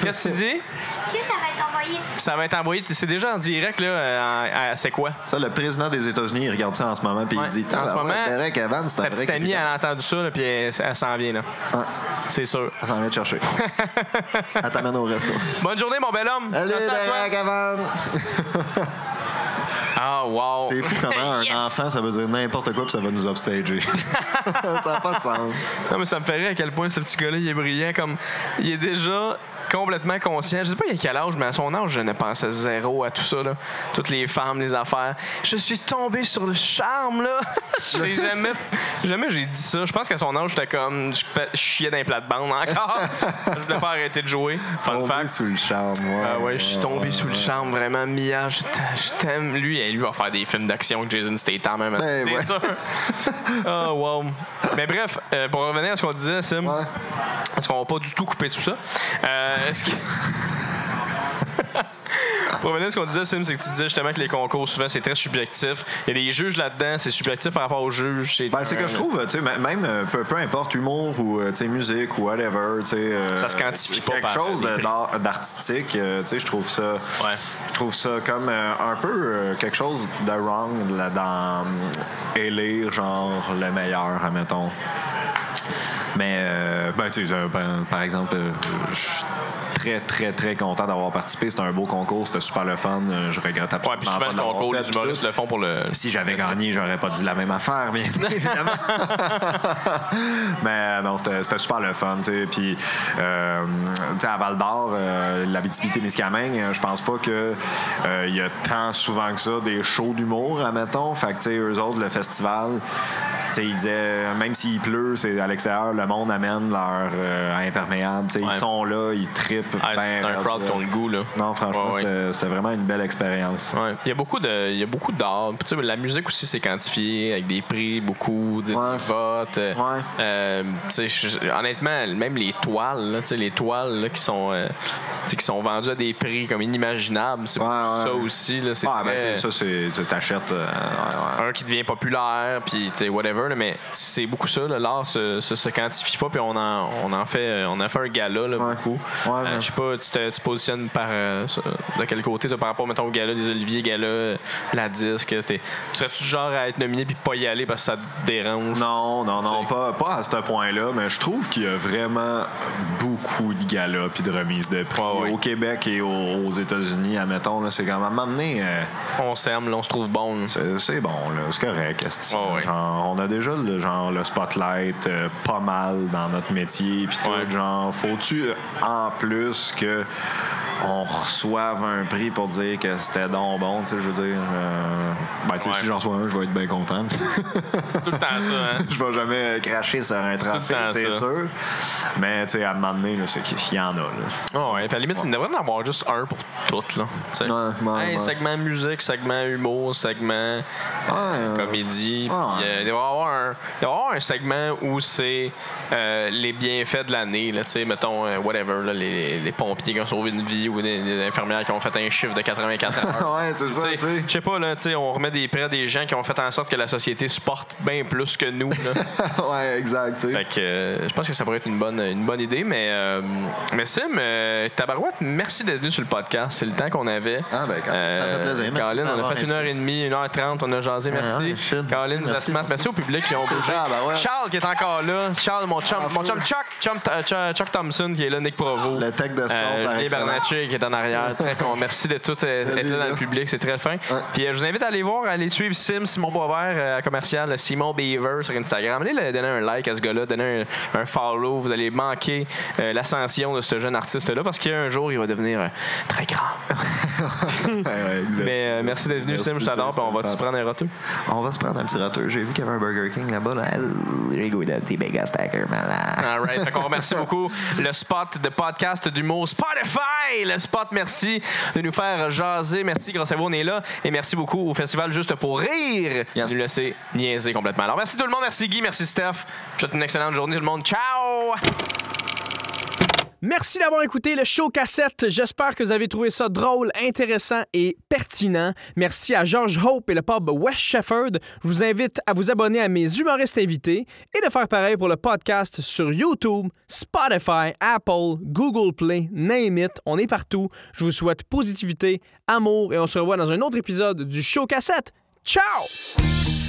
Qu'est-ce que tu dis? Est-ce que ça va être envoyé? Ça va être envoyé. C'est déjà en direct, là. C'est quoi? Ça, le président des États-Unis, il regarde ça en ce moment, puis il dit... En ce moment, Derek Evans, c'est un ta vrai petite amie, elle a entendu ça, là, puis elle s'en vient, là. Ouais. C'est sûr. Elle s'en vient te chercher. Elle t'amène au resto. Bonne journée, mon bel homme. Allez, Merci à toi. Derek Evans! Ah, wow. C'est fou comment un enfant, ça veut dire n'importe quoi, puis ça va nous upstager. Ça n'a pas de sens. Non, mais ça me fait rire à quel point ce petit gars-là, il est brillant. Comme, il est déjà complètement conscient. Je sais pas il a quel âge, mais à son âge, je ne pensais zéro à tout ça, là. Toutes les femmes, les affaires. Je suis tombé sur le charme, là. Jamais j'ai dit ça. Je pense qu'à son âge, j'étais comme... Je chiais dans les plates-bandes encore. Je voulais pas arrêter de jouer. Fun fact. Sous le charme, ouais, je suis tombé sous le charme, vraiment. Mia, je t'aime. Lui va faire des films d'action avec Jason Statham, même. Ben, c'est sûr. Oh, wow. Mais bref, pour revenir à ce qu'on disait, Sim, est-ce qu'on va pas du tout couper tout ça? Pour revenir à ce qu'on disait, Sim, c'est que tu disais justement que les concours, souvent, c'est très subjectif. Il y a des juges là-dedans, c'est subjectif par rapport aux juges. C'est que je trouve, tu sais, même peu importe, humour ou musique ou whatever, tu sais. Ça se quantifie pas. Quelque chose d'artistique, tu sais, je trouve ça. Ouais. Je trouve ça comme un peu quelque chose de wrong là, dans élire, genre, le meilleur, admettons. Mais, tu sais, par exemple, je suis très, très, très content d'avoir participé. C'était un beau concours, c'était super le fun. Je regrette absolument puis souvent, pas de le l'avoir concours, fait. les humoristes le font pour le... Si j'avais gagné, j'aurais pas dit la même affaire, bien évidemment. Mais non, c'était super le fun, tu sais. Puis, tu sais, à Val-d'Or, l'Abitibi-Témiscamingue, je pense pas que il y a tant souvent que ça des shows d'humour, admettons. Fait que, tu sais, eux autres, le festival... T'sais, il disait, même s'il pleut, c'est à l'extérieur, le monde amène leur imperméable. Ils sont là, ils trippent. C'est un crowd qui ont le goût. Là. Non, franchement, c'était vraiment une belle expérience. Ouais. Il y a beaucoup d'art. La musique aussi, c'est quantifié avec des prix, beaucoup de votes. Honnêtement, même les toiles, là, les toiles là, qui sont vendues à des prix comme inimaginables, c'est ça aussi. Là, ça, c'est t'achètes. Un qui devient populaire, puis whatever. Là, mais c'est beaucoup ça, là, l'art se quantifie pas, puis on a fait un gala là, beaucoup. Je sais pas, tu te positionnes de quel côté par rapport, mettons, au gala des Oliviers, gala la disque. Serais-tu du genre à être nominé puis pas y aller parce que ça te dérange? Non, pas à ce point-là, mais je trouve qu'il y a vraiment beaucoup de galas puis de remises de prix. Au Québec et aux États-Unis, admettons, là, c'est quand même amené. On s'aime, là, on se trouve bon. C'est bon, là, c'est correct. Genre, on a déjà le spotlight pas mal dans notre métier, puis tout, genre, faut-tu en plus que on reçoive un prix pour dire que c'était donc bon, tu sais, je veux dire, si j'en reçois un, je vais être bien content. Tout le temps ça, hein? Je vais jamais cracher sur un trophée, c'est sûr. Mais, tu sais, à m'amener, c'est qu'il y en a, là. Oh, ouais, puis à la limite, il devrait en avoir juste un pour toutes, là. Segment musique, segment humour, segment comédie. Il va y avoir un segment où c'est les bienfaits de l'année, là, tu sais, mettons, whatever, là, les pompiers qui ont sauvé une vie ou des infirmières qui ont fait un chiffre de 84 heures. Ouais, c'est ça, tu sais. Je sais pas, là, tu sais, on remet des prêts à des gens qui ont fait en sorte que la société supporte bien plus que nous, là. Ouais, exact, tu sais. Fait que je pense que ça pourrait être une bonne idée, mais Sim, Tabarouette, merci d'être venu sur le podcast. C'est le temps qu'on avait. Ah, ben, ça fait plaisir. Caroline, on a fait 1h30, 1h30, on a jasé, merci. Caroline, Zasmat, merci au public qui ont bougé. Charles qui est encore là. Charles, mon chum Chuck Thompson qui est là, Nick Provo. Le tech de son, Julien Bernatchez qui est en arrière. Très con. Merci de tous être là dans le public, c'est très fin. Puis je vous invite à aller voir, à aller suivre Simon Boisvert à commercial Simon Beaver sur Instagram. Allez donner un like à ce gars-là, donner un follow. Vous allez manquer l'ascension de ce jeune artiste-là parce qu'un jour, il va devenir très grand. Mais merci d'être venu, Sim, je t'adore. On va se prendre un râteau? On va se prendre un petit râteau. J'ai vu qu'il y avait un Burger King là-bas. J'ai goûté un petit Mega Stacker, malade. All right. Fait qu'on remercie beaucoup le spot de podcast d'humour Spotify. Le spot, merci de nous faire jaser. Merci, grâce à vous, on est là. Et merci beaucoup au Festival Juste pour rire de nous laisser niaiser complètement. Alors, merci tout le monde. Merci Guy. Merci Steph. Je vous souhaite une excellente journée, tout le monde. Ciao! Merci d'avoir écouté le show cassette. J'espère que vous avez trouvé ça drôle, intéressant et pertinent. Merci à George Hope et le pub West Shefford. Je vous invite à vous abonner à mes humoristes invités et de faire pareil pour le podcast sur YouTube, Spotify, Apple, Google Play, name it. On est partout. Je vous souhaite positivité, amour et on se revoit dans un autre épisode du show cassette. Ciao!